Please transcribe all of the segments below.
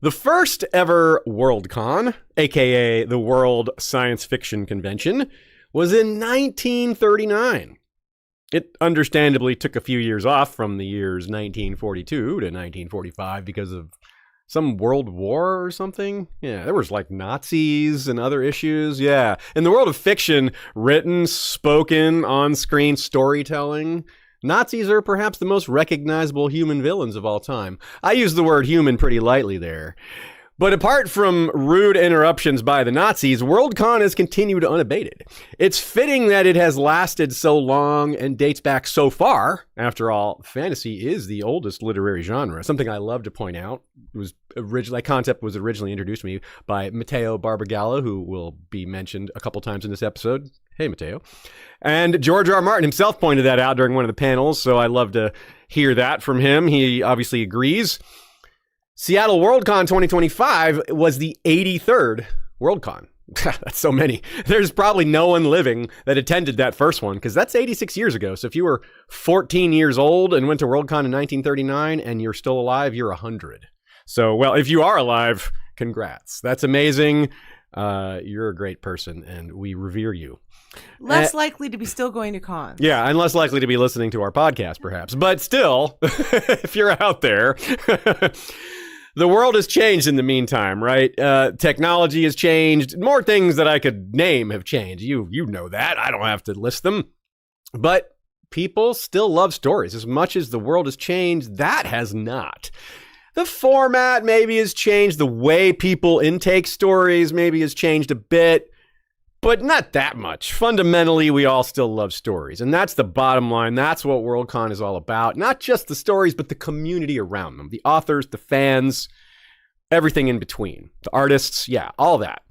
The first ever WorldCon, aka the World Science Fiction Convention, was in 1939. It understandably took a few years off from the years 1942 to 1945 because of some world war or something. Yeah, there was like Nazis and other issues. Yeah. In the world of fiction, written, spoken, on-screen storytelling, Nazis are perhaps the most recognizable human villains of all time. I use the word human pretty lightly there. But apart from rude interruptions by the Nazis, WorldCon has continued unabated. It's fitting that it has lasted so long and dates back so far. After all, fantasy is the oldest literary genre. Something I love to point out that concept was originally introduced to me by Matteo Barbagallo, who will be mentioned a couple times in this episode. Hey, Matteo. And George R.R. Martin himself pointed that out during one of the panels, so I love to hear that from him. He obviously agrees. Seattle WorldCon 2025 was the 83rd WorldCon. That's so many. There's probably no one living that attended that first one, because that's 86 years ago. So if you were 14 years old and went to WorldCon in 1939 and you're still alive, you're 100. So, well, if you are alive, congrats. That's amazing. You're a great person, and we revere you. Less likely to be still going to cons. Yeah, and less likely to be listening to our podcast, perhaps. But still, if you're out there, the world has changed in the meantime, right? Technology has changed. More things that I could name have changed. You know that. I don't have to list them. But people still love stories. As much as the world has changed, that has not. The format maybe has changed. The way people intake stories maybe has changed a bit. But not that much. Fundamentally, we all still love stories. And that's the bottom line. That's what WorldCon is all about. Not just the stories, but the community around them. The authors, the fans, everything in between. The artists, yeah, all that.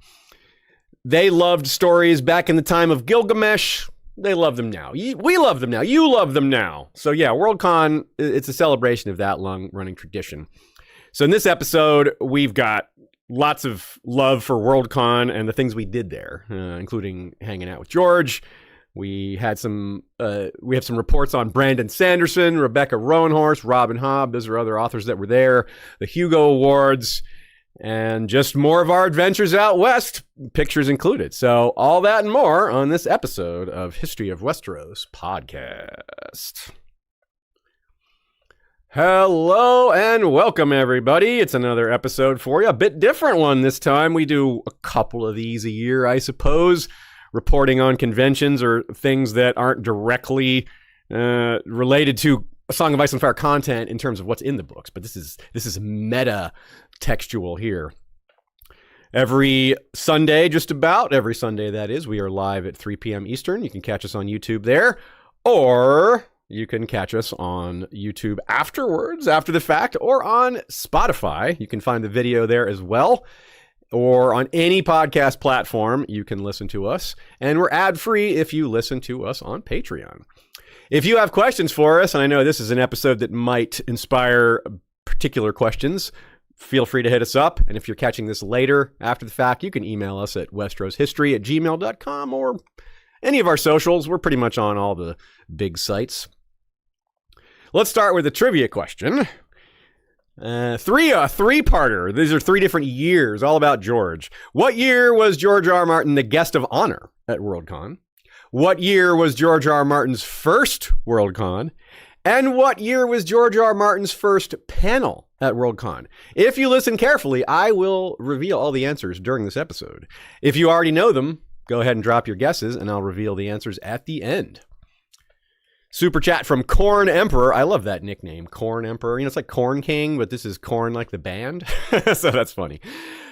They loved stories back in the time of Gilgamesh. They love them now. We love them now. You love them now. So yeah, WorldCon, it's a celebration of that long-running tradition. So in this episode, we've got lots of love for WorldCon and the things we did there, including hanging out with George. We have some reports on Brandon Sanderson, Rebecca Roanhorse, Robin Hobb. Those are other authors that were there. The Hugo Awards, and just more of our adventures out west, pictures included. So all that and more on this episode of History of Westeros podcast. Hello and welcome, everybody. It's another episode for you. A bit different one this time. We do a couple of these a year, I suppose, reporting on conventions or things that aren't directly related to A Song of Ice and Fire content in terms of what's in the books. But this is meta textual here. Every Sunday, just about every Sunday, that is, we are live at 3 p.m. Eastern. You can catch us on YouTube there, or you can catch us on YouTube afterwards, after the fact, or on Spotify. You can find the video there as well, or on any podcast platform you can listen to us. And we're ad-free if you listen to us on Patreon. If you have questions for us, and I know this is an episode that might inspire particular questions, feel free to hit us up. And if you're catching this later, after the fact, you can email us at westroshistory@gmail.com or any of our socials. We're pretty much on all the big sites. Let's start with a trivia question. Three-parter. These are 3 different years, all about George. What year was George R.R. Martin the guest of honor at WorldCon? What year was George R.R. Martin's first WorldCon? And what year was George R.R. Martin's first panel at WorldCon? If you listen carefully, I will reveal all the answers during this episode. If you already know them, go ahead and drop your guesses, and I'll reveal the answers at the end. Super chat from Corn Emperor. I love that nickname, Corn Emperor. You know, it's like Corn King, but this is Corn like the band. So that's funny.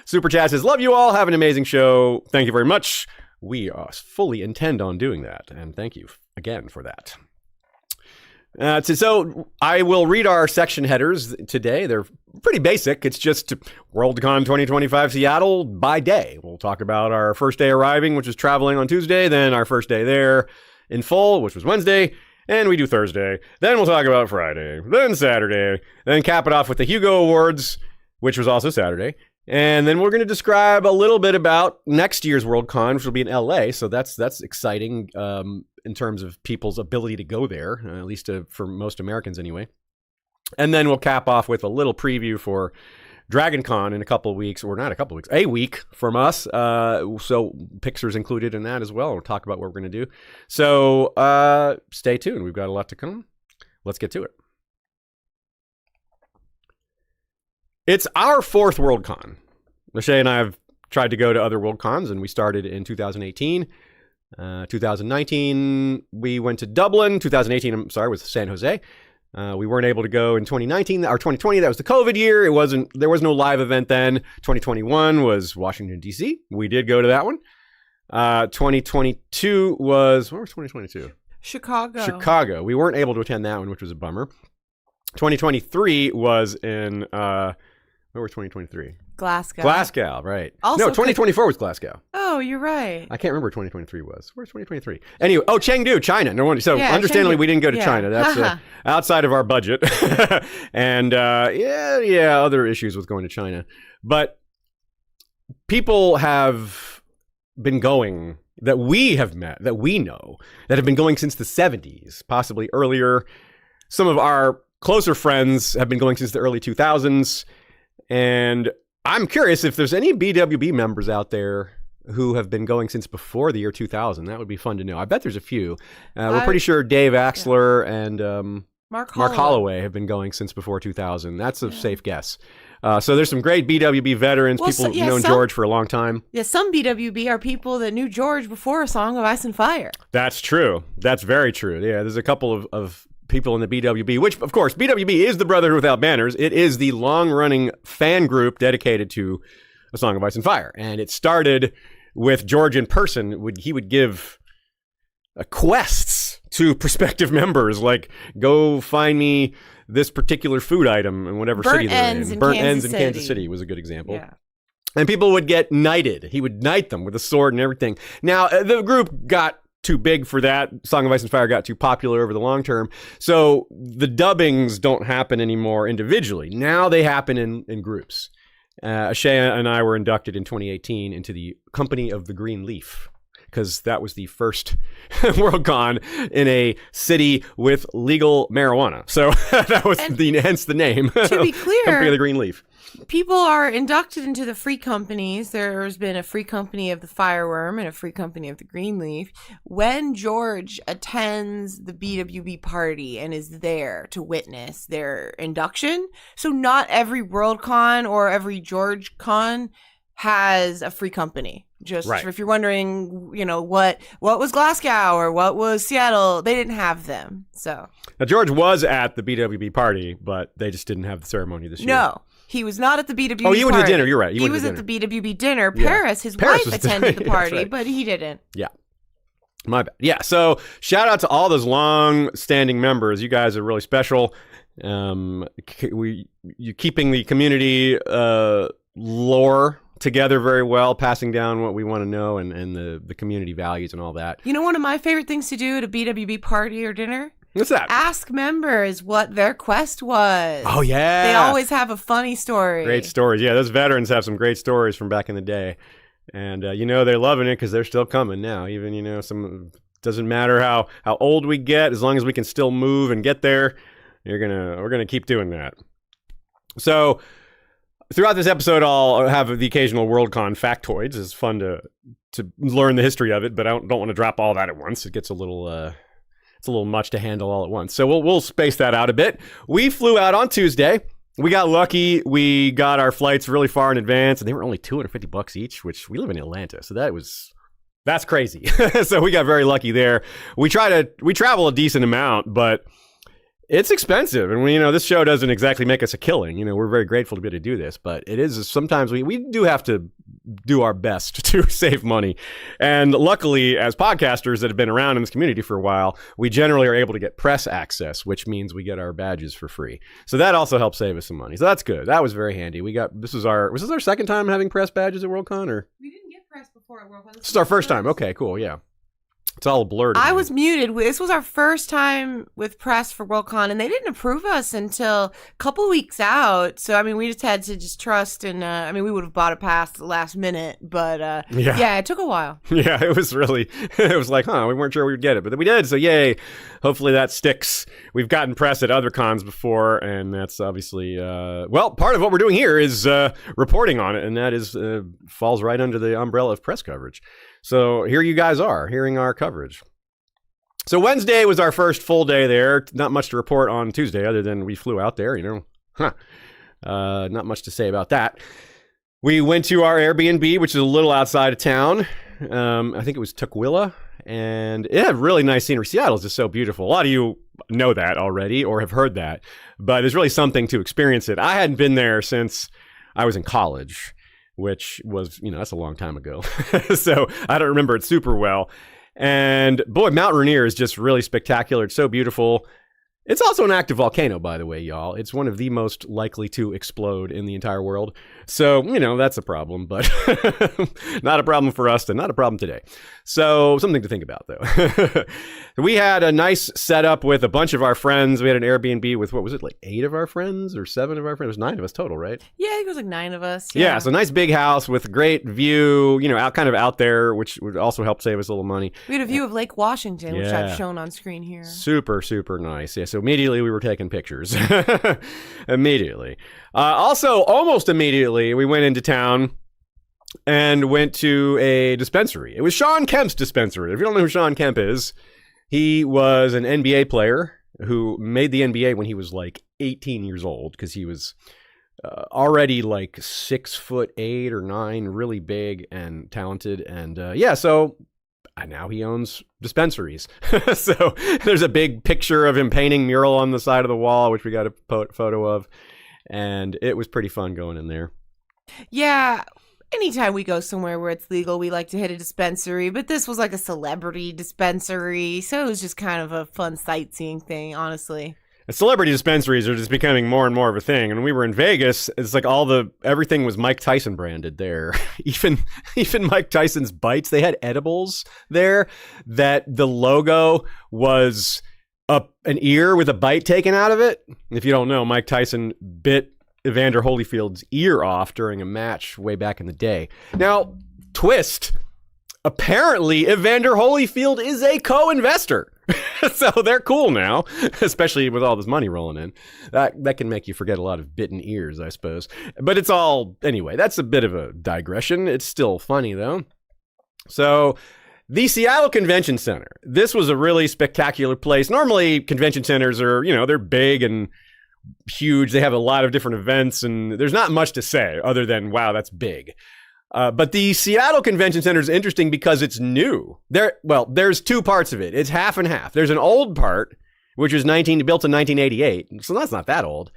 Super chat says, love you all. Have an amazing show. Thank you very much. We fully intend on doing that. And thank you again for that. So I will read our section headers today. They're pretty basic. It's just WorldCon 2025 Seattle by day. We'll talk about our first day arriving, which is traveling on Tuesday, then our first day there in full, which was Wednesday, and we do Thursday. Then we'll talk about Friday, then Saturday, then cap it off with the Hugo Awards, which was also Saturday. And then we're going to describe a little bit about next year's WorldCon, which will be in LA. So that's exciting in terms of people's ability to go there, at least for most Americans anyway. And then we'll cap off with a little preview for DragonCon in a couple of weeks, or not a couple of weeks, a week from us. So Pixar's included in that as well. We'll talk about what we're going to do. So stay tuned. We've got a lot to come. Let's get to it. It's our fourth WorldCon. Ashaya and I have tried to go to other WorldCons, and we started in 2018. 2019, we went to Dublin. 2018, I'm sorry, was San Jose. We weren't able to go in 2019 or 2020. That was the COVID year. There was no live event then. 2021 was Washington, D.C. We did go to that one. 2022 was, where was 2022? Chicago. We weren't able to attend that one, which was a bummer. 2023 was in, where was 2023? Glasgow, right. Also, no, 2024 was Glasgow. Oh, you're right. I can't remember where 2023 was. Where's 2023? Anyway, Chengdu, China. No wonder. So understandably, Chengdu. We didn't go to China. That's outside of our budget. And other issues with going to China. But people have been going that we have met, that we know, that have been going since the 70s, possibly earlier. Some of our closer friends have been going since the early 2000s. And I'm curious if there's any BwB members out there who have been going since before the year 2000. That would be fun to know. I bet there's a few. We're pretty sure Dave Axler and Mark Holloway have been going since before 2000. That's a safe guess. So there's some great BwB veterans, people who've known George for a long time. Yeah, some BwB are people that knew George before A Song of Ice and Fire. That's true. That's very true. Yeah, there's a couple of people in the BwB, which, of course, BwB is the Brotherhood Without Banners. It is the long-running fan group dedicated to A Song of Ice and Fire. And it started with George in person. He would give quests to prospective members, like, go find me this particular food item in whatever city they're in. Burnt Ends in Kansas City was a good example. Yeah. And people would get knighted. He would knight them with a sword and everything. Now, the group got too big for that. Song of Ice and Fire got too popular over the long term. So the dubbings don't happen anymore individually. Now they happen in groups. Ashaya and I were inducted in 2018 into the Company of the Green Leaf, because that was the first WorldCon in a city with legal marijuana. So that was hence the name. To be clear, Company of the Green Leaf. People are inducted into the free companies. There's been a free company of the Fireworm and a free company of the Greenleaf. When George attends the BwB party and is there to witness their induction, so not every WorldCon or every GeorgeCon has a free company. Just if you're wondering, what was Glasgow or what was Seattle, they didn't have them. So now George was at the BwB party, but they just didn't have the ceremony this year. No. He was not at the BwB party. Oh, you went to dinner. You're right. He was at the BwB dinner. Paris, his wife, attended the party, but he didn't. Yeah. My bad. Yeah. So shout out to all those long-standing members. You guys are really special. You're keeping the community lore together very well, passing down what we want to know and the community values and all that. One of my favorite things to do at a BwB party or dinner? What's that? Ask members what their quest was. Oh, yeah. They always have a funny story. Great stories. Yeah, those veterans have some great stories from back in the day. And, they're loving it because they're still coming now. Even, some doesn't matter how old we get, as long as we can still move and get there, we're gonna keep doing that. So throughout this episode, I'll have the occasional WorldCon factoids. It's fun to learn the history of it, but I don't want to drop all that at once. It gets a little much to handle all at once. So we'll space that out a bit. We flew out on Tuesday. We got lucky. We got our flights really far in advance, and they were only $250 each, which we live in Atlanta. So that's crazy. So we got very lucky there. We travel a decent amount, but it's expensive. And this show doesn't exactly make us a killing. We're very grateful to be able to do this, but it is sometimes we do have to do our best to save money. And luckily, as podcasters that have been around in this community for a while, we generally are able to get press access, which means we get our badges for free. So that also helps save us some money. So that's good. That was very handy. Was this our second time having press badges at WorldCon, or? We didn't get press before at WorldCon. This is our first time. Okay, cool. Yeah. It's all blurred. I was muted. This was our first time with press for WorldCon, and they didn't approve us until a couple weeks out. So, I mean, we just had to trust, and I mean, we would have bought a pass at the last minute, but yeah, it took a while. Yeah, it was like, we weren't sure we would get it, but then we did, so yay. Hopefully that sticks. We've gotten press at other cons before, and that's obviously, part of what we're doing here is reporting on it, and that is falls right under the umbrella of press coverage. So here you guys are, hearing our coverage. So Wednesday was our first full day there. Not much to report on Tuesday other than we flew out there, Not much to say about that. We went to our Airbnb, which is a little outside of town. I think it was Tukwila, and it had really nice scenery. Seattle is just so beautiful. A lot of you know that already or have heard that, but there's really something to experience it. I hadn't been there since I was in college, which was, that's a long time ago. So I don't remember it super well. And boy, Mount Rainier is just really spectacular. It's so beautiful. It's also an active volcano, by the way, y'all. It's one of the most likely to explode in the entire world. So, that's a problem, but not a problem for us and not a problem today. So something to think about, though. We had a nice setup with a bunch of our friends. We had an Airbnb with, what was it, like 8 of our friends or 7 of our friends? It was 9 of us total, right? Yeah, I think it was like 9 of us. Yeah, so nice big house with great view, out there, which would also help save us a little money. We had a view of Lake Washington, which I've shown on screen here. Super, super nice. Yeah, so immediately we were taking pictures. Immediately. Also, almost immediately, we went into town and went to a dispensary. It was Sean Kemp's dispensary. If you don't know who Sean Kemp is, he was an NBA player who made the NBA when he was like 18 years old because he was already like 6'8" or 9", really big and talented. And so now he owns dispensaries. So there's a big picture of him painting mural on the side of the wall, which we got a photo of. And it was pretty fun going in there. Yeah. Anytime we go somewhere where it's legal, we like to hit a dispensary. But this was like a celebrity dispensary. So it was just kind of a fun sightseeing thing, honestly. Celebrity dispensaries are just becoming more and more of a thing. And when we were in Vegas, it's like everything was Mike Tyson branded there. Even Mike Tyson's bites, they had edibles there that the logo was an ear with a bite taken out of it. If you don't know, Mike Tyson bit Evander Holyfield's ear off during a match way back in the day. Now, twist. Apparently, Evander Holyfield is a co-investor. So they're cool now, especially with all this money rolling in. That can make you forget a lot of bitten ears, I suppose. But it's all, anyway, that's a bit of a digression. It's still funny, though. So the Seattle Convention Center. This was a really spectacular place. Normally, convention centers are, they're big and huge. They have a lot of different events, and there's not much to say other than, wow, that's big. But the Seattle Convention Center is interesting because it's new. There's 2 parts of it. It's half and half. There's an old part, which was built in 1988, so that's not that old.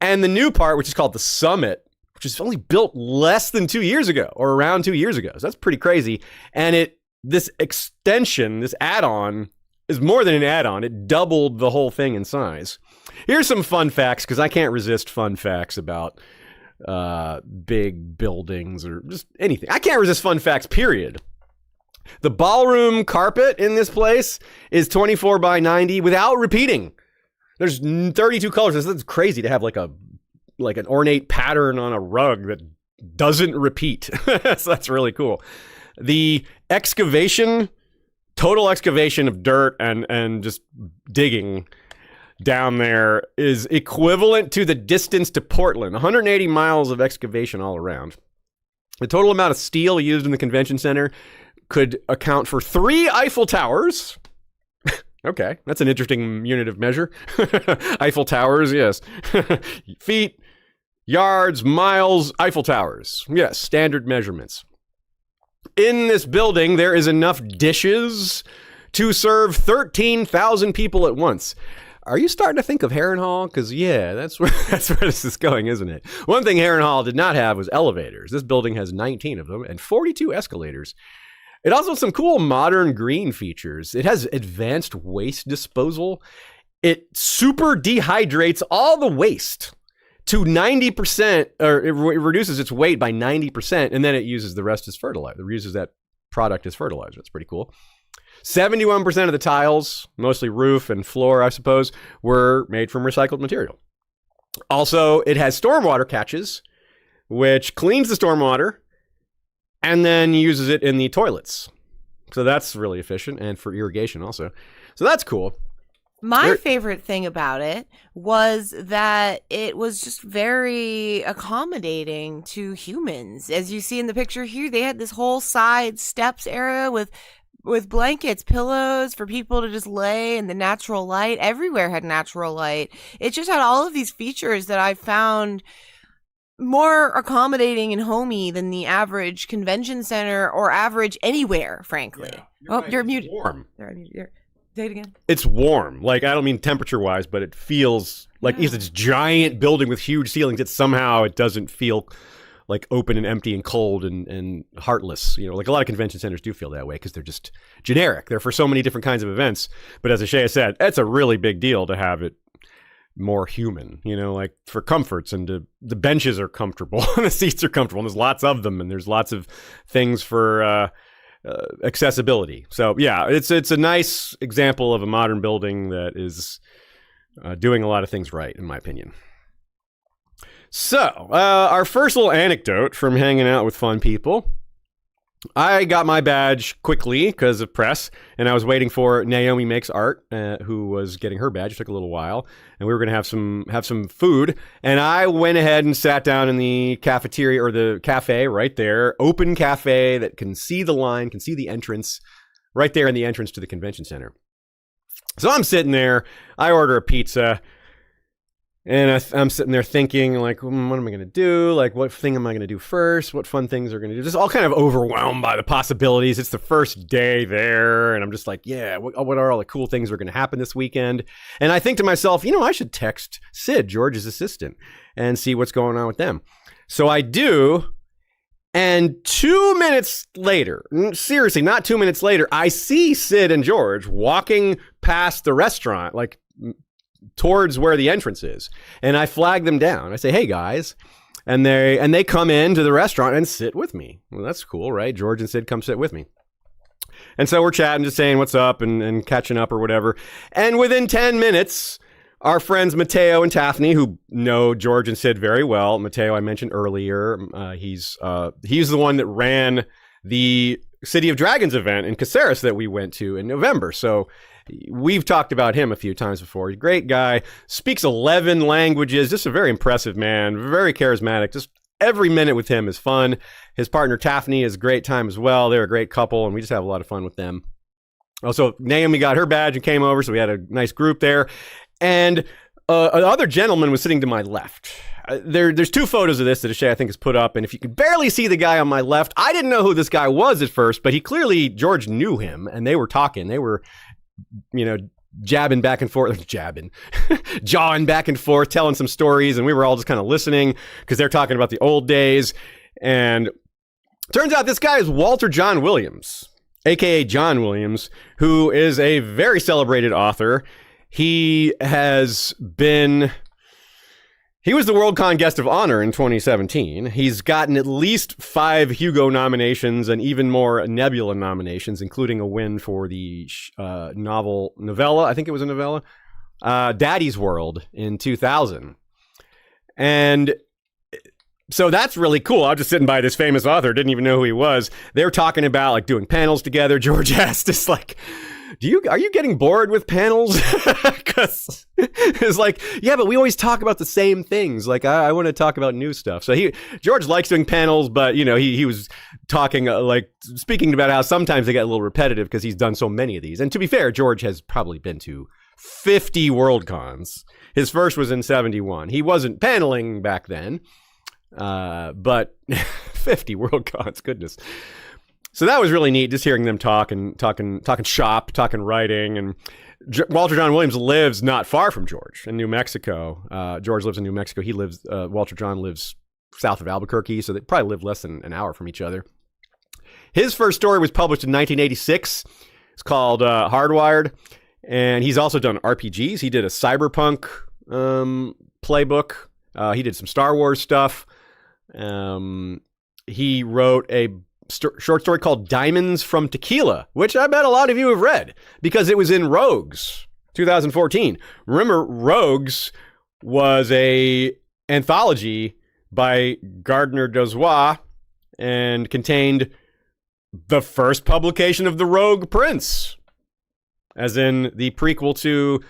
And the new part, which is called the Summit, which is only built less than 2 years ago, or around 2 years ago. So that's pretty crazy. And this extension, this add-on, is more than an add-on. It doubled the whole thing in size. Here's some fun facts, because I can't resist fun facts about big buildings or just anything. I can't resist fun facts, period. The ballroom carpet in this place is 24 by 90 without repeating. There's 32 colors. That's crazy to have like an ornate pattern on a rug that doesn't repeat. So that's really cool. The total excavation of dirt and just digging down there is equivalent to the distance to Portland, 180 miles of excavation all around. The total amount of steel used in the convention center could account for 3 Eiffel Towers. Okay, that's an interesting unit of measure. Eiffel Towers, yes. Feet, yards, miles, Eiffel Towers. Yes, standard measurements. In this building, there is enough dishes to serve 13,000 people at once. Are you starting to think of Harrenhal? Because, yeah, that's where this is going, isn't it? One thing Harrenhal did not have was elevators. This building has 19 of them and 42 escalators. It also has some cool modern green features. It has advanced waste disposal. It super dehydrates all the waste to 90%, or it reduces its weight by 90%, and then it uses the rest as fertilizer. It uses that product as fertilizer. It's pretty cool. 71% of the tiles, mostly roof and floor, I suppose, were made from recycled material. Also, it has stormwater catches, which cleans the stormwater and then uses it in the toilets. So that's really efficient, and for irrigation also. So that's cool. My favorite thing about it was that it was just very accommodating to humans. As you see in the picture here, they had this whole side steps area with blankets, pillows for people to just lay in the natural light. Everywhere had natural light. It just had all of these features that I found more accommodating and homey than the average convention center or average anywhere, frankly. Yeah, you're muted. Warm. Say it again. It's warm. Like, I don't mean temperature-wise, but it feels like it's this giant building with huge ceilings. It doesn't feel like open and empty and cold and heartless. You know, like a lot of convention centers do feel that way because they're just generic. They're for so many different kinds of events. But as Ashaya said, it's a really big deal to have it more human, you know, like for comforts, and the benches are comfortable and the seats are comfortable, and there's lots of them, and there's lots of things for accessibility. So yeah, it's a nice example of a modern building that is doing a lot of things right, in my opinion. So our first little anecdote from hanging out with fun people. I got my badge quickly because of press, and I was waiting for Naomi Makes Art, who was getting her badge. It took a little while, and we were going to have some food, and I went ahead and sat down in the cafeteria, or the cafe right there, open cafe that can see the line, can see the entrance, right there in the entrance to the convention center. So I'm sitting there, I order a pizza, and I'm sitting there thinking, like, what am I going to do? Like, what thing am I going to do first? What fun things are going to do? Just all kind of overwhelmed by the possibilities. It's the first day there, and I'm just like, yeah, what are all the cool things that are going to happen this weekend? And I think to myself, I should text Sid, George's assistant, and see what's going on with them. So I do, and 2 minutes later, seriously, not 2 minutes later, I see Sid and George walking past the restaurant, like, towards where the entrance is, and I flag them down. I say, "Hey guys," and they come into the restaurant and sit with me. Well, that's cool, right? George and Sid come sit with me, and so we're chatting, just saying what's up and catching up or whatever. And within 10 minutes, our friends Mateo and Taffney, who know George and Sid very well. Mateo, I mentioned earlier, he's the one that ran the City of Dragons event in Caceres that we went to in November. So we've talked about him a few times before. He's a great guy, speaks 11 languages, just a very impressive man, very charismatic. Just every minute with him is fun. His partner Taffney is a great time as well. They're a great couple, and we just have a lot of fun with them. Also, Naomi got her badge and came over, so we had a nice group there. And another gentleman was sitting to my left. There's two photos of this that Ashaya, I think, has put up, and if you could barely see the guy on my left, I didn't know who this guy was at first, but George knew him, and they were talking. They were, jabbing back and forth, jawing back and forth, telling some stories, and we were all just kind of listening because they're talking about the old days. And turns out this guy is Walter John Williams, aka John Williams, who is a very celebrated author. He was the WorldCon Guest of Honor in 2017. He's gotten at least 5 Hugo nominations and even more Nebula nominations, including a win for the novella. I think it was a novella, Daddy's World in 2000. And so that's really cool. I was just sitting by this famous author, didn't even know who he was. They were talking about like doing panels together. George asked us like, are you getting bored with panels? Because it's like, yeah, but we always talk about the same things. Like, I want to talk about new stuff. So George likes doing panels, but he was talking speaking about how sometimes they get a little repetitive because he's done so many of these. And to be fair, George has probably been to 50 WorldCons. His first was in 71. He wasn't paneling back then, but 50 WorldCons, goodness. So that was really neat, just hearing them talking shop, talking writing. And Walter John Williams lives not far from George in New Mexico. George lives in New Mexico. Walter John lives south of Albuquerque, so they probably live less than an hour from each other. His first story was published in 1986. It's called Hardwired, and he's also done RPGs. He did a cyberpunk playbook. He did some Star Wars stuff. He wrote short story called Diamonds from Tequila, which I bet a lot of you have read because it was in Rogues 2014. Remember, Rogues was a anthology by Gardner Dozois and contained the first publication of the Rogue Prince, as in the prequel to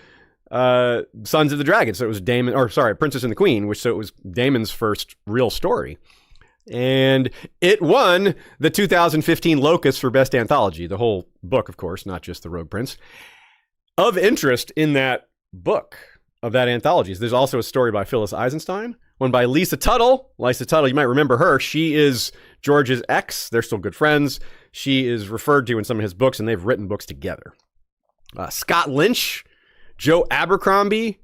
Sons of the Dragon. So it was Princess and the Queen, so it was Daemon's first real story. And it won the 2015 Locus for Best Anthology, the whole book, of course, not just the Rogue Prince. Of interest in that book, of that anthology, there's also a story by Phyllis Eisenstein, one by Lisa Tuttle. Lisa Tuttle, you might remember her. She is George's ex. They're still good friends. She is referred to in some of his books, and they've written books together. Scott Lynch, Joe Abercrombie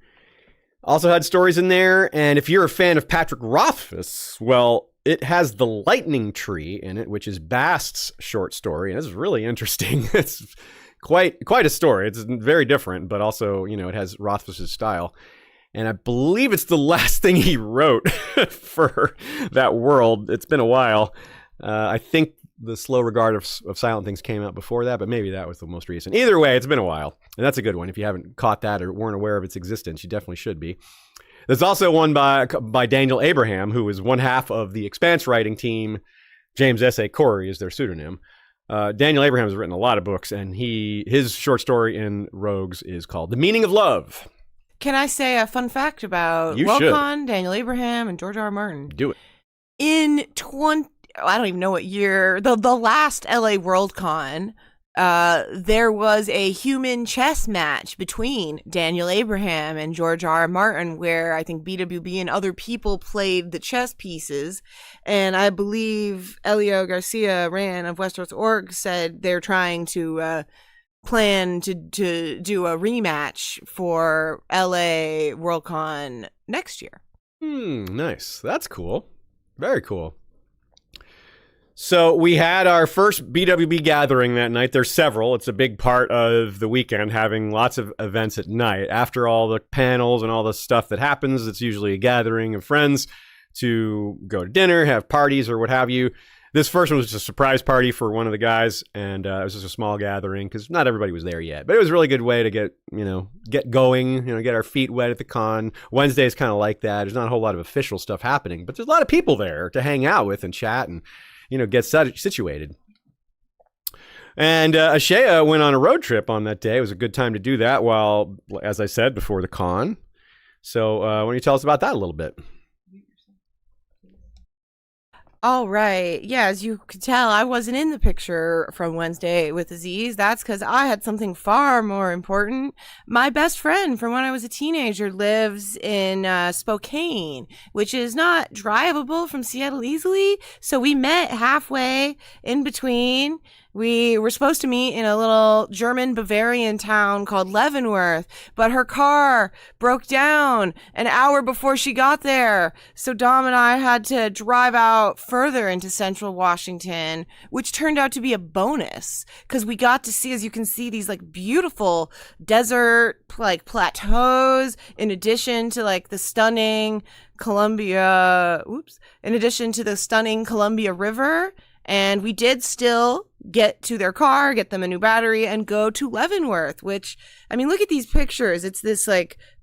also had stories in there. And if you're a fan of Patrick Rothfuss, well, it has The Lightning Tree in it, which is Bast's short story. And it's really interesting. It's quite a story. It's very different, but also, it has Rothfuss's style. And I believe it's the last thing he wrote for that world. It's been a while. I think The Slow Regard of Silent Things came out before that, but maybe that was the most recent. Either way, it's been a while. And that's a good one. If you haven't caught that or weren't aware of its existence, you definitely should be. There's also one by Daniel Abraham, who is one half of the Expanse writing team. James S.A. Corey is their pseudonym. Daniel Abraham has written a lot of books, and his short story in Rogues is called The Meaning of Love. Can I say a fun fact about WorldCon, Daniel Abraham, and George R.R. Martin? Do it. In I don't even know what year, the last LA WorldCon, there was a human chess match between Daniel Abraham and George R.R. Martin, where I think BwB and other people played the chess pieces. And I believe Elio Garcia Ran of Westeros.org said they're trying to plan to do a rematch for LA WorldCon next year. Nice. That's cool. Very cool. So we had our first BwB gathering that night. There's several. It's a big part of the weekend, having lots of events at night. After all the panels and all the stuff that happens, it's usually a gathering of friends to go to dinner, have parties, or what have you. This first one was just a surprise party for one of the guys, and it was just a small gathering because not everybody was there yet. But it was a really good way to get going, get our feet wet at the con. Wednesday is kind of like that. There's not a whole lot of official stuff happening, but there's a lot of people there to hang out with and chat and get situated. And Ashaya went on a road trip on that day. It was a good time to do that while, as I said, before the con. So why don't you tell us about that a little bit? All right. Yeah, as you could tell, I wasn't in the picture from Wednesday with Aziz. That's because I had something far more important. My best friend from when I was a teenager lives in Spokane, which is not drivable from Seattle easily. So we met halfway in between. We were supposed to meet in a little German Bavarian town called Leavenworth, but her car broke down an hour before she got there. So Dom and I had to drive out further into central Washington, which turned out to be a bonus because we got to see, as you can see, these beautiful desert plateaus in addition to the stunning Columbia River. And we did still get to their car, get them a new battery, and go to Leavenworth, which, look at these pictures. It's this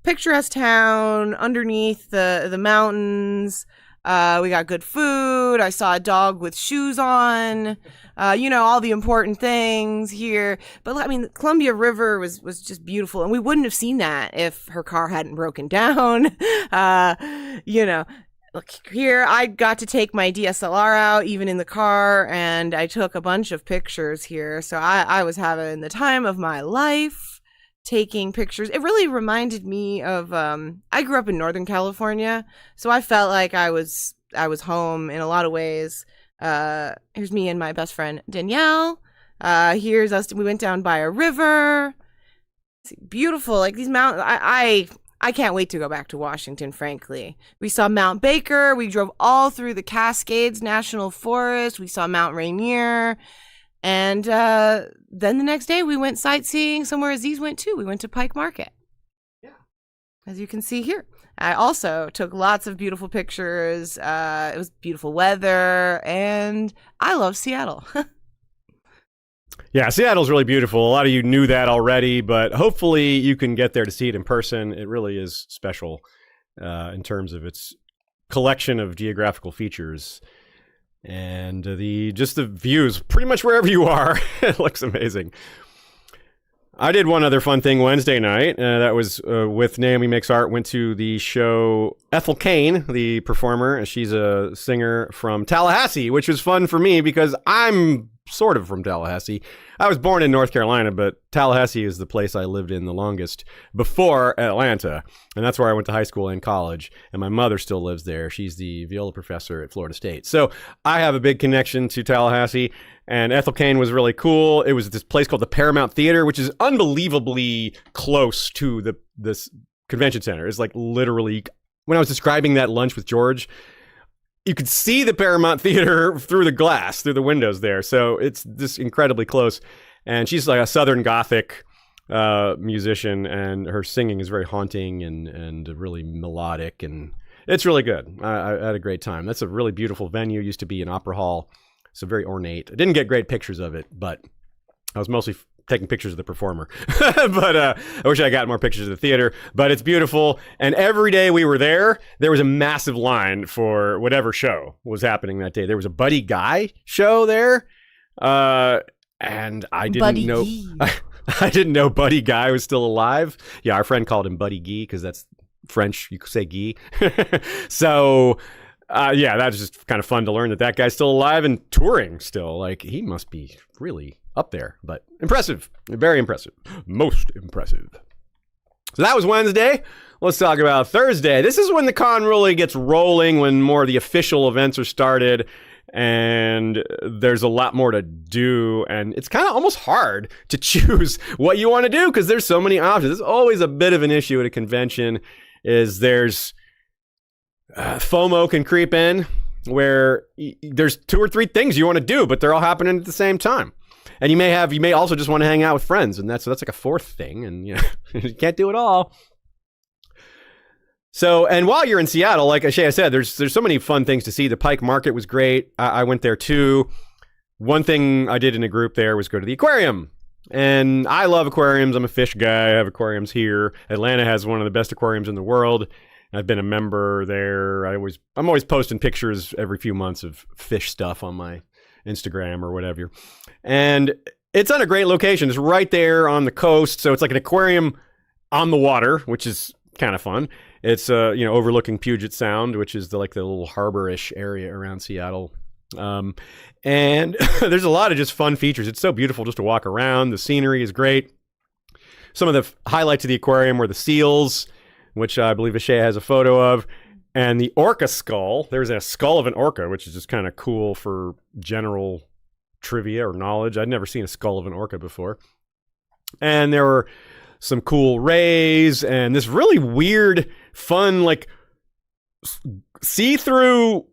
picturesque town underneath the mountains. We got good food. I saw a dog with shoes on, all the important things here. But Columbia River was just beautiful. And we wouldn't have seen that if her car hadn't broken down. Look here, I got to take my DSLR out even in the car, and I took a bunch of pictures here. So I was having the time of my life taking pictures. It really reminded me of I grew up in Northern California, so I felt like I was home in a lot of ways. Here's me and my best friend Danielle. Here's us. We went down by a river. It's beautiful, these mountains. I can't wait to go back to Washington, frankly. We saw Mount Baker. We drove all through the Cascades National Forest. We saw Mount Rainier. And then the next day, we went sightseeing somewhere Aziz went too. We went to Pike Market. Yeah. as you can see here. I also took lots of beautiful pictures. It was beautiful weather, and I love Seattle. Yeah, Seattle's really beautiful. A lot of you knew that already, but hopefully you can get there to see it in person. It really is special in terms of its collection of geographical features. And the views, pretty much wherever you are, it looks amazing. I did one other fun thing Wednesday night. That was with Naomi Makes Art. Went to the show Ethel Cain, the performer. She's a singer from Tallahassee, which was fun for me because I'm sort of from Tallahassee. I was born in North Carolina, but Tallahassee is the place I lived in the longest before Atlanta. And that's where I went to high school and college. And my mother still lives there. She's the viola professor at Florida State. So I have a big connection to Tallahassee. And Ethel Cain was really cool. It was this place called the Paramount Theater, which is unbelievably close to this convention center. It's like literally, when I was describing that lunch with George, you could see the Paramount Theater through the glass, through the windows there. So it's just incredibly close. And she's like a Southern Gothic musician, and her singing is very haunting and really melodic, and it's really good. I had a great time. That's a really beautiful venue. Used to be an opera hall. So very ornate. I didn't get great pictures of it, but I was mostly taking pictures of the performer. But I wish I got more pictures of the theater. But it's beautiful. And every day we were there was a massive line for whatever show was happening that day. There was a Buddy Guy show there. And I didn't know... I didn't know Buddy Guy was still alive. Yeah, our friend called him Buddy Guy because that's French. You could say Guy. So... yeah, that's just kind of fun to learn that guy's still alive and touring still. Like, he must be really up there, but impressive. Very impressive. Most impressive. So that was Wednesday. Let's talk about Thursday. This is when the con really gets rolling, when more of the official events are started, and there's a lot more to do, and it's kind of almost hard to choose what you want to do because there's so many options. It's always a bit of an issue at a convention, is there's FOMO can creep in, where there's 2 or 3 things you want to do, but they're all happening at the same time. And you may also just want to hang out with friends, and that's like a 4th thing, and you can't do it all. So, and while you're in Seattle, like Ashaya said, there's so many fun things to see. The Pike Market was great. I went there too. One thing I did in a group there was go to the aquarium. And I love aquariums. I'm a fish guy. I have aquariums here. Atlanta has one of the best aquariums in the world. I've been a member there. I'm always posting pictures every few months of fish stuff on my Instagram or whatever. And it's on a great location. It's right there on the coast. So it's like an aquarium on the water, which is kind of fun. It's overlooking Puget Sound, which is the little harbor-ish area around Seattle. And there's a lot of just fun features. It's so beautiful just to walk around. The scenery is great. Some of the highlights of the aquarium were the seals, which I believe Ashaya has a photo of, and the orca skull. There's a skull of an orca, which is just kind of cool for general trivia or knowledge. I'd never seen a skull of an orca before. And there were some cool rays and this really weird, fun, see-through,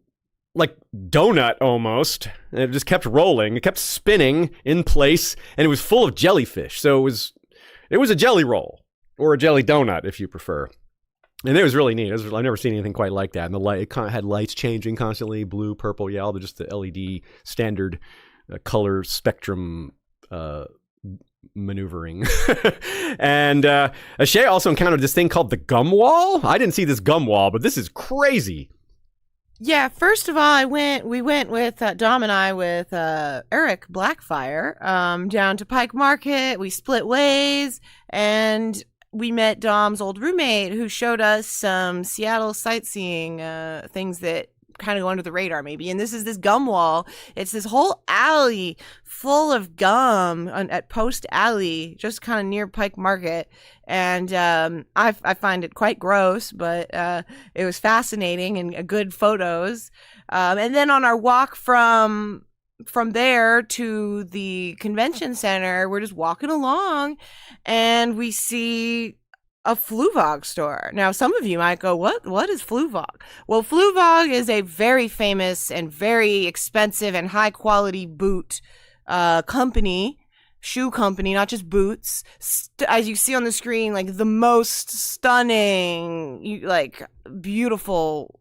donut almost. And it just kept rolling. It kept spinning in place, and it was full of jellyfish. So it was a jelly roll, or a jelly donut, if you prefer. And it was really neat. I've never seen anything quite like that. And it had lights changing constantly, blue, purple, all just the LED standard color spectrum maneuvering. And Ashaya also encountered this thing called the gum wall. I didn't see this gum wall, but this is crazy. Yeah, first of all, we went with Dom and I with Eric Blackfire down to Pike Market. We split ways, and we met Dom's old roommate who showed us some Seattle sightseeing things that kind of go under the radar maybe. And this is this gum wall. It's this whole alley full of gum at Post Alley, just kind of near Pike Market. And I find it quite gross, but it was fascinating and good photos. And then on our walk from there to the convention center, we're just walking along and we see a Fluvog store. Now, some of you might go, what is Fluvog? Well, Fluvog is a very famous and very expensive and high quality boot company, shoe company, not just boots. As you see on the screen, like the most stunning, like beautiful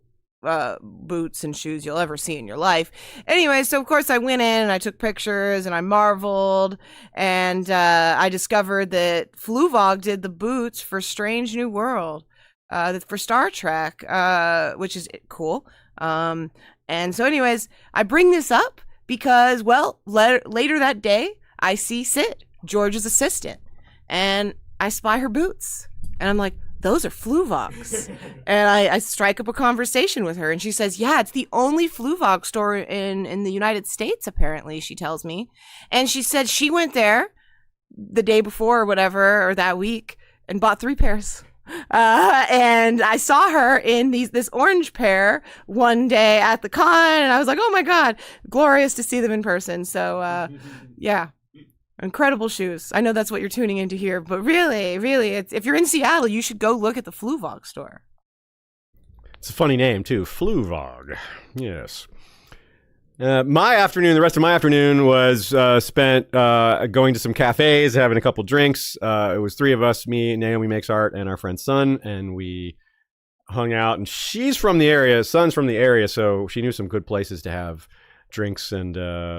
boots and shoes you'll ever see in your life. Anyway, so of course I went in and I took pictures and I marveled, and I discovered that Fluvog did the boots for Strange New World, for Star Trek, which is cool. And so anyways, I bring this up because, well, later that day, I see Sid, George's assistant, and I spy her boots. And I'm like, those are Fluvogs. And I strike up a conversation with her, and she says, yeah, it's the only Fluvog store in the United States, apparently, she tells me. And she said she went there the day before or whatever, or that week, and bought 3 pairs. And I saw her in this orange pair one day at the con, and I was like, oh my God, glorious to see them in person. So, yeah. Incredible shoes. I know that's what you're tuning in to hear, but really, if you're in Seattle, you should go look at the Fluvog store. It's a funny name, too. Fluvog. Yes. The rest of my afternoon was spent going to some cafes, having a couple drinks. It was 3 of us, me, Naomi Makes Art, and our friend Sun, and we hung out. And she's from the area, Sun's from the area, so she knew some good places to have drinks and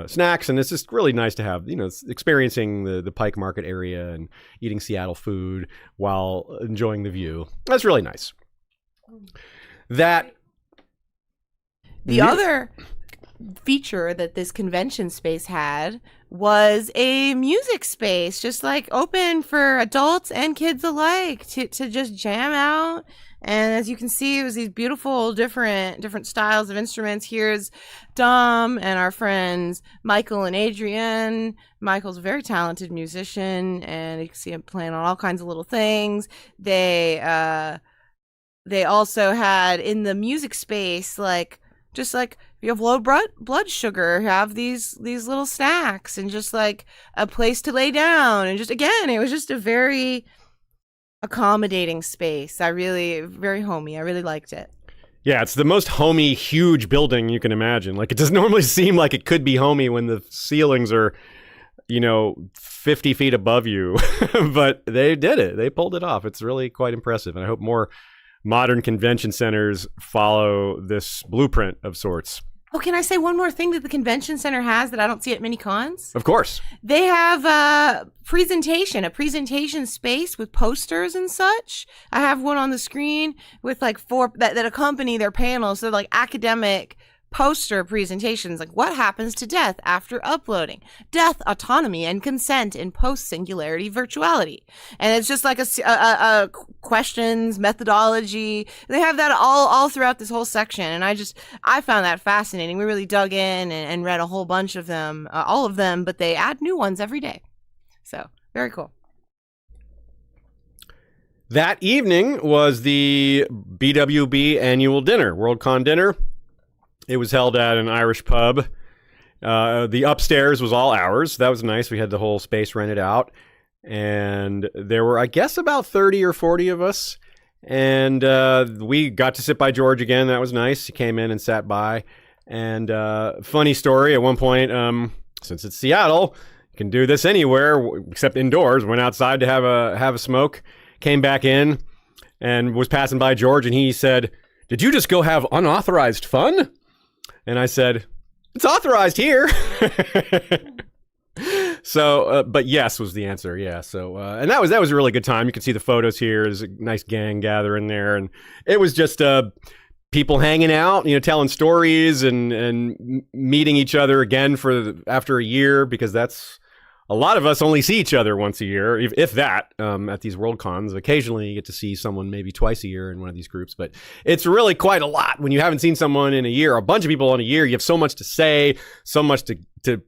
snacks, and it's just really nice to have, experiencing the Pike Market area and eating Seattle food while enjoying the view. That's really nice. The other feature that this convention space had was a music space, just like open for adults and kids alike to just jam out. And as you can see, it was these beautiful different styles of instruments. Here's Dom and our friends Michael and Adrian. Michael's a very talented musician, and you can see him playing on all kinds of little things. They also had in the music space, just like if you have low blood sugar, have these little snacks and just like a place to lay down. And just, again, it was just a very accommodating space. Very homey. I really liked it. Yeah, it's the most homey, huge building you can imagine. Like, it doesn't normally seem like it could be homey when the ceilings are, 50 feet above you. But they did it. They pulled it off. It's really quite impressive. And I hope more modern convention centers follow this blueprint of sorts. Oh, can I say one more thing that the convention center has that I don't see at many cons? Of course. They have a presentation space with posters and such. I have one on the screen with 4 that accompany their panels. So like academic poster presentations, like what happens to death after uploading, death, autonomy, and consent in post-singularity virtuality. And it's just like a questions, methodology. They have that all throughout this whole section. And I found that fascinating. We really dug in and read a whole bunch of them, all of them, but they add new ones every day. So very cool. That evening was the BwB annual dinner, WorldCon dinner. It was held at an Irish pub. The upstairs was all ours. That was nice. We had the whole space rented out. And there were, I guess, about 30 or 40 of us. And we got to sit by George again. That was nice. He came in and sat by. And funny story, at one point, since it's Seattle, you can do this anywhere except indoors. Went outside to have a smoke. Came back in and was passing by George. And he said, "Did you just go have unauthorized fun?" And I said, "It's authorized here." So, but yes was the answer. Yeah. So, and that was a really good time. You can see the photos here. There's a nice gang gathering there. And it was just people hanging out, telling stories and meeting each other again after a year, because that's, a lot of us only see each other once a year, if that, at these WorldCons. Occasionally you get to see someone maybe twice a year in one of these groups, but it's really quite a lot when you haven't seen someone in a year, a bunch of people in a year. You have so much to say, so much to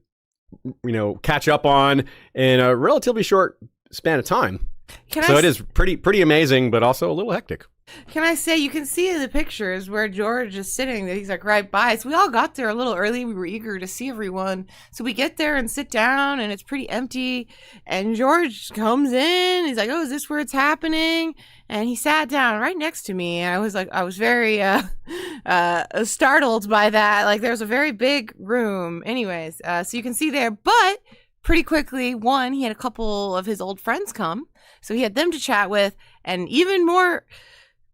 catch up on in a relatively short span of time. It is pretty amazing, but also a little hectic. Can I say, you can see in the pictures where George is sitting, that he's like right by us. We all got there a little early. We were eager to see everyone. So we get there and sit down, and it's pretty empty. And George comes in. He's like, "Oh, is this where it's happening?" And he sat down right next to me. And I was very startled by that. Like, there's a very big room. Anyways, so you can see there. But pretty quickly, one, he had a couple of his old friends come, so he had them to chat with, and even more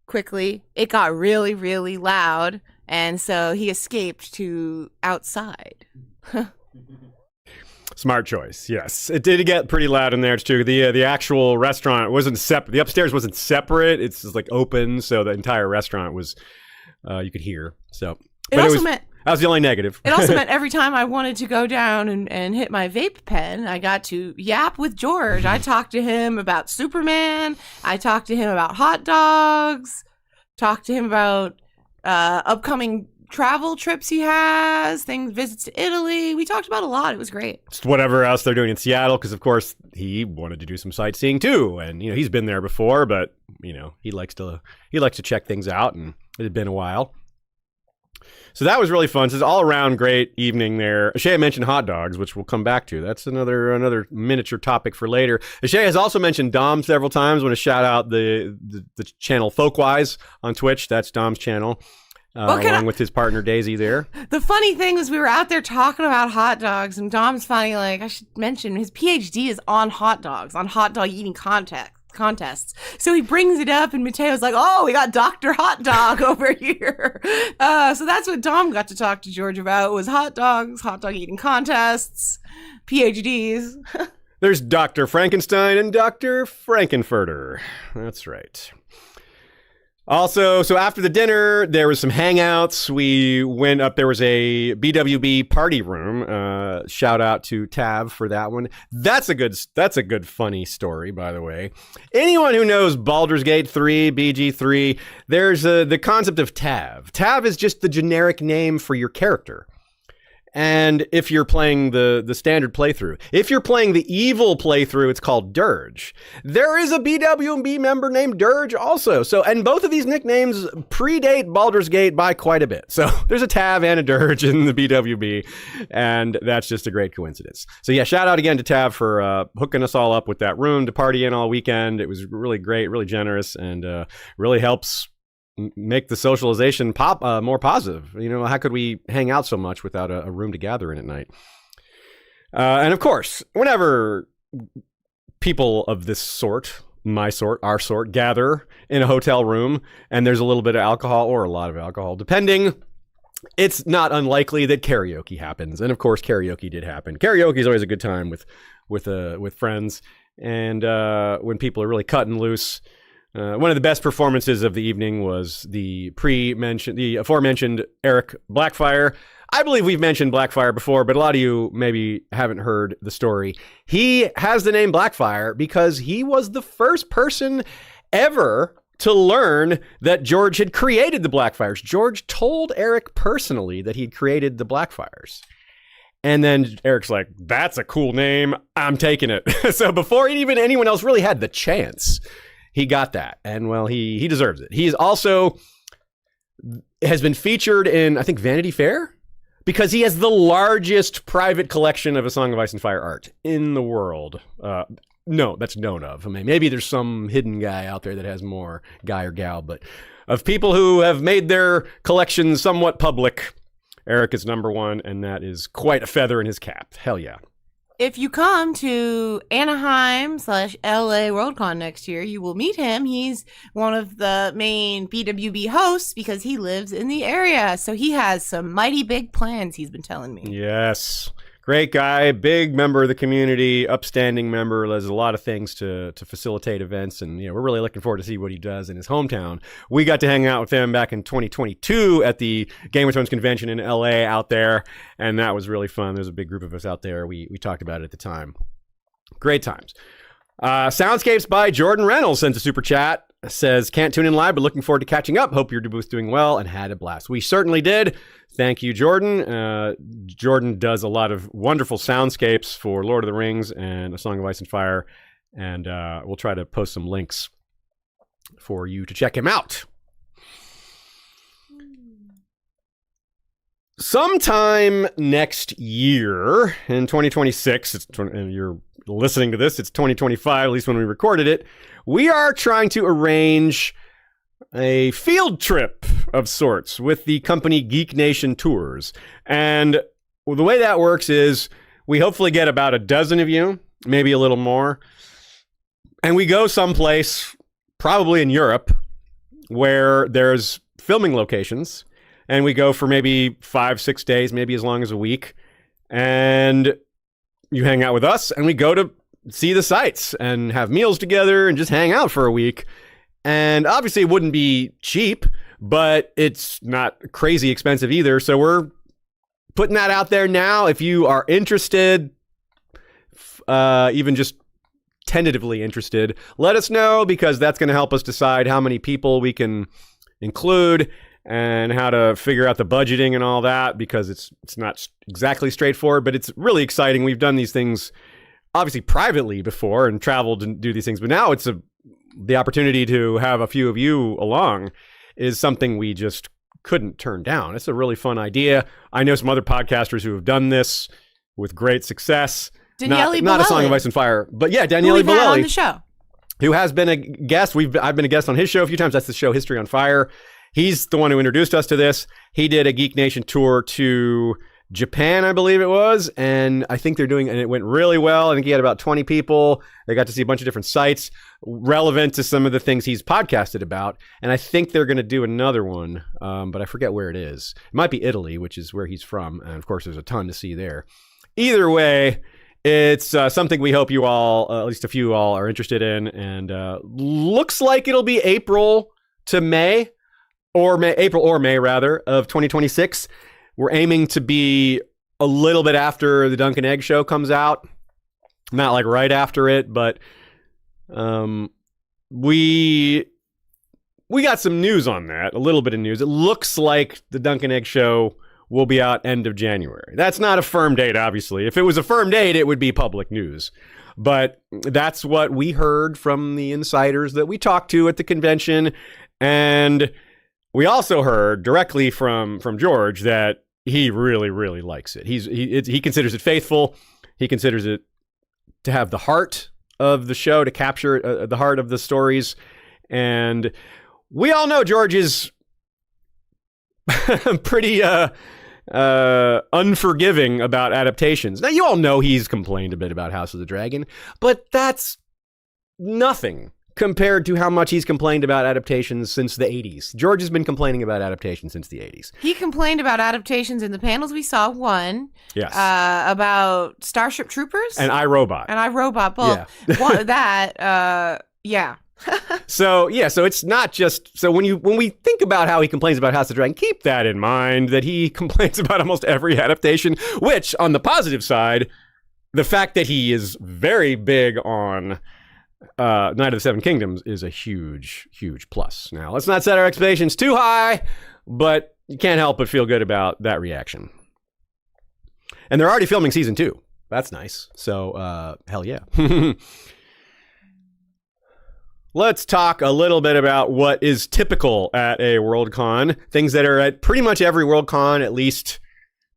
quickly, it got really, really loud, and so he escaped to outside. Smart choice. Yes, it did get pretty loud in there too. The actual restaurant wasn't separate. The upstairs wasn't separate. It's just like open, so the entire restaurant was you could hear. So, It also meant that was the only negative. It also meant every time I wanted to go down and hit my vape pen, I got to yap with George. I talked to him about Superman. I talked to him about hot dogs. Talked to him about upcoming travel trips he has, visits to Italy. We talked about a lot. It was great. Just whatever else they're doing in Seattle, because of course he wanted to do some sightseeing too, and he's been there before, but he likes to check things out, and it had been a while. So that was really fun. So it's all around great evening there. Ashaya mentioned hot dogs, which we'll come back to. That's another miniature topic for later. Ashaya has also mentioned Dom several times. I want to shout out the channel Folkwise on Twitch. That's Dom's channel. Along with his partner Daisy there. The funny thing was we were out there talking about hot dogs, and Dom's finally like, I should mention his PhD is on hot dogs, on hot dog eating contests. So he brings it up, and Mateo's like, oh, we got Dr. Hot Dog over here. So that's what Dom got to talk to George about, was hot dogs, hot dog eating contests, PhDs. There's Dr. Frankenstein and Dr. Frankenfurter. That's right. Also, so after the dinner, there was some hangouts. We went up, there was a BwB party room. Shout out to Tav for that one. That's a good funny story, by the way. Anyone who knows Baldur's Gate 3, BG3, there's the concept of Tav. Tav is just the generic name for your character. And if you're playing the standard playthrough, if you're playing the evil playthrough, it's called Dirge. There is a BwB member named Dirge also. So, and both of these nicknames predate Baldur's Gate by quite a bit. So there's a Tav and a Dirge in the BwB, and that's just a great coincidence. So yeah, shout out again to Tav for hooking us all up with that room to party in all weekend. It was really great, really generous, and really helps make the socialization more positive. How could we hang out so much without a room to gather in at night? And of course, whenever people of this sort, my sort, our sort, gather in a hotel room and there's a little bit of alcohol or a lot of alcohol, depending, it's not unlikely that karaoke happens. And of course, karaoke did happen. Karaoke is always a good time with friends, and when people are really cutting loose. One of the best performances of the evening was the aforementioned Eric Blackfire. I believe we've mentioned Blackfire before, but a lot of you maybe haven't heard the story. He has the name Blackfire because he was the first person ever to learn that George had created the Blackfires. George told Eric personally that he'd created the Blackfires. And then Eric's like, that's a cool name. I'm taking it. So before anyone else really had the chance, he got that, and well, he deserves it. He's also has been featured in, I think, Vanity Fair, because he has the largest private collection of A Song of Ice and Fire art in the world. No, that's known of. I mean, maybe there's some hidden guy out there that has more, guy or gal, but of people who have made their collection somewhat public, Eric is number one, and that is quite a feather in his cap. Hell yeah. If you come to Anaheim/LA WorldCon next year, you will meet him. He's one of the main BwB hosts because he lives in the area. So he has some mighty big plans, he's been telling me. Yes. Great guy, big member of the community, upstanding member. There's a lot of things to facilitate events, and we're really looking forward to see what he does in his hometown. We got to hang out with him back in 2022 at the Game of Thrones convention in LA out there, and that was really fun. There's a big group of us out there. We talked about it at the time. Great times. Soundscapes by Jordan Reynolds sent a super chat. Says, can't tune in live, but looking forward to catching up. Hope you're both doing well and had a blast. We certainly did. Thank you, Jordan. Jordan does a lot of wonderful soundscapes for Lord of the Rings and A Song of Ice and Fire, and we'll try to post some links for you to check him out. Sometime next year, in 2026, and you're listening to this, it's 2025, at least when we recorded it, we are trying to arrange a field trip of sorts with the company Geek Nation Tours. And the way that works is We hopefully get about a dozen of you, maybe a little more. And we go someplace, probably in Europe, where there's filming locations. And we go for maybe 5-6 days, maybe as long as a week. And you hang out with us, and we go to see the sites and have meals together and just hang out for a week. And obviously it wouldn't be cheap, but it's not crazy expensive either. So we're putting that out there now. If you are interested, even just tentatively interested, let us know, because that's going to help us decide how many people we can include and how to figure out the budgeting and all that, because it's not exactly straightforward, but it's really exciting. We've done these things obviously privately before and traveled and do these things, but now it's the opportunity to have a few of you along is something we just couldn't turn down. It's a really fun idea. I know some other podcasters who have done this with great success. Daniele not A Song of Bolelli, Ice and Fire, but yeah, Daniele who we've had on Bolelli, the show. who has been a guest. I've been a guest on his show a few times. That's the show History on Fire. He's the one who introduced us to this. He did a Geek Nation tour to Japan, I believe it was, and I think and it went really well. I think he had about 20 people. They got to see a bunch of different sites relevant to some of the things he's podcasted about, and I think they're going to do another one, but I forget where it is. It might be Italy, which is where he's from, and of course there's a ton to see there. Either way, it's something we hope you all, at least a few all, are interested in, and looks like it'll be April or May rather of 2026. We're aiming to be a little bit after the Dunk and Egg show comes out. Not like right after it, but we got some news on that, a little bit of news. It looks like the Dunk and Egg show will be out end of January. That's not a firm date, obviously. If it was a firm date, it would be public news. But that's what we heard from the insiders that we talked to at the convention. And we also heard directly from George that he really, really likes it. He considers it faithful. He considers it to have the heart of the show, to capture the heart of the stories. And we all know George is pretty unforgiving about adaptations. Now, you all know he's complained a bit about House of the Dragon, but that's nothing compared to how much he's complained about adaptations since the 80s. George has been complaining about adaptations since the 80s. He complained about adaptations in the panels we saw. One, yes, about Starship Troopers and iRobot. Both. Yeah. Yeah. So it's not just so when we think about how he complains about House of the Dragon, keep that in mind, that he complains about almost every adaptation, which on the positive side, the fact that he is very big on Night of the Seven Kingdoms is a huge, huge plus. Now, let's not set our expectations too high, but you can't help but feel good about that reaction. And they're already filming season 2. That's nice. So, hell yeah. Let's talk a little bit about what is typical at a WorldCon, things that are at pretty much every WorldCon, at least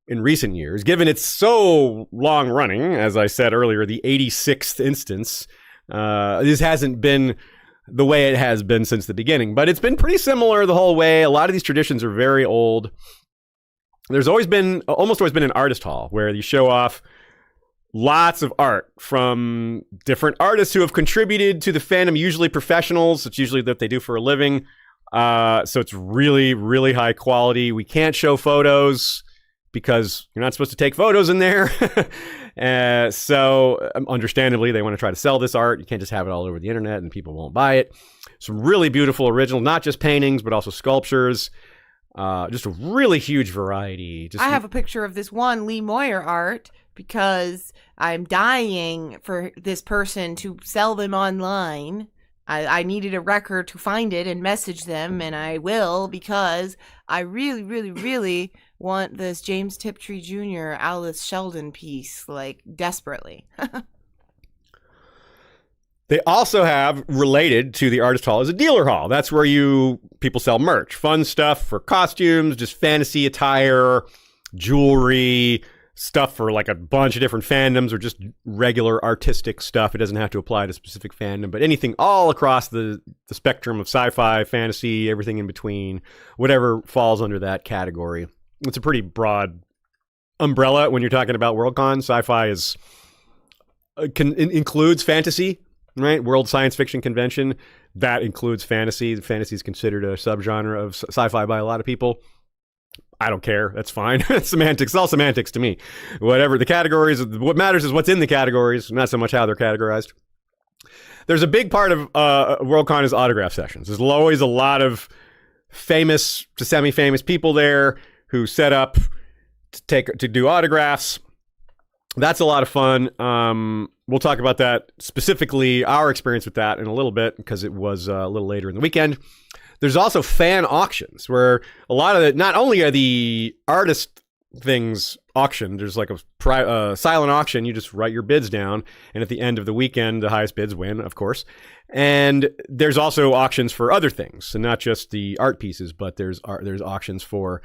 in recent years, given it's so long running, as I said earlier, the 86th instance. This hasn't been the way it has been since the beginning, but it's been pretty similar the whole way. A lot of these traditions are very old. There's almost always been an artist hall where you show off lots of art from different artists who have contributed to the fandom, usually professionals. It's usually what they do for a living. So it's really, really high quality. We can't show photos because you're not supposed to take photos in there. So understandably, they want to try to sell this art. You can't just have it all over the internet and people won't buy it. Some really beautiful original, not just paintings, but also sculptures. Just a really huge variety. I have a picture of this one Lee Moyer art because I'm dying for this person to sell them online. I needed a record to find it and message them, and I will, because I really, really, really want this James Tiptree Jr. Alice Sheldon piece, like, desperately. They also have, related to the artist hall, is a dealer hall. That's where people sell merch, fun stuff for costumes, just fantasy attire, jewelry, stuff for like a bunch of different fandoms, or just regular artistic stuff. It doesn't have to apply to a specific fandom, but anything all across the spectrum of sci-fi, fantasy, everything in between, whatever falls under that category. It's a pretty broad umbrella when you're talking about WorldCon. Sci-fi is includes fantasy, right? World Science Fiction Convention. That includes fantasy. Fantasy is considered a subgenre of sci-fi by a lot of people. I don't care. That's fine. It's semantics. It's all semantics to me. Whatever the categories, what matters is what's in the categories, not so much how they're categorized. There's a big part of WorldCon is autograph sessions. There's always a lot of famous to semi-famous people there who set up to do autographs. That's a lot of fun. We'll talk about that specifically, our experience with that in a little bit because it was a little later in the weekend. There's also fan auctions where a lot of it, not only are the artist things auctioned, there's like a silent auction. You just write your bids down. And at the end of the weekend, the highest bids win, of course. And there's also auctions for other things. So not just the art pieces, but there's auctions for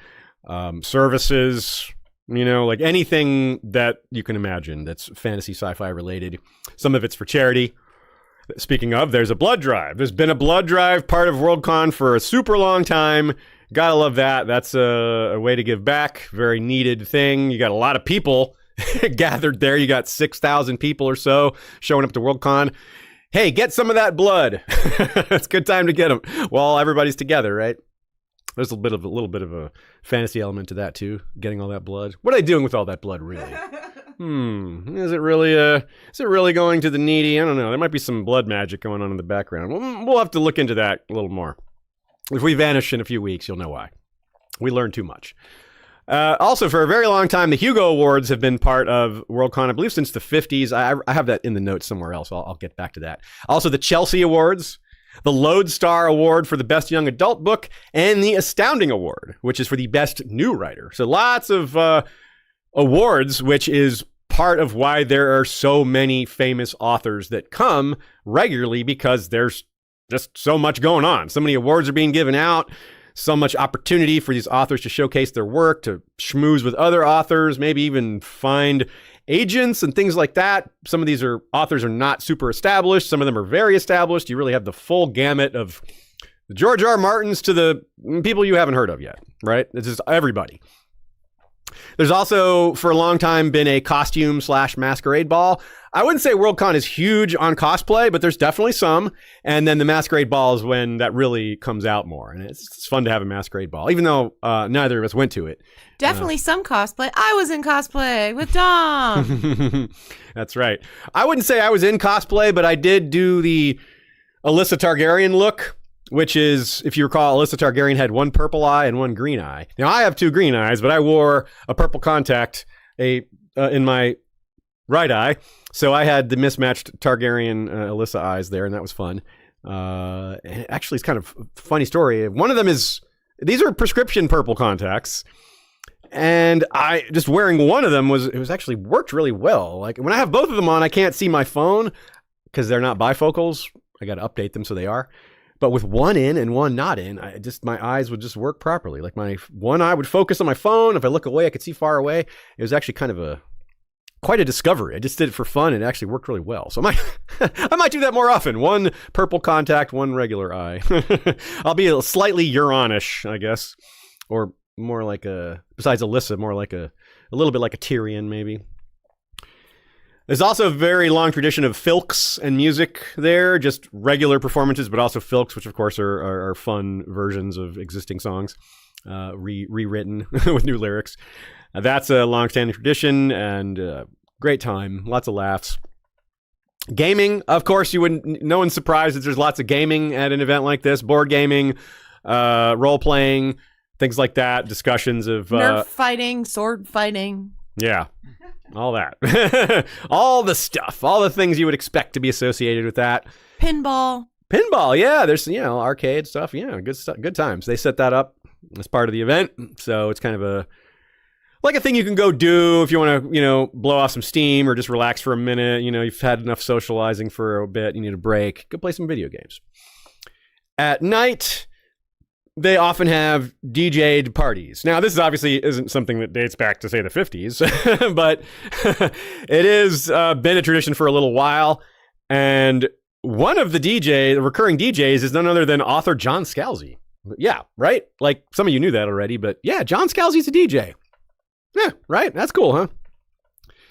services, like anything that you can imagine that's fantasy sci-fi related. Some of it's for charity. Speaking of, there's a blood drive. There's been a blood drive part of WorldCon for a super long time. Gotta love that. That's a way to give back. Very needed thing. You got a lot of people gathered there. You got 6,000 people or so showing up to WorldCon. Hey, get some of that blood. It's a good time to get them while everybody's together, right? There's a little bit of a fantasy element to that too. Getting all that blood. What are they doing with all that blood, really? Is it really going to the needy? I don't know. There might be some blood magic going on in the background. We'll have to look into that a little more. If we vanish in a few weeks, you'll know why. We learned too much. Also, for a very long time, the Hugo Awards have been part of WorldCon, I believe, since the 50s. I have that in the notes somewhere else. I'll get back to that. Also, the Chelsea Awards, the Lodestar Award for the Best Young Adult Book, and the Astounding Award, which is for the Best New Writer. So lots of awards, which is part of why there are so many famous authors that come regularly, because there's just so much going on. So many awards are being given out, so much opportunity for these authors to showcase their work, to schmooze with other authors, maybe even find agents and things like that. Some of these authors are not super established. Some of them are very established. You really have the full gamut of the George R.R. Martins to the people you haven't heard of yet, right? It's just everybody. There's also, for a long time, been a costume/masquerade ball. I wouldn't say WorldCon is huge on cosplay, but there's definitely some. And then the masquerade ball is when that really comes out more. And it's fun to have a masquerade ball, even though neither of us went to it. Definitely some cosplay. I was in cosplay with Dom. That's right. I wouldn't say I was in cosplay, but I did do the Alyssa Targaryen look, which is, if you recall, Alyssa Targaryen had one purple eye and one green eye. Now, I have two green eyes, but I wore a purple contact in my right eye. So I had the mismatched Targaryen Alyssa eyes there, and that was fun. And actually, it's kind of a funny story. One of them is, these are prescription purple contacts. And I just wearing one of them was actually worked really well. Like when I have both of them on, I can't see my phone because they're not bifocals. I got to update them so they are. But with one in and one not in, my eyes would just work properly. Like my one eye would focus on my phone. If I look away, I could see far away. It was actually kind of quite a discovery. I just did it for fun and it actually worked really well. So I might do that more often. One purple contact, one regular eye. I'll be slightly Euronish, I guess. Or more like besides Alyssa, more like a little bit like a Tyrion maybe. There's also a very long tradition of filks and music there, just regular performances, but also filks, which of course are fun versions of existing songs, rewritten with new lyrics. That's a long-standing tradition and great time, lots of laughs. Gaming, of course, no one's surprised that there's lots of gaming at an event like this. Board gaming, role-playing, things like that, discussions of... Nerf fighting, sword fighting. Yeah. All that. All the stuff. All the things you would expect to be associated with that. Pinball, yeah. There's, arcade stuff. Yeah, good stuff. Good times. They set that up as part of the event. So it's kind of a thing you can go do if you want to, blow off some steam or just relax for a minute. You've had enough socializing for a bit. You need a break. Go play some video games. At night, they often have DJ'd parties. Now, this obviously isn't something that dates back to, say, the 50s, but it has been a tradition for a little while. And one of the recurring DJs is none other than author John Scalzi. Yeah, right? Like, some of you knew that already, but yeah, John Scalzi's a DJ. Yeah, right. That's cool, huh?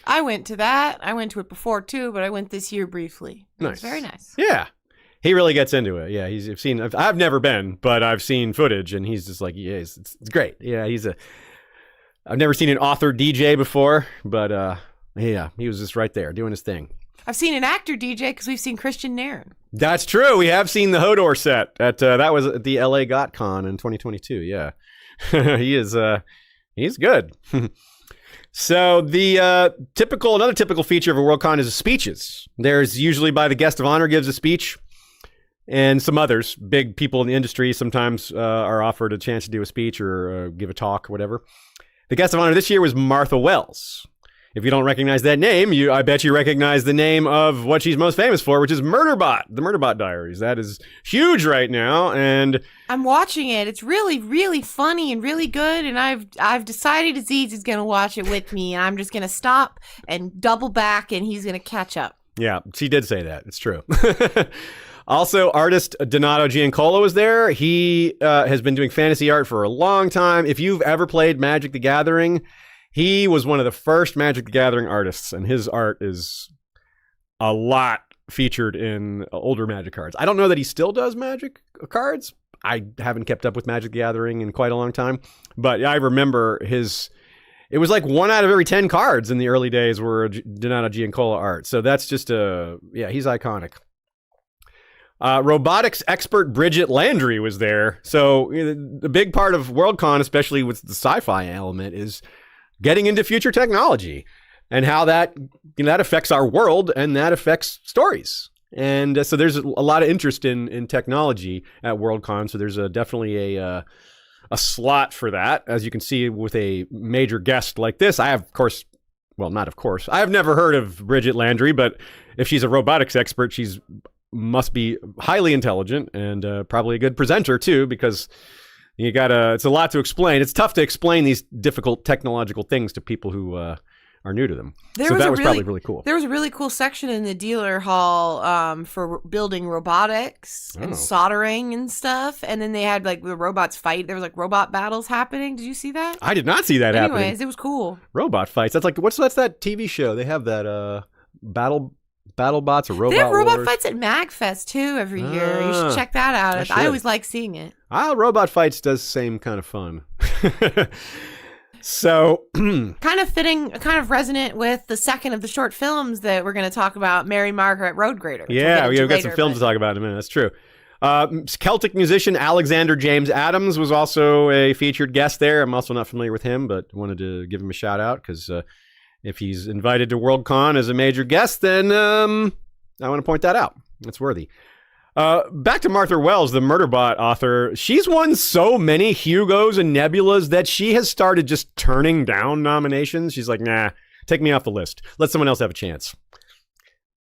I went to that. I went to it before too, but I went this year briefly. It was very nice. Yeah. He really gets into it. Yeah, I've never been, but I've seen footage, and he's just like, yeah, it's great. Yeah, I've never seen an author DJ before, but yeah, he was just right there doing his thing. I've seen an actor DJ because we've seen Christian Nairn. That's true. We have seen the Hodor set that was at the LA GotCon in 2022. Yeah, he's good. So another typical feature of a WorldCon is speeches. There's usually by the guest of honor gives a speech, and some others, big people in the industry, sometimes are offered a chance to do a speech or give a talk or whatever. The guest of honor this year was Martha Wells. If you don't recognize that name, I bet you recognize the name of what she's most famous for, which is Murderbot, the Murderbot Diaries. That is huge right now, and I'm watching it. It's really, really funny and really good, and I've decided Aziz is going to watch it with me, and I'm just going to stop and double back, and he's going to catch up. Yeah, she did say that. It's true. Also, artist Donato Giancola was there. He has been doing fantasy art for a long time. If you've ever played Magic the Gathering, he was one of the first Magic the Gathering artists, and his art is a lot featured in older Magic cards. I don't know that he still does Magic cards. I haven't kept up with Magic the Gathering in quite a long time, but I remember it was like 1 out of every 10 cards in the early days were Donato Giancola art. So that's just he's iconic. Robotics expert Bridget Landry was there. So the big part of WorldCon, especially with the sci-fi element, is getting into future technology and how that affects our world and that affects stories. And so there's a lot of interest in technology at WorldCon. So there's definitely a slot for that. As you can see with a major guest like this, I have never heard of Bridget Landry, but if she's a robotics expert, must be highly intelligent and probably a good presenter too, because it's a lot to explain. It's tough to explain these difficult technological things to people who are new to them. That was probably really cool. There was a really cool section in the dealer hall for building robotics and soldering and stuff. And then they had like the robots fight. There was like robot battles happening. Did you see that? I did not see that happening. Anyways, it was cool. Robot fights. That's like, that's that TV show? They have that BattleBots or Robot They have robot Wars. Fights at MagFest too every year. You should check that out. I always like seeing it. Robot Fights does seem kind of fun. So kind of fitting, kind of resonant with the second of the short films that we're going to talk about, Mary Margaret Roadgrader. Yeah, we've got some films to talk about in a minute. That's true. Celtic musician Alexander James Adams was also a featured guest there. I'm also not familiar with him, but wanted to give him a shout out because if he's invited to WorldCon as a major guest, then I want to point that out. It's worthy. Back to Martha Wells, the Murderbot author. She's won so many Hugos and Nebulas that she has started just turning down nominations. She's like, nah, take me off the list. Let someone else have a chance.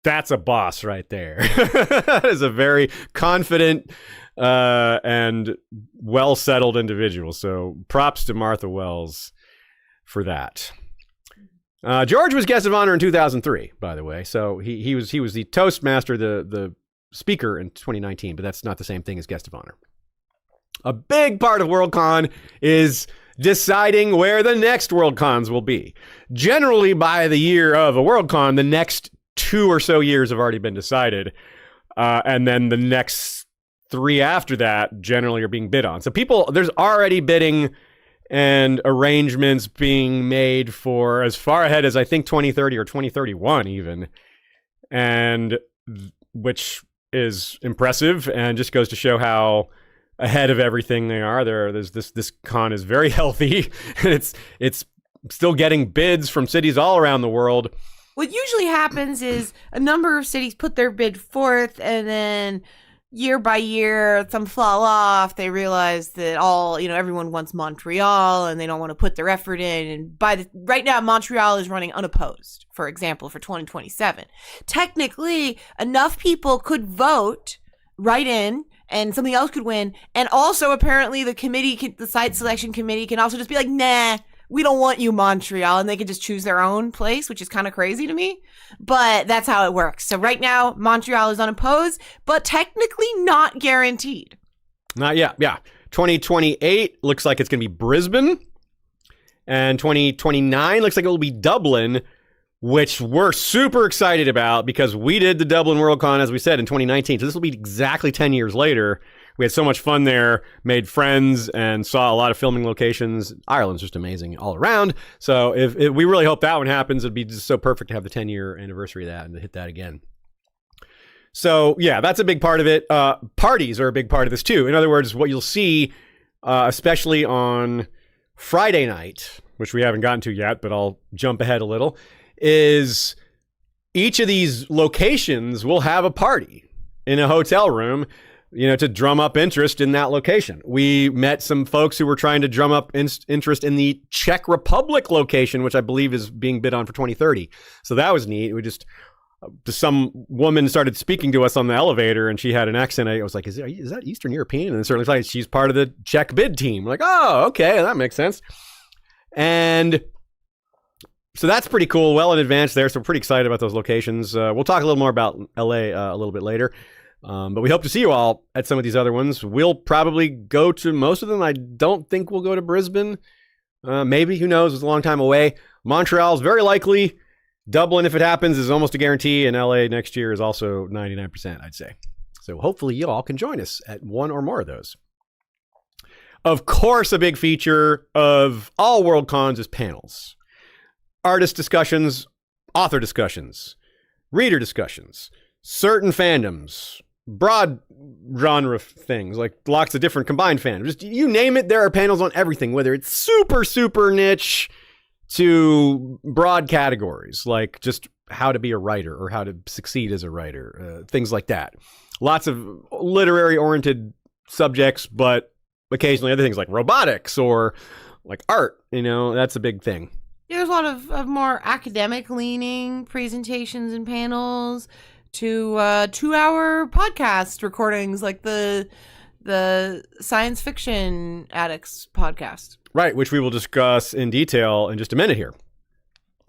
That's a boss right there. That is a very confident and well-settled individual. So props to Martha Wells for that. George was guest of honor in 2003, by the way. So he was the Toastmaster, the speaker in 2019, but that's not the same thing as guest of honor. A big part of WorldCon is deciding where the next WorldCons will be. Generally, by the year of a WorldCon, the next 2 or so years have already been decided, and then the next 3 after that generally are being bid on. So there's already bidding and arrangements being made for as far ahead as I think 2030 or 2031 even, and which is impressive and just goes to show how ahead of everything they are. There's this con is very healthy, and it's still getting bids from cities all around the world. What usually happens is a number of cities put their bid forth, and then year by year, some fall off. They realize that everyone wants Montreal, and they don't want to put their effort in. And right now, Montreal is running unopposed, for example, for 2027. Technically, enough people could vote right in, and something else could win. And also, apparently, the site selection committee can also just be like, nah, we don't want you, Montreal, and they can just choose their own place, which is kind of crazy to me, but that's how it works. So right now, Montreal is unopposed, but technically not guaranteed. Not yet, yeah. 2028 looks like it's going to be Brisbane, And 2029 looks like it will be Dublin, which we're super excited about because we did the Dublin WorldCon, as we said, in 2019. So this will be exactly 10 years later. We had so much fun there, made friends, and saw a lot of filming locations. Ireland's just amazing all around. So if we really hope that one happens. It'd be just so perfect to have the 10-year anniversary of that and to hit that again. So yeah, that's a big part of it. Parties are a big part of this too. In other words, what you'll see, especially on Friday night, which we haven't gotten to yet, but I'll jump ahead a little, is each of these locations will have a party in a hotel room, to drum up interest in that location. We met some folks who were trying to drum up interest in the Czech Republic location, which I believe is being bid on for 2030. So that was neat. Some woman started speaking to us on the elevator and she had an accent. I was like, is that Eastern European? And it certainly like she's part of the Czech bid team. We're like, oh, okay, that makes sense. And so that's pretty cool, well in advance there. So we're pretty excited about those locations. We'll talk a little more about LA a little bit later. But we hope to see you all at some of these other ones. We'll probably go to most of them. I don't think we'll go to Brisbane. Maybe, who knows? It's a long time away. Montreal is very likely. Dublin, if it happens, is almost a guarantee. And LA next year is also 99%, I'd say. So hopefully you all can join us at one or more of those. Of course, a big feature of all WorldCons is panels. Artist discussions, author discussions, reader discussions, certain fandoms, broad genre things, like lots of different combined fandoms. Just you name it, there are panels on everything, whether it's super, super niche to broad categories, like just how to be a writer or how to succeed as a writer, things like that. Lots of literary-oriented subjects, but occasionally other things like robotics or like art, that's a big thing. There's a lot of more academic-leaning presentations and panels to 2-hour podcast recordings like the Science Fiction Addicts podcast. Right, which we will discuss in detail in just a minute here.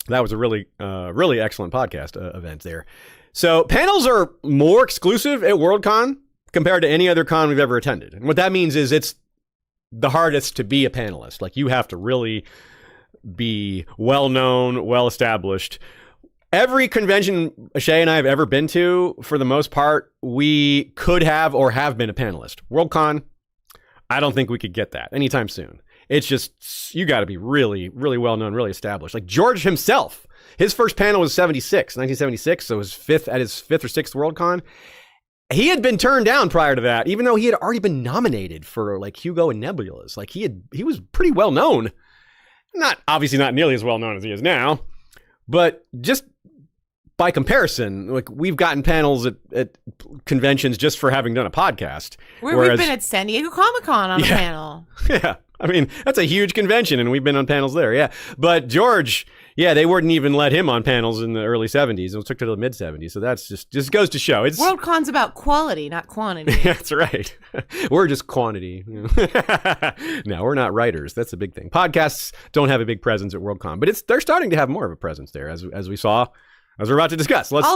That was a really excellent podcast event there. So panels are more exclusive at WorldCon compared to any other con we've ever attended. And what that means is it's the hardest to be a panelist. Like, you have to really be well-known, well-established. Every convention Ashaya and I have ever been to, for the most part, we could have or have been a panelist. WorldCon, I don't think we could get that anytime soon. It's just, you got to be really, really well-known, really established. Like George himself, his first panel was 1976, so his fifth or sixth WorldCon. He had been turned down prior to that, even though he had already been nominated for like Hugo and Nebulas. Like he was pretty well-known. Obviously not nearly as well-known as he is now, but just by comparison, like we've gotten panels at conventions just for having done a podcast. We've been at San Diego Comic-Con on a panel. Yeah. I mean, that's a huge convention and we've been on panels there. Yeah. But George, they wouldn't even let him on panels in the early 70s. It took to the mid 70s. So that's just goes to show. WorldCon's about quality, not quantity. That's right. We're just quantity. No, we're not writers. That's a big thing. Podcasts don't have a big presence at WorldCon, but they're starting to have more of a presence there, as we saw, as we're about to discuss. Let's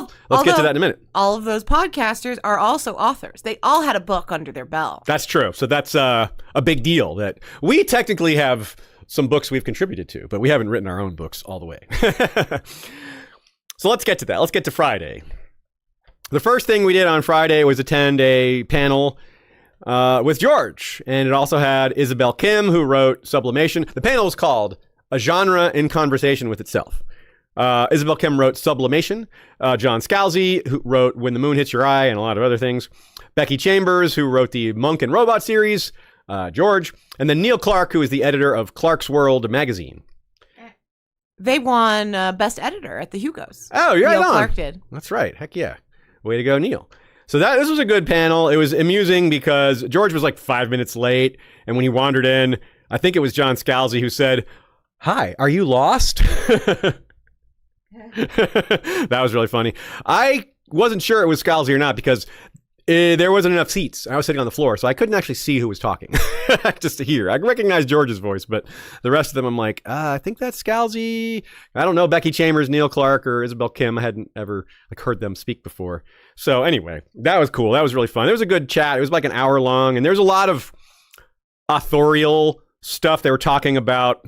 get to that in a minute. All of those podcasters are also authors. They all had a book under their belt. That's true. So that's a big deal that we technically have some books we've contributed to, but we haven't written our own books all the way. So let's get to that. Let's get to Friday. The first thing we did on Friday was attend a panel with George, and it also had Isabel Kim, who wrote Sublimation. The panel was called A Genre in Conversation with Itself. Isabel Kim wrote Sublimation. John Scalzi, who wrote When the Moon Hits Your Eye and a lot of other things. Becky Chambers, who wrote the Monk and Robot series. George. And then Neil Clark, who is the editor of Clark's World magazine. They won Best Editor at the Hugos. Oh, you're right on. Neil Clark did. That's right. Heck yeah. Way to go, Neil. So this was a good panel. It was amusing because George was like 5 minutes late. And when he wandered in, I think it was John Scalzi who said, "Hi, are you lost?" That was really funny. I wasn't sure it was Scalzi or not because there wasn't enough seats. I was sitting on the floor, so I couldn't actually see who was talking. Just to hear. I recognized George's voice, but the rest of them, I'm like, I think that's Scalzi. I don't know, Becky Chambers, Neil Clark, or Isabel Kim. I hadn't ever heard them speak before. So anyway, that was cool. That was really fun. It was a good chat. It was like an hour long, and there's a lot of authorial stuff. They were talking about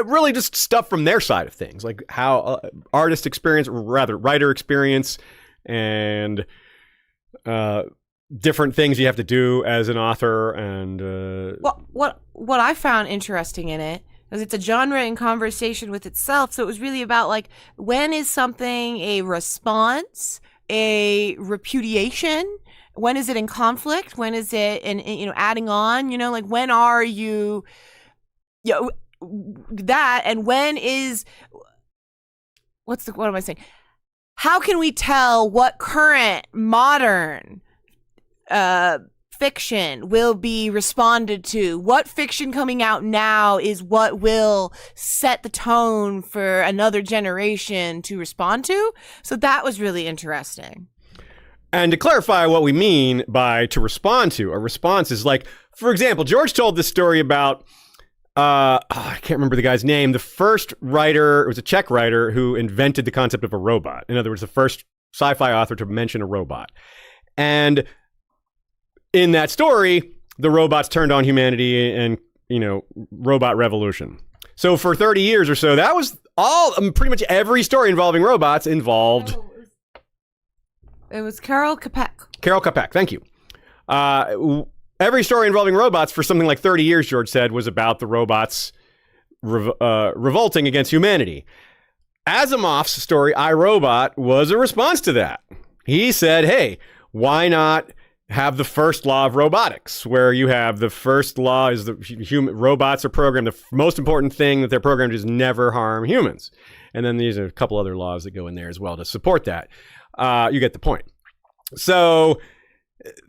really just stuff from their side of things, like how artist experience, or rather writer experience, and different things you have to do as an author. And what I found interesting in it is it's a genre in conversation with itself. So it was really about like, when is something a response, a repudiation? When is it in conflict? When is it adding on? Like, when are you that, and when is what am I saying? How can we tell what current modern fiction will be responded to? What fiction coming out now is what will set the tone for another generation to respond to? So that was really interesting. And to clarify what we mean by to respond to, a response is like, for example, George told this story about, I can't remember the guy's name, the first writer, it was a Czech writer who invented the concept of a robot. In other words, the first sci-fi author to mention a robot. And in that story, the robots turned on humanity and, robot revolution. So for 30 years or so, that was all, pretty much every story involving robots involved. It was Carol Capek. Carol Capek, thank you. Every story involving robots for something like 30 years, George said, was about the robots revolting against humanity. Asimov's story, I, Robot, was a response to that. He said, hey, why not have the first law of robotics, where you have the first law is the robots are programmed. The most important thing that they're programmed is never harm humans. And then these are a couple other laws that go in there as well to support that. You get the point. So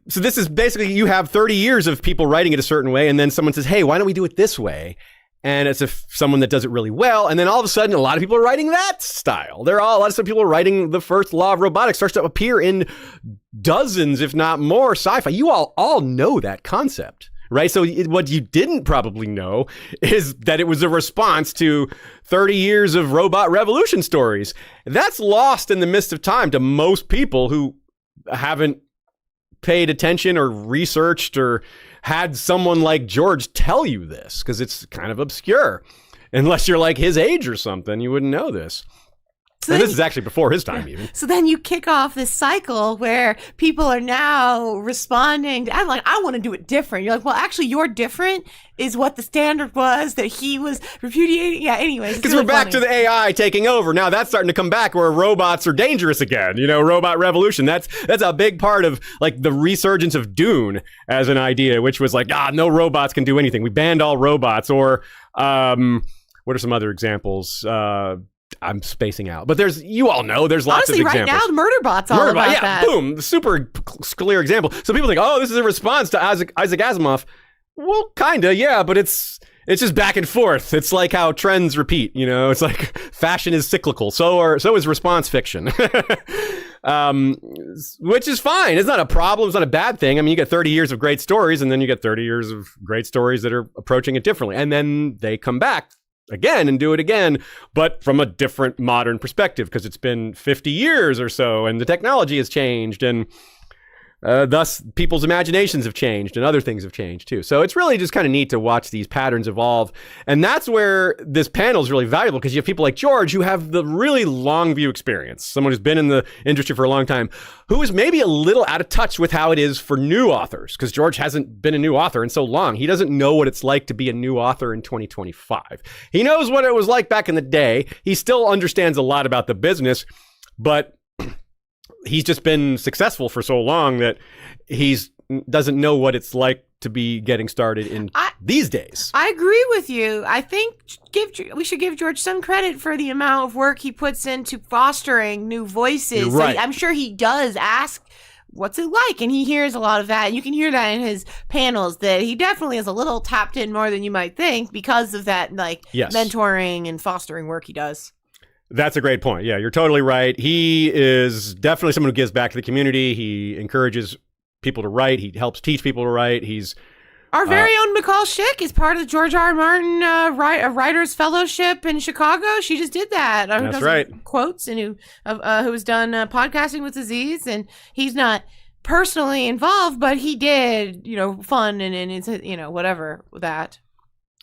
this is basically, you have 30 years of people writing it a certain way, and then someone says, hey, why don't we do it this way? And it's someone that does it really well. And then all of a sudden, a lot of people are writing that style. A lot of people are writing the first law of robotics starts to appear in dozens, if not more, sci-fi. You all know that concept, right? So what you didn't probably know is that it was a response to 30 years of robot revolution stories. That's lost in the mist of time to most people who haven't paid attention or researched or had someone like George tell you this, because it's kind of obscure. Unless you're like his age or something, you wouldn't know this. And this is actually before his time, even. So then you kick off this cycle where people are now responding. I'm like, I want to do it different. You're like, well, actually, you're different is what the standard was that he was repudiating. Yeah, anyways. Because we're back to the AI taking over. Now that's starting to come back where robots are dangerous again. Robot revolution. That's a big part of like the resurgence of Dune as an idea, which was like, no robots can do anything. We banned all robots. Or what are some other examples? I'm spacing out, but there's lots of examples. Right now, Murderbot's all about that. Boom, super clear example. So people think, this is a response to Isaac Asimov. Well, kinda, yeah, but it's just back and forth. It's like how trends repeat. It's like fashion is cyclical. So is response fiction, which is fine. It's not a problem. It's not a bad thing. I mean, you get 30 years of great stories, and then you get 30 years of great stories that are approaching it differently, and then they come back again and do it again, but from a different modern perspective, because it's been 50 years or so and the technology has changed, and thus people's imaginations have changed and other things have changed too. So it's really just kind of neat to watch these patterns evolve. And that's where this panel is really valuable, because you have people like George who have the really long view experience, someone who's been in the industry for a long time, who is maybe a little out of touch with how it is for new authors, because George hasn't been a new author in so long. He doesn't know what it's like to be a new author in 2025. He knows what it was like back in the day. He still understands a lot about the business, but he's just been successful for so long that doesn't know what it's like to be getting started in these days. I agree with you. I think we should give George some credit for the amount of work he puts into fostering new voices. You're right. I'm sure he does ask, what's it like? And he hears a lot of that. And you can hear that in his panels, that he definitely is a little tapped in more than you might think because of that, mentoring and fostering work he does. That's a great point. Yeah, you're totally right. He is definitely someone who gives back to the community. He encourages people to write. He helps teach people to write. He's our very own McCall Schick is part of the George R.R. Martin Writers Fellowship in Chicago. She just did that. That's right. Quotes, and who has done podcasting with Aziz, and he's not personally involved, but he did, fun and it's whatever that.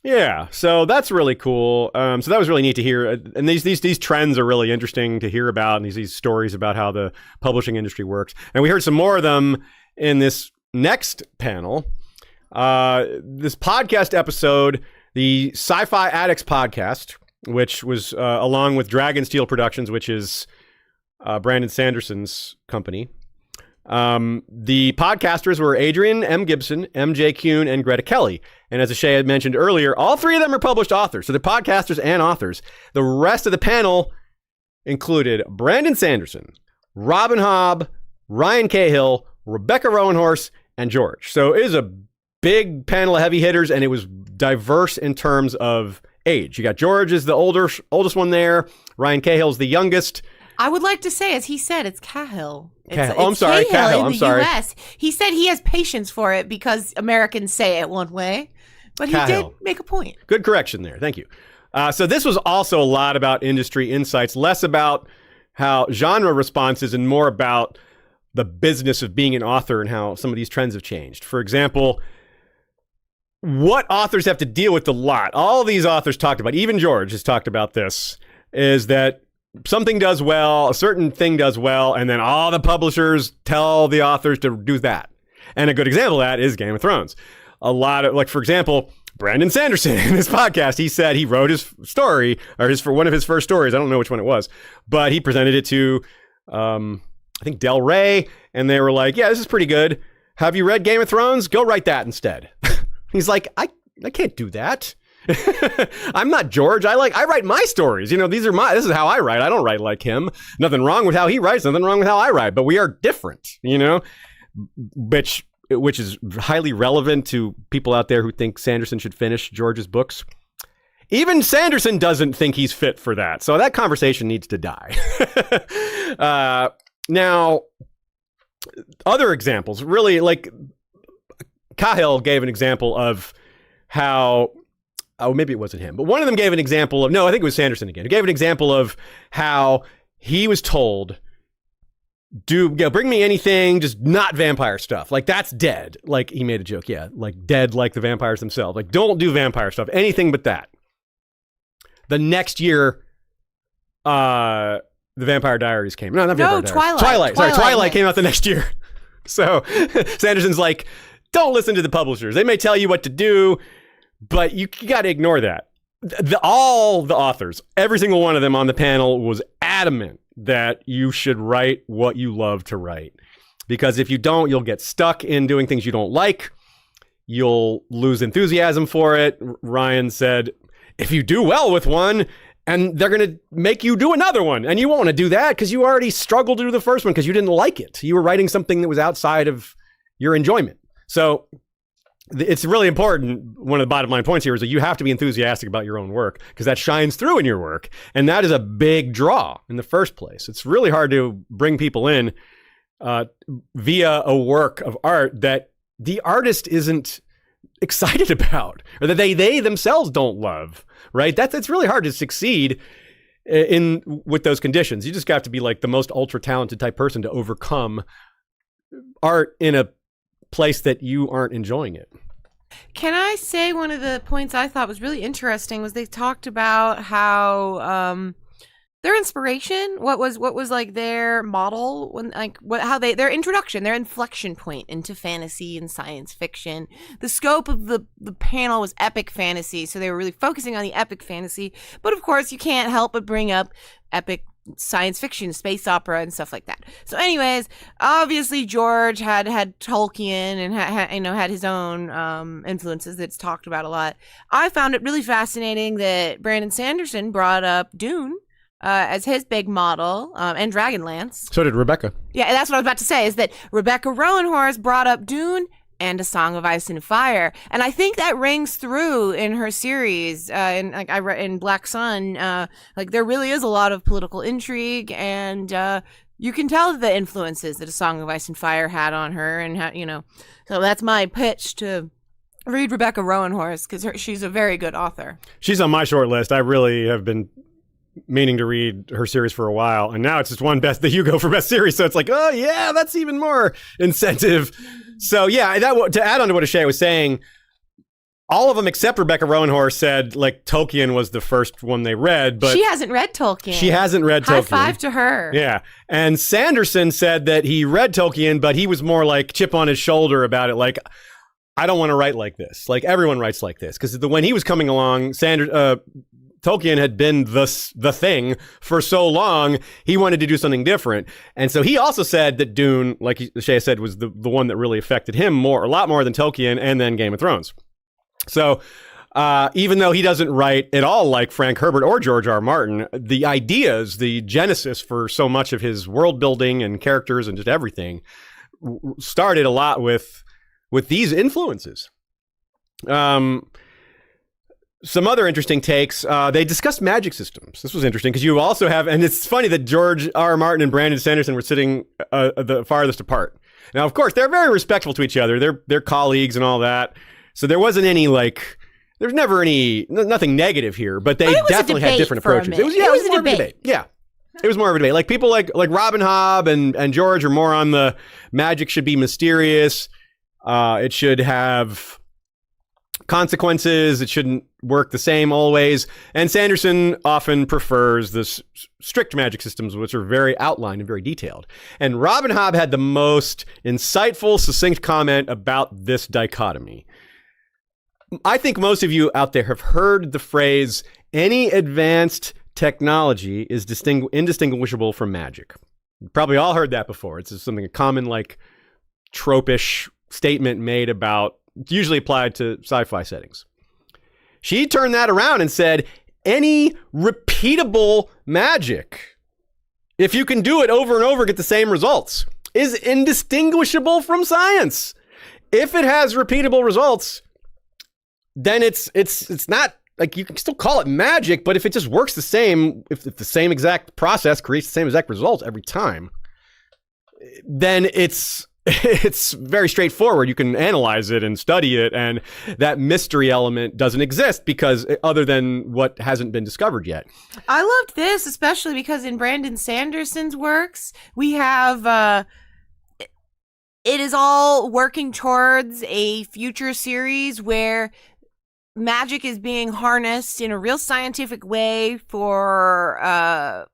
Yeah, so that's really cool. So that was really neat to hear, and these trends are really interesting to hear about, and these stories about how the publishing industry works. And we heard some more of them in this next panel. This podcast episode, the Sci-Fi Addicts podcast, which was along with Dragonsteel Productions, which is Brandon Sanderson's company. The podcasters were Adrian M. Gibson, MJ Kuhn, and Greta Kelly. And as Ashaya had mentioned earlier, all three of them are published authors. So they're podcasters and authors. The rest of the panel included Brandon Sanderson, Robin Hobb, Ryan Cahill, Rebecca Roanhorse, and George. So it is a big panel of heavy hitters, and it was diverse in terms of age. You got George is the oldest one there. Ryan Cahill's the youngest. I would like to say, as he said, it's Cahill. I'm sorry, Cahill. I'm sorry. US. He said he has patience for it because Americans say it one way, but he did make a point. Good correction there. Thank you. So this was also a lot about industry insights, less about how genre responses and more about the business of being an author and how some of these trends have changed. For example, what authors have to deal with a lot. All these authors talked about, even George has talked about this, is that something does well, a certain thing does well, and then all the publishers tell the authors to do that. And a good example of that is Game of Thrones. A lot of, like, for example, Brandon Sanderson in this podcast, he said he wrote his story, or for one of his first stories, I don't know which one it was, but he presented it to, I think, Del Rey, and they were like, yeah, this is pretty good. Have you read Game of Thrones? Go write that instead. He's like, I can't do that. I'm not George. I write my stories. You know, this is how I write. I don't write like him. Nothing wrong with how he writes, nothing wrong with how I write, but we are different, you know, which is highly relevant to people out there who think Sanderson should finish George's books. Even Sanderson doesn't think he's fit for that. So that conversation needs to die. Now, other examples, really, like Cahill gave an example of how, oh, maybe it wasn't him, but one of them gave an example of, no, I think it was Sanderson again, who gave an example of how he was told, bring me anything, just not vampire stuff. Like, that's dead. Like, he made a joke, yeah, like dead like the vampires themselves. Like, don't do vampire stuff, anything but that. The next year, the Vampire Diaries came. No, not Vampire Diaries. Twilight. Sorry, Twilight came out the next year. So Sanderson's like, don't listen to the publishers. They may tell you what to do, but you got to ignore that. All the authors, every single one of them on the panel was adamant that you should write what you love to write. Because if you don't, you'll get stuck in doing things you don't like. You'll lose enthusiasm for it. Ryan said, if you do well with one, and they're going to make you do another one, and you won't want to do that because you already struggled to do the first one because you didn't like it. You were writing something that was outside of your enjoyment. So it's really important. One of the bottom line points here is that you have to be enthusiastic about your own work because that shines through in your work. And that is a big draw in the first place. It's really hard to bring people in via a work of art that the artist isn't excited about, or that they themselves don't love, right? It's really hard to succeed with those conditions. You just have to be like the most ultra talented type person to overcome art in a place that you aren't enjoying it. Can I say one of the points I thought was really interesting was they talked about how their inspiration, what was like their model, when their introduction, their inflection point into fantasy and science fiction. The scope of the panel was epic fantasy, so they were really focusing on the epic fantasy. But of course, you can't help but bring up epic science fiction, space opera, and stuff like that. So, anyways, obviously George had Tolkien and had his own influences that's talked about a lot. I found it really fascinating that Brandon Sanderson brought up Dune as his big model, and Dragonlance. So did Rebecca. Yeah, that's what I was about to say, is that Rebecca Roanhorse brought up Dune and A Song of Ice and Fire. And I think that rings through in her series. I read in Black Sun, there really is a lot of political intrigue, and you can tell the influences that A Song of Ice and Fire had on her, and so that's my pitch to read Rebecca Roanhorse, because she's a very good author. She's on my short list. I really have been meaning to read her series for a while, and now it's just the Hugo for best series, so it's like, oh yeah, that's even more incentive. So yeah, to add on to what Ashaya was saying, all of them except Rebecca Roanhorse said like Tolkien was the first one they read, but she hasn't read Tolkien. She hasn't read Tolkien. High five to her. Yeah. And Sanderson said that he read Tolkien, but he was more like chip on his shoulder about it. Like, I don't want to write like this. Like everyone writes like this. Because when he was coming along, Tolkien had been the thing for so long, he wanted to do something different. And so he also said that Dune, like Ashaya said, was the one that really affected him a lot more than Tolkien and then Game of Thrones. So even though he doesn't write at all like Frank Herbert or George R.R. Martin, the ideas, the genesis for so much of his world building and characters and just everything started a lot with these influences. Some other interesting takes. They discussed magic systems. This was interesting because you also have, and it's funny that George R.R. Martin and Brandon Sanderson were sitting the farthest apart. Now, of course, they're very respectful to each other. They're colleagues and all that. So there wasn't any there's never nothing negative here, but they definitely had different approaches. It was more of a debate. Yeah. It was more of a debate. Like people like Robin Hobb and George are more on the magic should be mysterious. It should have consequences. It shouldn't work the same always. And Sanderson often prefers the strict magic systems, which are very outlined and very detailed. And Robin Hobb had the most insightful, succinct comment about this dichotomy. I think most of you out there have heard the phrase, any advanced technology is indistinguishable from magic. You've probably all heard that before. It's just something, a common, like, tropish statement made about, usually applied to sci-fi settings. She turned that around and said, any repeatable magic, if you can do it over and over, get the same results, is indistinguishable from science. If it has repeatable results, then it's not, like, you can still call it magic, but if it just works the same, if the same exact process creates the same exact results every time, then it's very straightforward. You can analyze it and study it, and that mystery element doesn't exist because other than what hasn't been discovered yet. I loved this, especially because in Brandon Sanderson's works, we have it is all working towards a future series where magic is being harnessed in a real scientific way for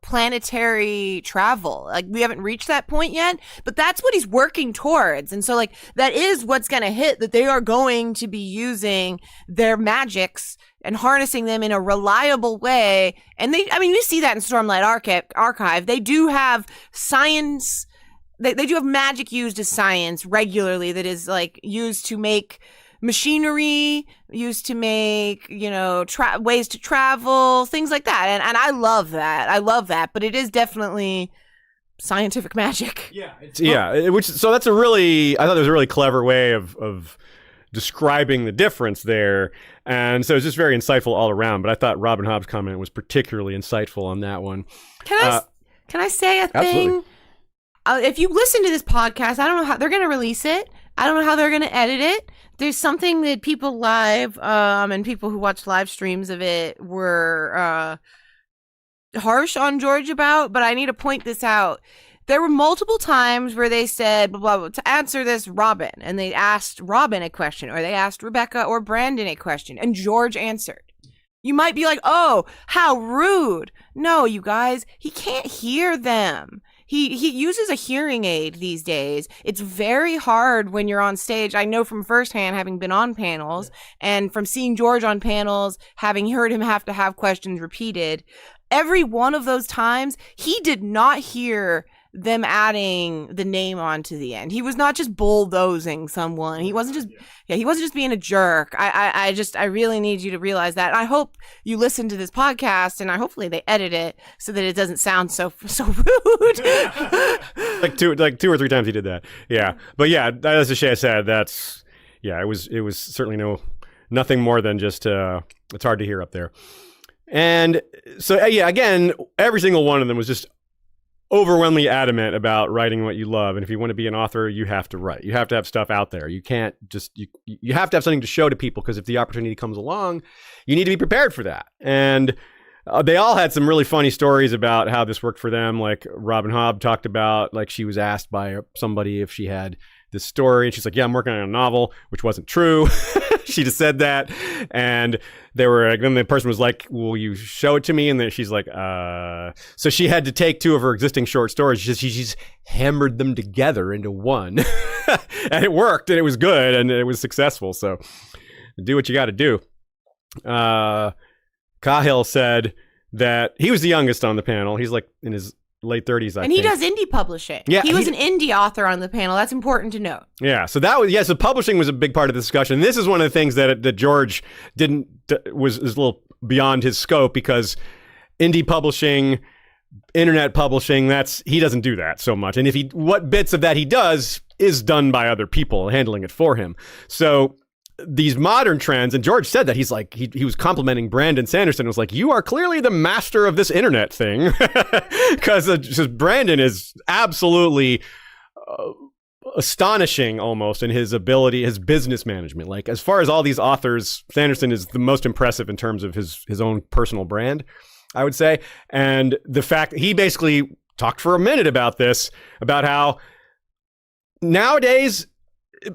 planetary travel. Like, we haven't reached that point yet, but that's what he's working towards. And so, like, that is what's going to hit, that they are going to be using their magics and harnessing them in a reliable way. And we see that in Stormlight Archive. They do have science. They do have magic used as science regularly that is, like, used to make machinery, used to make, ways to travel, things like that. And I love that. But it is definitely scientific magic. Yeah. So that's I thought it was a really clever way of describing the difference there. And so it's just very insightful all around. But I thought Robin Hobb's comment was particularly insightful on that one. Can I say a thing? Absolutely. If you listen to this podcast, I don't know how they're going to release it. I don't know how they're going to edit it. There's something that people live and people who watch live streams of it were harsh on George about, but I need to point this out. There were multiple times where they said, blah, blah, blah, to answer this, Robin, and they asked Robin a question, or they asked Rebecca or Brandon a question, and George answered. You might be like, oh, how rude. No, you guys, he can't hear them. He uses a hearing aid these days. It's very hard when you're on stage. I know from firsthand, having been on panels, and from seeing George on panels, having heard him have to have questions repeated. Every one of those times, he did not hear them adding the name onto the end. He was not just bulldozing someone. He wasn't just being a jerk. I really need you to realize that. I hope you listen to this podcast, and hopefully they edit it so that it doesn't sound so rude. like two or three times he did that. Yeah. But yeah, as Ashaya said, it was certainly nothing more than just it's hard to hear up there. And so again, every single one of them was just overwhelmingly adamant about writing what you love. And if you want to be an author, you have to write. You have to have stuff out there. You can't just, you have to have something to show to people, because if the opportunity comes along, you need to be prepared for that. And they all had some really funny stories about how this worked for them. Like Robin Hobb talked about, like, she was asked by somebody if she had this story, and she's like, yeah, I'm working on a novel, which wasn't true. She just said that, and then the person was like, will you show it to me? And then she's like, so she had to take two of her existing short stories. She's hammered them together into one. And it worked, and it was good, and it was successful. So do what you got to do. Cahill said that he was the youngest on the panel. He's like in his late 30s, I think. And he does indie publishing. Yeah, he was an indie author on the panel. That's important to note. Yeah, so so publishing was a big part of the discussion. This is one of the things that George was a little beyond his scope, because indie publishing, internet publishing, he doesn't do that so much. And what bits of that he does is done by other people handling it for him. So these modern trends, and George said that, he's like, he was complimenting Brandon Sanderson, was like, you are clearly the master of this internet thing, because Brandon is absolutely astonishing almost in his ability, his business management. Like, as far as all these authors, Sanderson is the most impressive in terms of his own personal brand, I would say. And the fact that he basically talked for a minute about this, about how nowadays,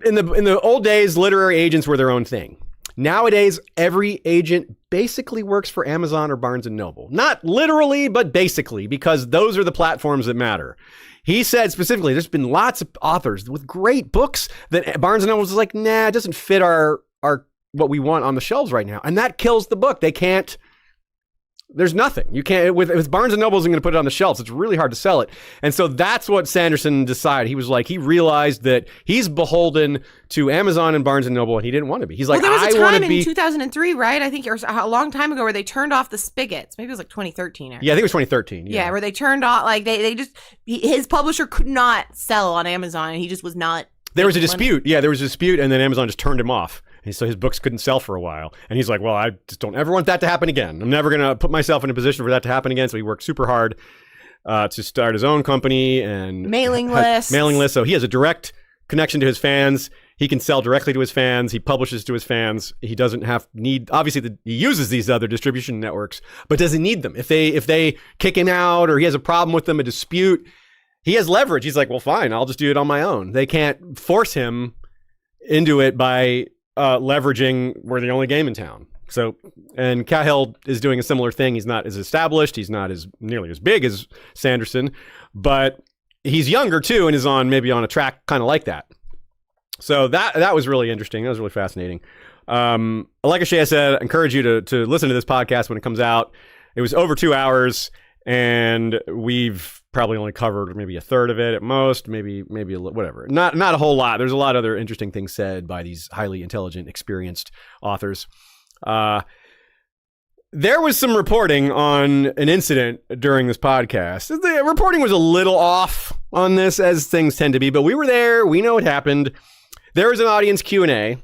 in the old days, literary agents were their own thing. Nowadays, every agent basically works for Amazon or Barnes & Noble. Not literally, but basically, because those are the platforms that matter. He said specifically, there's been lots of authors with great books that Barnes & Noble was like, nah, it doesn't fit our what we want on the shelves right now. And that kills the book. They can't. There's nothing. You can't, with Barnes & Noble isn't going to put it on the shelves. It's really hard to sell it. And so that's what Sanderson decided. He was like, he realized that he's beholden to Amazon and Barnes & Noble, and he didn't want to be. He's like, there was a time in 2003, right? I think it was a long time ago, where they turned off the spigots. Maybe it was like 2013. Actually. Yeah, I think it was 2013. Yeah, where they turned off, like his publisher could not sell on Amazon, and he just was not. There was a dispute. Yeah, there was a dispute, and then Amazon just turned him off. And so his books couldn't sell for a while. And he's like, well, I just don't ever want that to happen again. I'm never going to put myself in a position for that to happen again. So he worked super hard to start his own company and mailing list. So he has a direct connection to his fans. He can sell directly to his fans. He publishes to his fans. He doesn't obviously he uses these other distribution networks, but doesn't need them. If they kick him out, or he has a problem with them, a dispute, he has leverage. He's like, well, fine, I'll just do it on my own. They can't force him into it by leveraging, we're the only game in town. So, and Cahill is doing a similar thing. He's not as established. He's not nearly as big as Sanderson, but he's younger too, and is maybe on a track kind of like that. So that was really interesting. That was really fascinating. Like Ashaya said, I encourage you to listen to this podcast when it comes out. It was over 2 hours, and we've probably only covered maybe a third of it at most, maybe a little, whatever. Not a whole lot. There's a lot of other interesting things said by these highly intelligent, experienced authors. There was some reporting on an incident during this podcast. The reporting was a little off on this, as things tend to be, but we were there. We know what happened. There was an audience Q&A,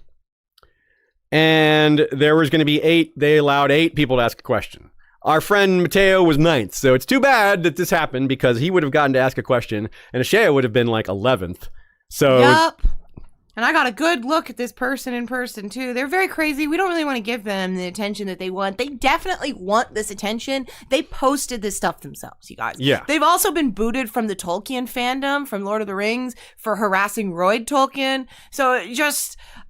and there was going to be they allowed 8 people to ask a question. Our friend Mateo was 9th, so it's too bad that this happened, because he would have gotten to ask a question, and Ashaya would have been like 11th. So, yep. And I got a good look at this person in person, too. They're very crazy. We don't really want to give them the attention that they want. They definitely want this attention. They posted this stuff themselves, you guys. Yeah. They've also been booted from the Tolkien fandom, from Lord of the Rings, for harassing Royd Tolkien. So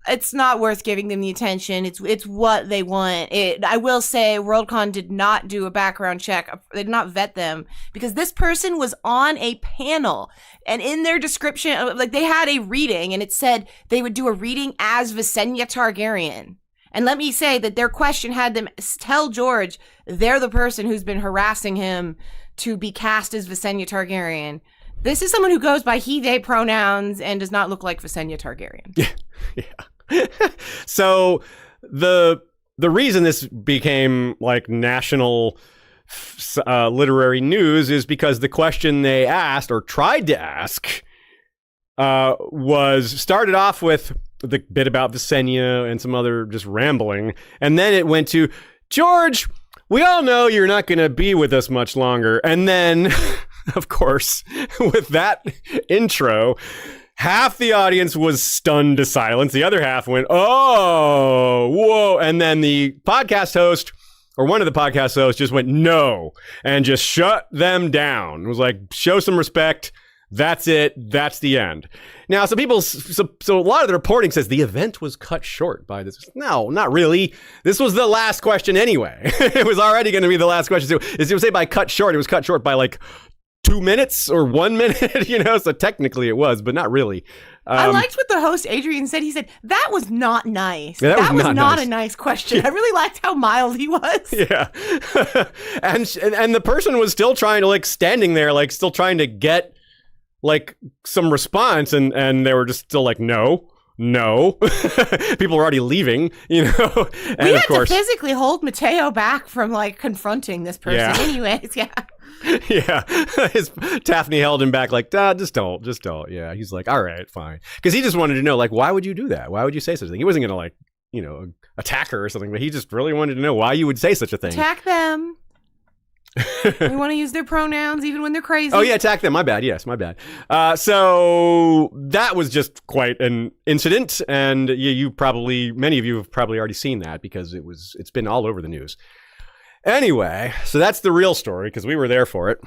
it's not worth giving them the attention. It's what they want. I will say WorldCon did not do a background check. They did not vet them, because this person was on a panel, and in their description, like, they had a reading, and it said they would do a reading as Visenya Targaryen. And let me say that their question had them tell George they're the person who's been harassing him to be cast as Visenya Targaryen. This is someone who goes by he, they pronouns and does not look like Visenya Targaryen. Yeah. So the reason this became like national literary news is because the question they asked, or tried to ask, was started off with the bit about Visenya and some other just rambling, and then it went to, George, we all know you're not going to be with us much longer. And then, of course, with that intro, half the audience was stunned to silence. The other half went, oh, whoa. And then the podcast host, or one of the podcast hosts, just went, no, and just shut them down. It was like, show some respect. That's it. That's the end. Now, some people, so a lot of the reporting says the event was cut short by this. No, not really. This was the last question anyway. It was already going to be the last question. So as you say by cut short, it was cut short by like 2 minutes or 1 minute, you know? So technically it was, but not really. I liked what the host, Adrian, said. He said, that was not nice. Yeah, that was not not nice. A nice question. I really liked how mild he was. Yeah. and the person was still trying to, like, standing there, like, still trying to get, like, some response, and they were just still like, no. People were already leaving, you know? And we had of course, to physically hold Mateo back from, like, confronting this person. Yeah. Anyways, yeah. Yeah. Taffney held him back like, just don't. Yeah. He's like, all right, fine. Because he just wanted to know, like, why would you do that? Why would you say such a thing? He wasn't going to, like, you know, attack her or something, but he just really wanted to know why you would say such a thing. Attack them. We want to use their pronouns even when they're crazy. Oh, yeah, attack them. My bad. Yes, my bad. So that was just quite an incident. And many of you have probably already seen that because it's been all over the news. Anyway, so that's the real story because we were there for it.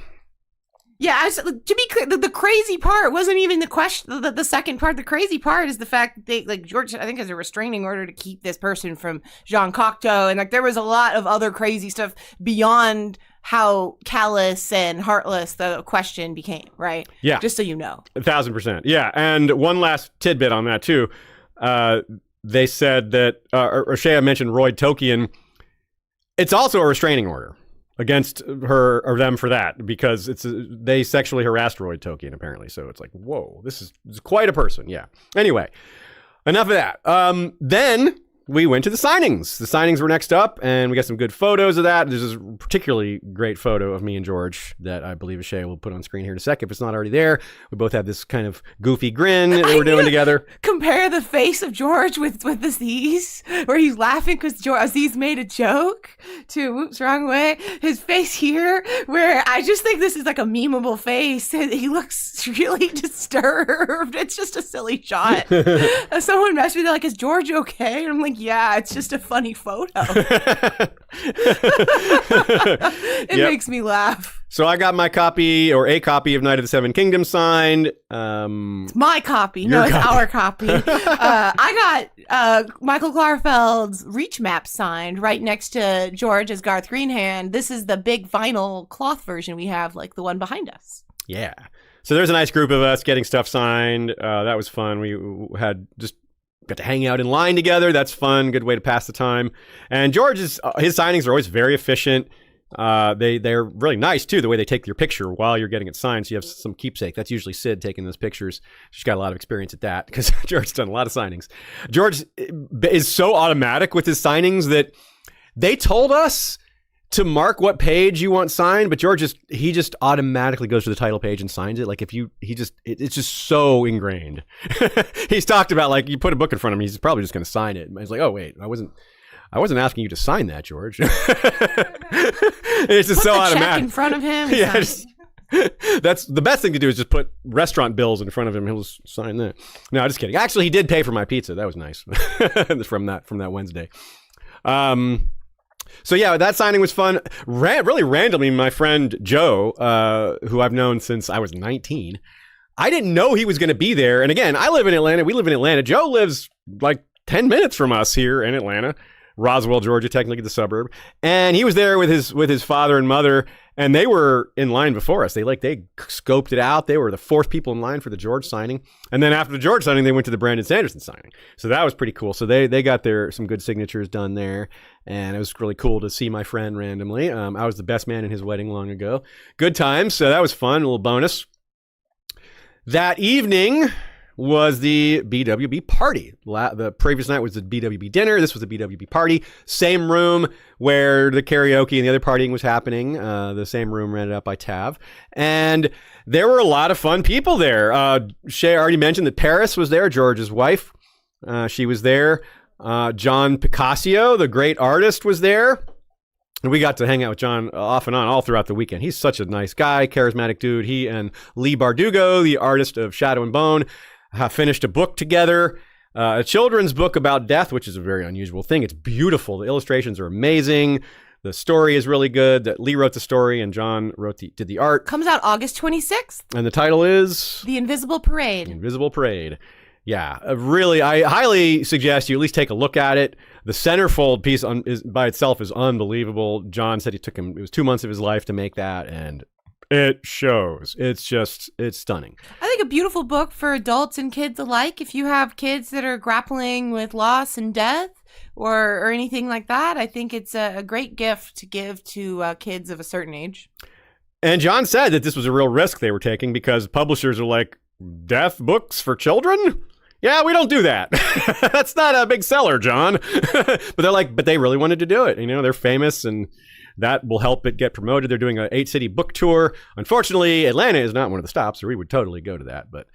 Yeah, to be clear, the crazy part wasn't even the question. The second part, the crazy part is the fact that they, like, George, I think, has a restraining order to keep this person from Jean Cocteau, and like there was a lot of other crazy stuff beyond how callous and heartless the question became, right? Yeah. Just so you know. 1,000%. Yeah, and one last tidbit on that too. They said that Ashaya mentioned Roy Tolkien. It's also a restraining order against her or them for that because they sexually harassed Roy Tolkien apparently. So it's like, whoa, this is quite a person. Yeah. Anyway, enough of that. Then we went to the signings. The signings were next up, and we got some good photos of that. There's a particularly great photo of me and George that I believe Ashaya will put on screen here in a sec if it's not already there. We both have this kind of goofy grin that we're doing together. Compare the face of George with Aziz, where he's laughing because Aziz made a joke to whoops, wrong way. His face here, where I just think this is like a memeable face. He looks really disturbed. It's just a silly shot. Someone messaged me, they're like, is George okay? And I'm like, yeah, it's just a funny photo. It makes me laugh. So I got my copy or a copy of Night of the Seven Kingdoms signed. It's my copy. No, it's our copy. I got Michael Klarfeld's Reach Map signed right next to George as Garth Greenhand. This is the big vinyl cloth version we have, like the one behind us. Yeah. So there's a nice group of us getting stuff signed. That was fun. We had just got to hang out in line together. That's fun. Good way to pass the time. And his signings are always very efficient. They're really nice too, the way they take your picture while you're getting it signed, so you have some keepsake. That's usually Sid taking those pictures. She's got a lot of experience at that because George's done a lot of signings. George is so automatic with his signings that they told us to mark what page you want signed, but George he just automatically goes to the title page and signs it. Like it's just so ingrained. He's talked about, like, you put a book in front of him, he's probably just going to sign it. And he's like, oh wait, I wasn't asking you to sign that, George. It's just so automatic. Check in front of him. Yeah, that's the best thing to do is just put restaurant bills in front of him. He'll just sign that. No, just kidding. Actually, he did pay for my pizza. That was nice from that Wednesday. So yeah, that signing was fun. Really randomly, my friend Joe, who I've known since I was 19, I didn't know he was going to be there. And again, I live in Atlanta. We live in Atlanta. Joe lives like 10 minutes from us here in Atlanta. Roswell, Georgia, technically the suburb. And he was there with his father and mother, and they were in line before us. They scoped it out. They were the fourth people in line for the George signing. And then after the George signing, they went to the Brandon Sanderson signing. So that was pretty cool. So they got some good signatures done there. And it was really cool to see my friend randomly. I was the best man in his wedding long ago. Good times. So that was fun. A little bonus. That evening was the BwB party. The previous night was the BwB dinner. This was the BwB party. Same room where the karaoke and the other partying was happening. The same room rented out by Tav. And there were a lot of fun people there. Shay already mentioned that Paris was there, George's wife. She was there. John Picasso, the great artist, was there. And we got to hang out with John off and on all throughout the weekend. He's such a nice guy, charismatic dude. He and Lee Bardugo, the artist of Shadow and Bone, finished a book together, a children's book about death, which is a very unusual thing. It's beautiful. The illustrations are amazing. The story is really good. That Lee wrote the story and John did the art. Comes out August 26th. And the title is The Invisible Parade. Invisible Parade. Yeah, really, I highly suggest you at least take a look at it. The centerfold piece by itself is unbelievable. John said it was 2 months of his life to make that, and it shows. It's stunning. I think a beautiful book for adults and kids alike. If you have kids that are grappling with loss and death or anything like that, I think it's a great gift to give to kids of a certain age. And John said that this was a real risk they were taking because publishers are like, death books for children? Yeah, we don't do that. That's not a big seller, John. But they're like, but they really wanted to do it. You know, they're famous and that will help it get promoted. They're doing an 8-city book tour. Unfortunately, Atlanta is not one of the stops, or we would totally go to that. But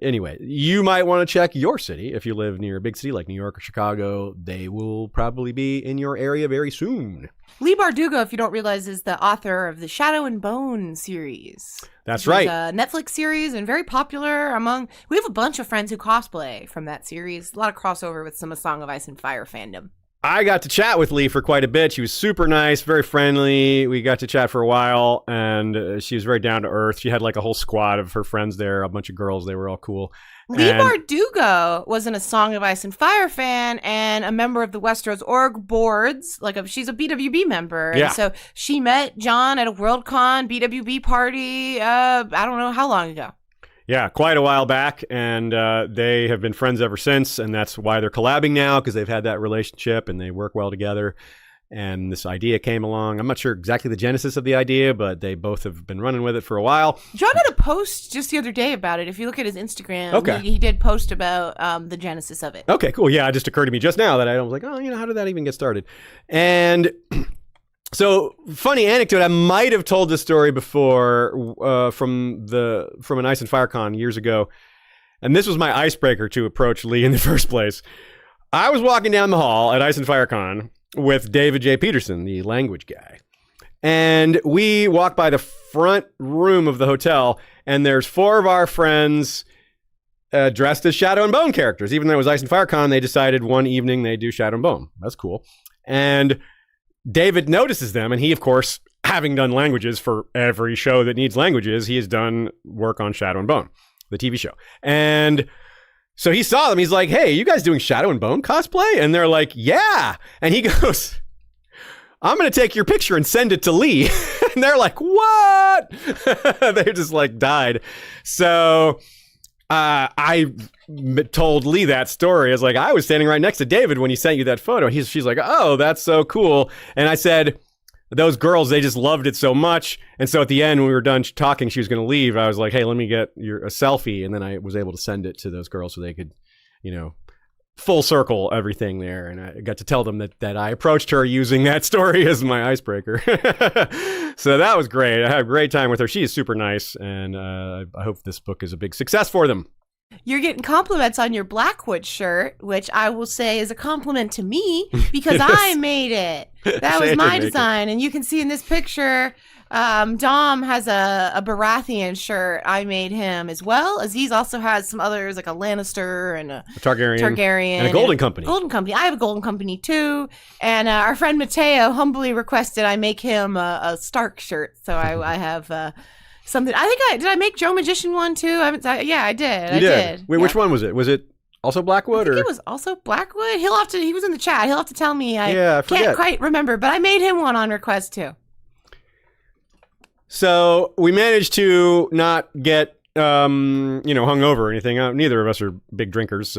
anyway, you might want to check your city. If you live near a big city like New York or Chicago, they will probably be in your area very soon. Leigh Bardugo, if you don't realize, is the author of the Shadow and Bone series. That's right. It's a Netflix series and very popular among... We have a bunch of friends who cosplay from that series. A lot of crossover with some of Song of Ice and Fire fandom. I got to chat with Leigh for quite a bit. She was super nice, very friendly. We got to chat for a while, and she was very down to earth. She had like a whole squad of her friends there, a bunch of girls. They were all cool. Leigh Bardugo wasn't a Song of Ice and Fire fan and a member of the Westeros org boards. She's a BwB member. Yeah. And so she met John at a WorldCon BwB party, I don't know how long ago. Yeah, quite a while back, and they have been friends ever since, and that's why they're collabing now, because they've had that relationship, and they work well together, and this idea came along. I'm not sure exactly the genesis of the idea, but they both have been running with it for a while. John had a post just the other day about it. If you look at his Instagram, okay. he did post about the genesis of it. Okay, cool. Yeah, it just occurred to me just now that I was like, oh, how did that even get started? And... So, funny anecdote, I might have told this story before from an Ice and Fire Con years ago, and this was my icebreaker to approach Leigh in the first place. I was walking down the hall at Ice and Fire Con with David J. Peterson, the language guy, and we walked by the front room of the hotel, and there's 4 of our friends dressed as Shadow and Bone characters. Even though it was Ice and Fire Con, they decided one evening they'd do Shadow and Bone. That's cool. And David notices them, and he, of course, having done languages for every show that needs languages, he has done work on Shadow and Bone, the TV show. And so he saw them. He's like, hey, you guys doing Shadow and Bone cosplay? And they're like, yeah. And he goes, I'm going to take your picture and send it to Leigh. And they're like, what? They just like died. So I told Leigh that story. I was like, I was standing right next to David when he sent you that photo. She's like, oh, that's so cool. And I said, those girls, they just loved it so much. And so at the end, when we were done talking, she was going to leave. I was like, hey, let me get a selfie. And then I was able to send it to those girls so they could, full circle everything there. And I got to tell them that I approached her using that story as my icebreaker. So that was great. I had a great time with her. She is super nice. And I hope this book is a big success for them. You're getting compliments on your Blackwood shirt, which I will say is a compliment to me because I made it. That was my design. And you can see in this picture, Dom has a Baratheon shirt. I made him as well. Aziz also has some others, like a Lannister and a Targaryen. And a Golden Company. Golden Company. I have a Golden Company too. And our friend Mateo humbly requested I make him a Stark shirt. So I have... something. I think did I make Joe Magician one too? Yeah, I did. I did. Wait, yeah. Which one was it? Was it also Blackwood? I think it was also Blackwood. He was in the chat. He'll have to tell me. I forget. Can't quite remember, but I made him one on request too. So we managed to not get hungover or anything. Neither of us are big drinkers.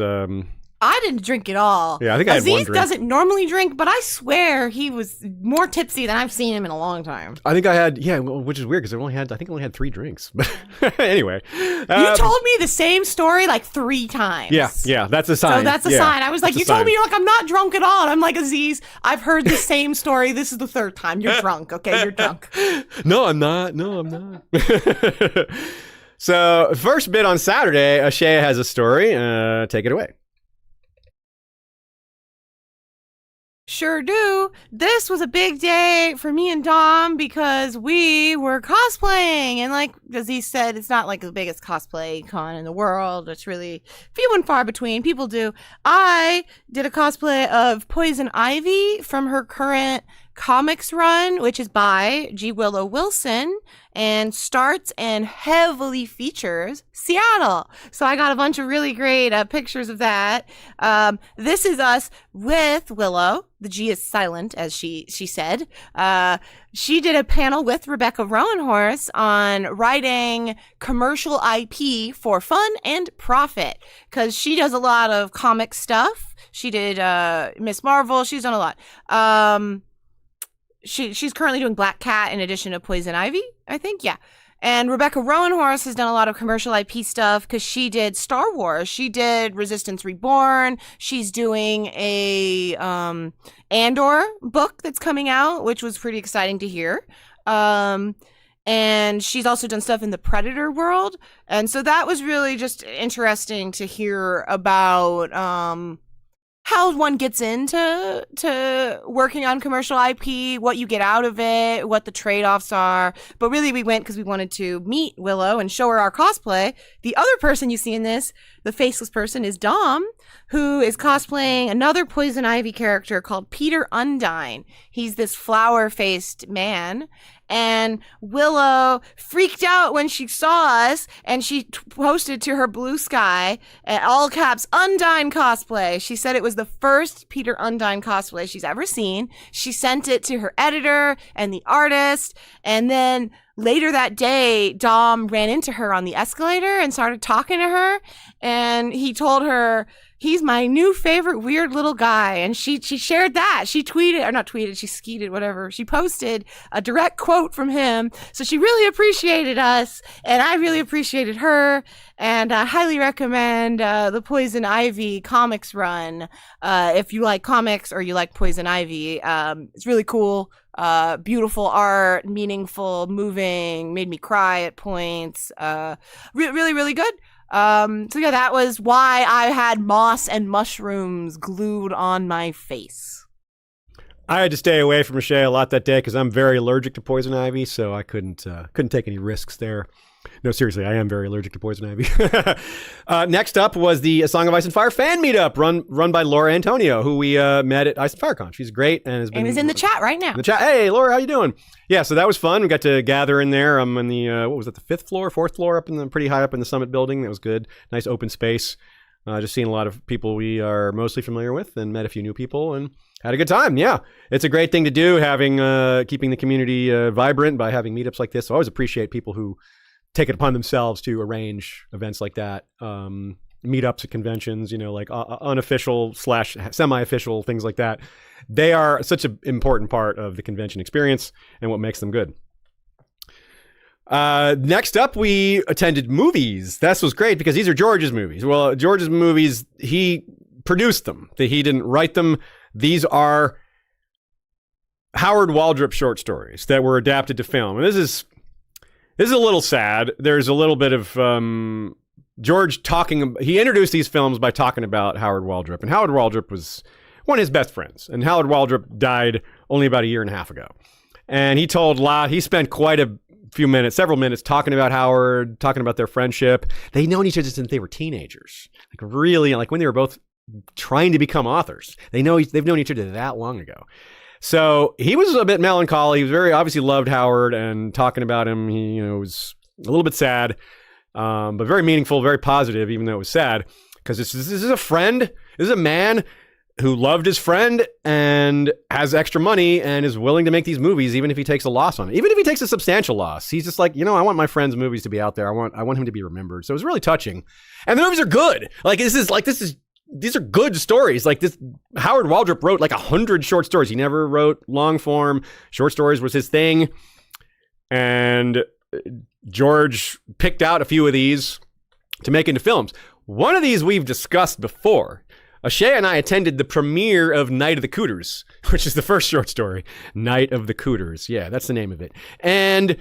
I didn't drink at all. Yeah, I think I had one drink. Aziz doesn't normally drink, but I swear he was more tipsy than I've seen him in a long time. I think I had, which is weird because I think I only had 3 drinks. But anyway. You told me the same story like 3 times. Yeah, that's a sign. So that's a sign. I was like, you told me, you're like, I'm not drunk at all. And I'm like, Aziz, I've heard the same story. This is the 3rd time. You're drunk, okay? You're drunk. No, I'm not. So first bit on Saturday, Ashaya has a story. Take it away. Sure do. This was a big day for me and Dom because we were cosplaying. And like Aziz said, it's not like the biggest cosplay con in the world. It's really few and far between. People do. I did a cosplay of Poison Ivy from her current comics run, which is by G. Willow Wilson, and starts and heavily features Seattle. So I got a bunch of really great pictures of that. This is us with Willow. The G is silent, as she said. She did a panel with Rebecca Roanhorse on writing commercial IP for fun and profit, because she does a lot of comic stuff. She did Miss Marvel. She's done a lot. She's currently doing Black Cat in addition to Poison Ivy, I think. Yeah. And Rebecca Roanhorse has done a lot of commercial IP stuff because she did Star Wars. She did Resistance Reborn. She's doing a Andor book that's coming out, which was pretty exciting to hear. And she's also done stuff in the Predator world. And so that was really just interesting to hear about how one gets into working on commercial IP, what you get out of it, what the trade-offs are. But really, we went because we wanted to meet Willow and show her our cosplay. The other person you see in this, the faceless person, is Dom, who is cosplaying another Poison Ivy character called Peter Undine. He's this flower-faced man. And Willow freaked out when she saw us, and she posted to her Blue Sky, all caps, Undine cosplay. She said it was the first Peter Undine cosplay she's ever seen. She sent it to her editor and the artist, and then later that day, Dom ran into her on the escalator and started talking to her, and he told her, he's my new favorite weird little guy. And she shared that. She tweeted, or not tweeted, she skeeted, whatever. She posted a direct quote from him. So she really appreciated us, and I really appreciated her. And I highly recommend the Poison Ivy comics run. If you like comics or you like Poison Ivy, it's really cool. Beautiful art, meaningful, moving, made me cry at points. Really, really good. So yeah, that was why I had moss and mushrooms glued on my face. I had to stay away from Ashaya a lot that day because I'm very allergic to poison ivy, so I couldn't take any risks there. No, seriously, I am very allergic to poison ivy. Next up was the Song of Ice and Fire fan meetup run by Laura Antonio, who we met at Ice and Fire Con. She's great and has been... And is in the chat right now. In the chat. Hey, Laura, how you doing? Yeah, so that was fun. We got to gather in there. I'm on the, what was it, the fourth floor, up in the pretty high up in the Summit building. That was good. Nice open space. Just seeing a lot of people we are mostly familiar with, and met a few new people and had a good time. Yeah, it's a great thing to do, having keeping the community vibrant by having meetups like this. So I always appreciate people who take it upon themselves to arrange events like that, meetups at conventions, like unofficial / semi-official things like that. They are such an important part of the convention experience and what makes them good. Next up, we attended movies. This was great because these are George's movies. Well, George's movies, he produced them. He didn't write them. These are Howard Waldrop short stories that were adapted to film. And this is a little sad. There's a little bit of George talking. He introduced these films by talking about Howard Waldrop. And Howard Waldrop was one of his best friends. And Howard Waldrop died only about a year and a half ago. And he spent quite a few minutes, several minutes, talking about Howard, talking about their friendship. They'd known each other since they were teenagers. Really, when they were both trying to become authors. They've known each other that long ago. So he was a bit melancholy. He was very obviously loved Howard, and talking about him, he was a little bit sad, but very meaningful, very positive, even though it was sad, because this is a friend. This is a man who loved his friend and has extra money and is willing to make these movies, even if he takes a loss on it, even if he takes a substantial loss. He's just like, I want my friend's movies to be out there. I want him to be remembered. So it was really touching, and the movies are good. These are good stories. This Howard Waldrop wrote 100 short stories. He never wrote long form. Short stories was his thing. And George picked out a few of these to make into films. One of these we've discussed before. Ashaya and I attended the premiere of Night of the Cooters, which is the first short story. Night of the Cooters. Yeah, that's the name of it. And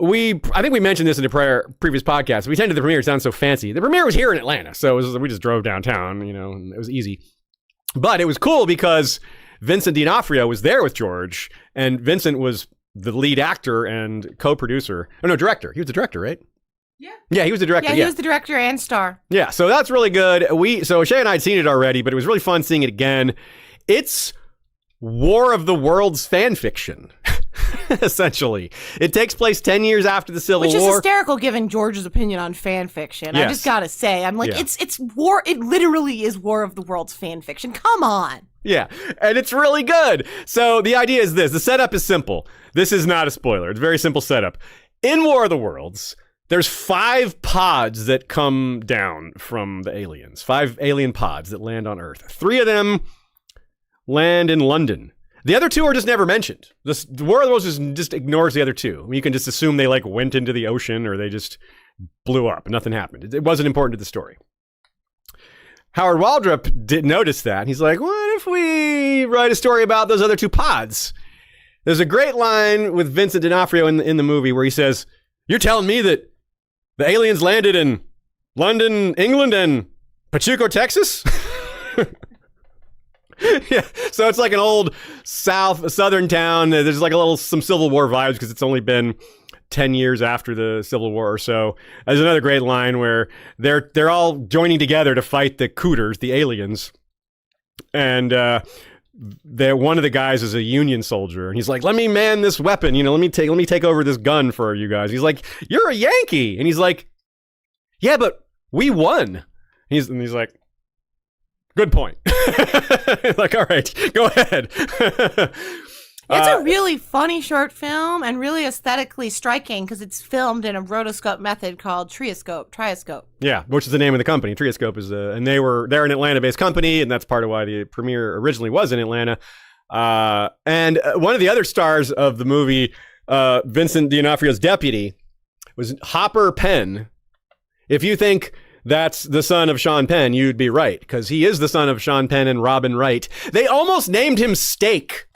I think we mentioned this in the previous podcast. We attended the premiere. It sounds so fancy. The premiere was here in Atlanta, so we just drove downtown, and it was easy. But it was cool because Vincent D'Onofrio was there with George, and Vincent was the lead actor and co-producer. Oh, no, director. He was the director, right? Yeah, he was the director. Yeah, he was the director and star. Yeah, so that's really good. So Ashaya and I had seen it already, but it was really fun seeing it again. It's War of the Worlds fan fiction. Essentially, it takes place 10 years after the Civil War, which is hysterical given George's opinion on fan fiction. Yes. I just gotta say, I'm like, Yeah. it's war. It literally is War of the Worlds fan fiction. Come on. Yeah, and it's really good. So the idea is this. The setup is simple. This is not a spoiler. It's a very simple setup. In War of the Worlds, there's 5 pods that come down from the aliens. 5 alien pods that land on Earth. 3 of them land in London. The other 2 are just never mentioned. The War of the Worlds just ignores the other 2. You can just assume they like went into the ocean or they just blew up. Nothing happened. It wasn't important to the story. Howard Waldrop did notice that. He's like, what if we write a story about those other 2 pods? There's a great line with Vincent D'Onofrio in the movie where he says, you're telling me that the aliens landed in London, England, and Pachuco, Texas? Yeah, so it's like an old southern town. There's like some Civil War vibes because it's only been 10 years after the Civil War or so. There's another great line where they're all joining together to fight the Cooters, the aliens. And one of the guys is a Union soldier. And he's like, let me man this weapon. Let me take over this gun for you guys. He's like, you're a Yankee. And he's like, yeah, but we won. And he's like, good point. Like, all right, go ahead. It's a really funny short film and really aesthetically striking because it's filmed in a rotoscope method called Trioscope. Yeah, which is the name of the company. Trioscope is, and they're an Atlanta-based company, and that's part of why the premiere originally was in Atlanta. And one of the other stars of the movie, Vincent D'Onofrio's deputy, was Hopper Penn. If you think that's the son of Sean Penn, you'd be right, because he is the son of Sean Penn and Robin Wright. They almost named him Steak.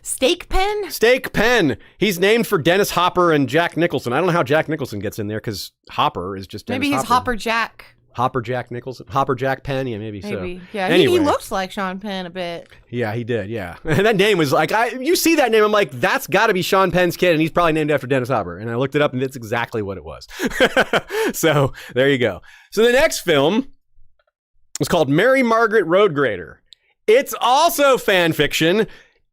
Steak Penn? Steak Penn. He's named for Dennis Hopper and Jack Nicholson. I don't know how Jack Nicholson gets in there because Hopper is just Dennis Maybe he's Hopper Jack. Hopper Jack Nicholson? Hopper Jack Penn? Yeah, maybe so. Yeah, anyway. he looks like Sean Penn a bit. Yeah, he did, yeah. And that name was like, you see that name, I'm like, that's got to be Sean Penn's kid, and he's probably named after Dennis Hopper. And I looked it up, and that's exactly what it was. So, there you go. So the next film was called Mary Margaret Roadgrader. It's also fan fiction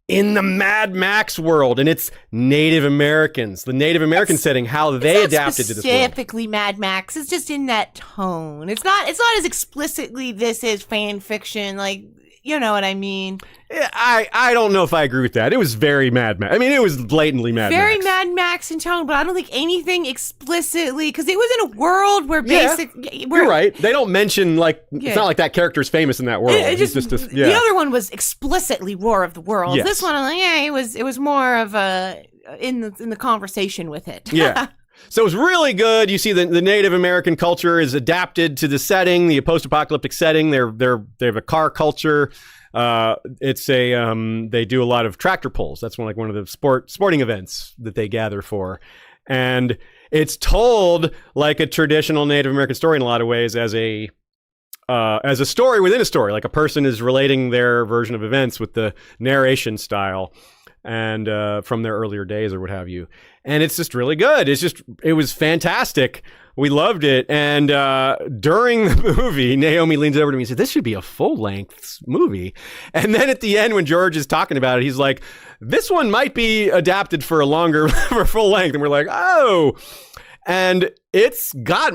in the Mad Max world, and it's Native Americans, the Native American setting, how they adapted to this world. Specifically Mad Max. It's just in that tone. It's not as explicitly this is fan fiction, like, you know what I mean? I don't know if I agree with that. It was very Mad Max. I mean, it was blatantly Mad Max. Very Mad Max in tone, but I don't think anything explicitly, because it was in a world where you're right. They don't mention, like, it's not like that character's famous in that world. The other one was explicitly War of the Worlds. Yes. This one, I'm like, it was more of a, in the conversation with it. Yeah. So it was really good. You see the Native American culture is adapted to the setting, the post-apocalyptic setting. They have a car culture. It's they do a lot of tractor pulls. That's one of the sporting events that they gather for. And it's told like a traditional Native American story in a lot of ways, as a story within a story. Like a person is relating their version of events with the narration style and from their earlier days or what have you. And it's just really good. It was fantastic. We loved it. And during the movie, Naomi leans over to me and said, this should be a full-length movie. And then at the end, when George is talking about it, he's like, this one might be adapted for for full length. And we're like, oh. And it's got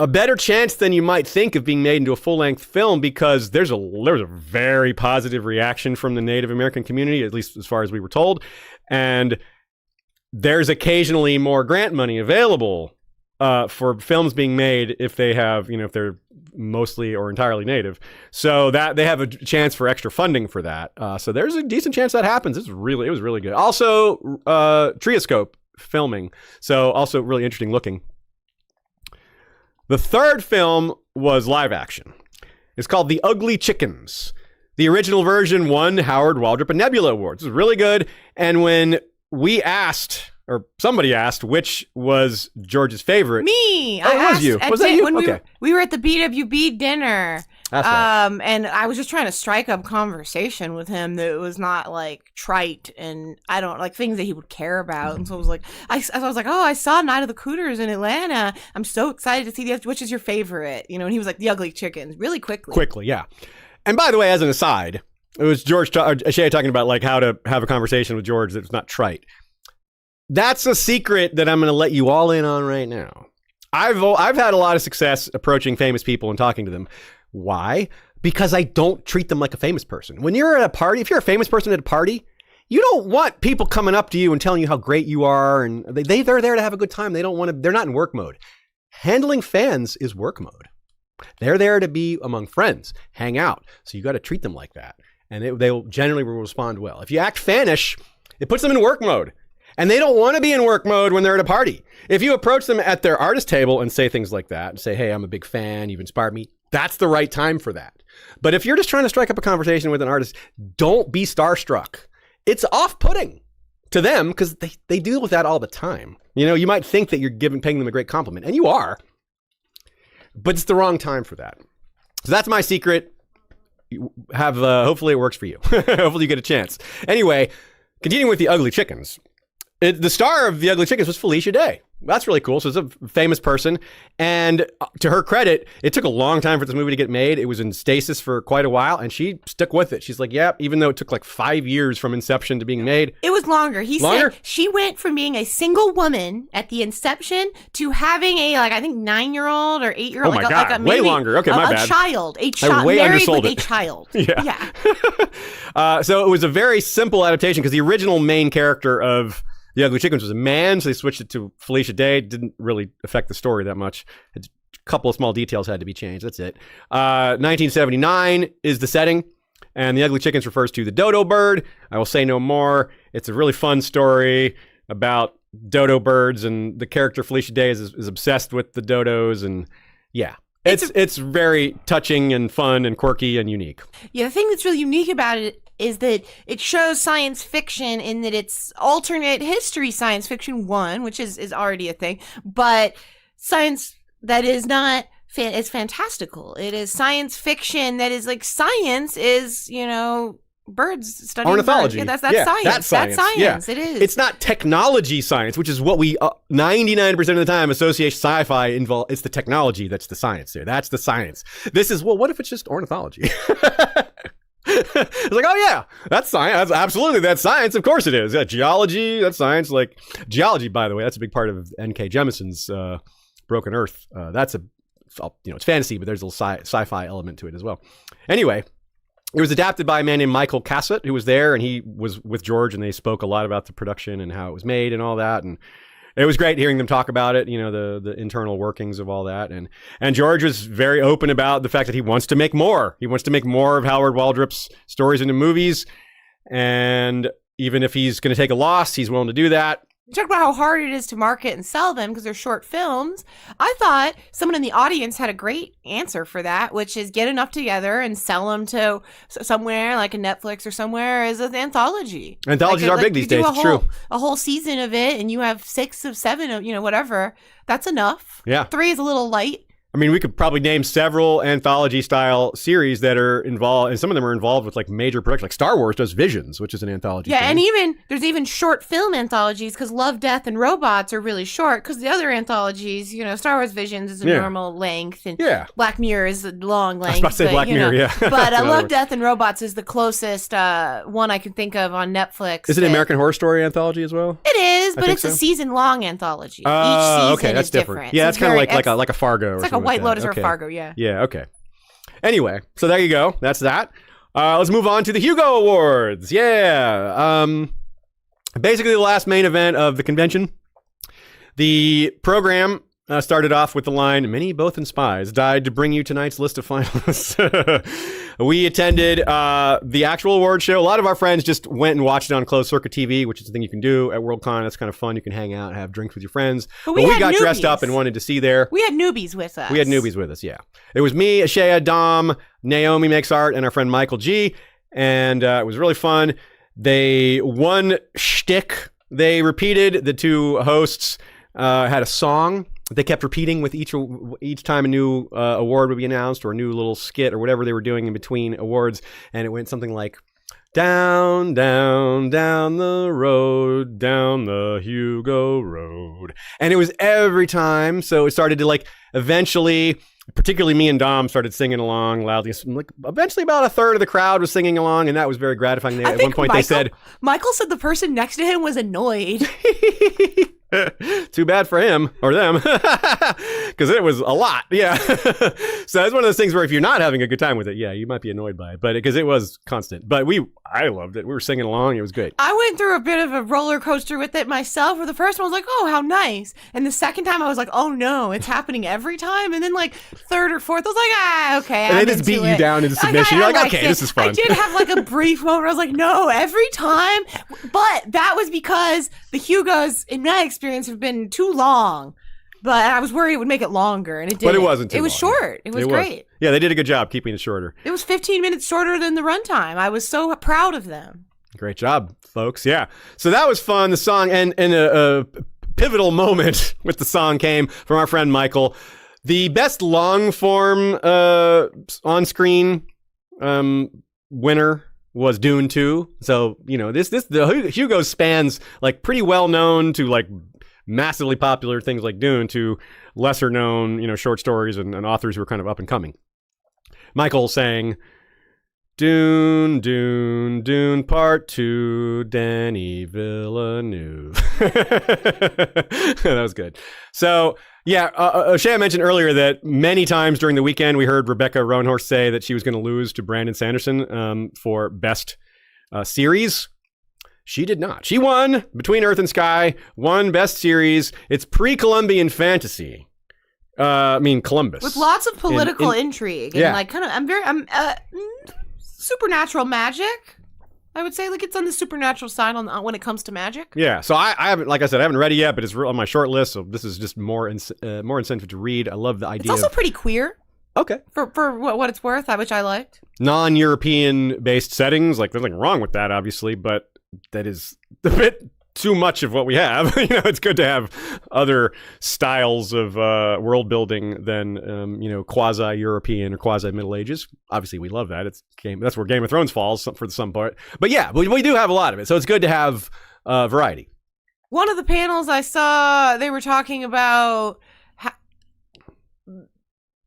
a better chance than you might think of being made into a full-length film, because there's a very positive reaction from the Native American community, at least as far as we were told. And there's occasionally more grant money available for films being made if they have, if they're mostly or entirely Native. So that they have a chance for extra funding for that. So there's a decent chance that happens. It was really good. Also, Trioscope filming. So also really interesting looking. The third film was live action. It's called The Ugly Chickens. The original version won Howard Waldrop and Nebula Awards. It was really good. And when we asked, or somebody asked, which was George's favorite. Me. Oh, it was you. Was that you? When okay. we were at the BwB dinner. That's right. And I was just trying to strike up conversation with him that was not like trite and I don't like things that he would care about. And so I was like, oh, I saw Night of the Cooters in Atlanta. I'm so excited to see which is your favorite? And he was like, The Ugly Chickens, really quickly. Yeah. And by the way, as an aside, it was Ashaya talking about like how to have a conversation with George that's not trite. That's a secret that I'm going to let you all in on right now. I've had a lot of success approaching famous people and talking to them. Why? Because I don't treat them like a famous person. When you're at a party, if you're a famous person at a party, you don't want people coming up to you and telling you how great you are, and they're there to have a good time. They're not in work mode. Handling fans is work mode. They're there to be among friends, hang out. So you got to treat them like that. And they generally will respond well. If you act fanish, it puts them in work mode. And they don't want to be in work mode when they're at a party. If you approach them at their artist table and say things like that, and say, hey, I'm a big fan, you've inspired me, that's the right time for that. But if you're just trying to strike up a conversation with an artist, don't be starstruck. It's off-putting to them because they deal with that all the time. You know, you might think that you're paying them a great compliment, and you are, but it's the wrong time for that. So that's my secret. Hopefully it works for you. Hopefully you get a chance. Anyway, continuing with the Ugly Chickens. The star of the Ugly Chickens was Felicia Day. That's really cool. So it's a famous person. And to her credit, it took a long time for this movie to get made. It was in stasis for quite a while, and she stuck with it. She's like, yeah, even though it took like 5 years from inception to being made. It was longer. He said she went from being a single woman at the inception to having I think 9-year-old or 8-year-old. Oh my God, way longer. Okay, my bad. A child married with a child. Yeah. So it was a very simple adaptation because the original main character of The Ugly Chickens was a man, so they switched it to Felicia Day. Didn't really affect the story that much. A couple of small details had to be changed. That's it. 1979 is the setting, and The Ugly Chickens refers to the dodo bird. I will say no more. It's a really fun story about dodo birds, and the character Felicia Day is obsessed with the dodos, and yeah. It's very touching and fun and quirky and unique. Yeah, the thing that's really unique about it is that it shows science fiction in that it's alternate history science fiction, which is already a thing, but science that is not it's fantastical. It is science fiction that is like science is, birds studying ornithology. Birds. Yeah, that's science. That's science. Yeah. It is. It's not technology science, which is what we 99% of the time associate sci-fi involve. It's the technology that's the science there. That's the science. This is what if it's just ornithology? It's like, oh yeah, that's science. That's science. Of course it is. Yeah, geology, that's science. Like geology, by the way, that's a big part of N.K. Jemisin's Broken Earth. It's fantasy, but there's a little sci-fi element to it as well. Anyway, it was adapted by a man named Michael Cassett, who was there, and he was with George, and they spoke a lot about the production and how it was made and all that. And it was great hearing them talk about it, the internal workings of all that. And George was very open about the fact that he wants to make more. He wants to make more of Howard Waldrop's stories into movies. And even if he's going to take a loss, he's willing to do that. You talk about how hard it is to market and sell them because they're short films. I thought someone in the audience had a great answer for that, which is get enough together and sell them to somewhere like a Netflix or somewhere as an anthology. Anthologies are big these days. It's true. A whole season of it, and you have 6 of 7 of whatever. That's enough. Yeah, 3 is a little light. I mean, we could probably name several anthology-style series that are involved, and some of them are involved with like major production. Like Star Wars does Visions, which is an anthology. Yeah, thing. And there's even short film anthologies because Love, Death, and Robots are really short. Because the other anthologies, Star Wars Visions is a normal length, and Black Mirror is a long length. I was about to say Black Mirror, yeah. But Love, Death, and Robots is the closest one I can think of on Netflix. Is it an American Horror Story anthology as well? It is, but it's a season-long anthology. Each season that's is different. So Yeah, that's kind of like a Fargo. It's like a White Lotus or a Fargo. Yeah, okay. Anyway, so there you go. That's that. Let's move on to the Hugo Awards. Yeah. Basically the last main event of the convention. The program started off with the line, "Many, both in spies, died to bring you tonight's list of finalists." We attended the actual award show. A lot of our friends just went and watched it on closed circuit TV, which is a thing you can do at WorldCon. That's kind of fun. You can hang out and have drinks with your friends. But we got dressed up and wanted to see there. We had newbies with us. Yeah. It was me, Ashaya, Dom, Naomi Makes Art, and our friend Michael G. And it was really fun. One shtick they repeated. The two hosts had a song they kept repeating with each time a new award would be announced, or a new little skit or whatever they were doing in between awards. And it went something like, "Down, down, down the road, down the Hugo Road." And it was every time. So it started to eventually particularly me and Dom started singing along loudly. Like, eventually about a third of the crowd was singing along, and that was very gratifying. At one point they said... Michael said the person next to him was annoyed. Too bad for him or them, because it was a lot. Yeah. So it's one of those things where if you're not having a good time with it, yeah, you might be annoyed by it, but because it was constant. But I loved it. We were singing along. It was great. I went through a bit of a roller coaster with it myself, where the first one was like, oh, how nice. And the second time I was like, oh no, it's happening every time. And then like third or fourth, I was like, okay. And they just beat you down into submission. You're like, okay, this is fun. I did have like a brief moment where I was like, no, every time. But that was because the Hugos, in my experience, have been too long. But I was worried it would make it longer, and it didn't. But it wasn't too long. It was short. It was great. Yeah, they did a good job keeping it shorter. It was 15 minutes shorter than the runtime. I was so proud of them. Great job, folks. Yeah. So that was fun. The song, and a pivotal moment with the song came from our friend Michael. The best long-form on-screen winner was Dune 2. So, the Hugo spans like pretty well-known to like massively popular things like Dune to lesser known, short stories and authors who are kind of up and coming. Michael sang Dune, Dune, Dune Part 2, Danny Villeneuve. That was good. So, yeah, Ashaya mentioned earlier that many times during the weekend we heard Rebecca Roanhorse say that she was going to lose to Brandon Sanderson for Best Series. She did not. She won Between Earth and Sky, won Best Series. It's pre-Columbian fantasy. Columbus. With lots of political intrigue. And like I'm supernatural magic. I would say like it's on the supernatural side when it comes to magic. Yeah. So I haven't, like I said, I haven't read it yet, but it's on my short list. So this is just more incentive to read. I love the idea. It's also pretty queer. Okay. For what it's worth, which I liked. Non-European based settings. Like there's nothing wrong with that, obviously, but that is a bit too much of what we have. It's good to have other styles of world building than quasi-European or quasi-Middle Ages. Obviously, we love that. That's where Game of Thrones falls for some part. But yeah, we do have a lot of it, so it's good to have variety. One of the panels I saw, they were talking about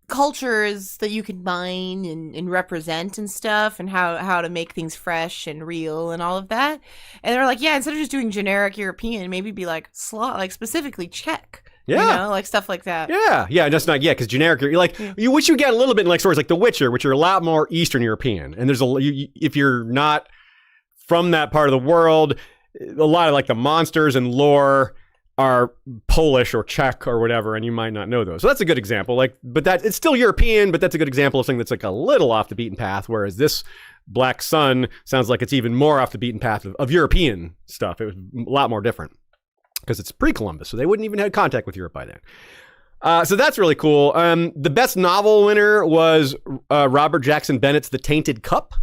cultures that you can mine and represent and stuff, and how to make things fresh and real and all of that. And they're like, yeah, instead of just doing generic European, maybe be like specifically Czech. Yeah. Like stuff like that. Yeah, that's not because generic. You're like you wish you get a little bit in like stories like The Witcher, which are a lot more Eastern European. And there's if you're not from that part of the world, a lot of like the monsters and lore are Polish or Czech or whatever, and you might not know those. So that's a good example. But it's still European, but that's a good example of something that's like a little off the beaten path. Whereas this Black Sun sounds like it's even more off the beaten path of European stuff. It was a lot more different because it's pre-Columbus, so they wouldn't even have contact with Europe by then. So that's really cool. The best novel winner was Robert Jackson Bennett's The Tainted Cup,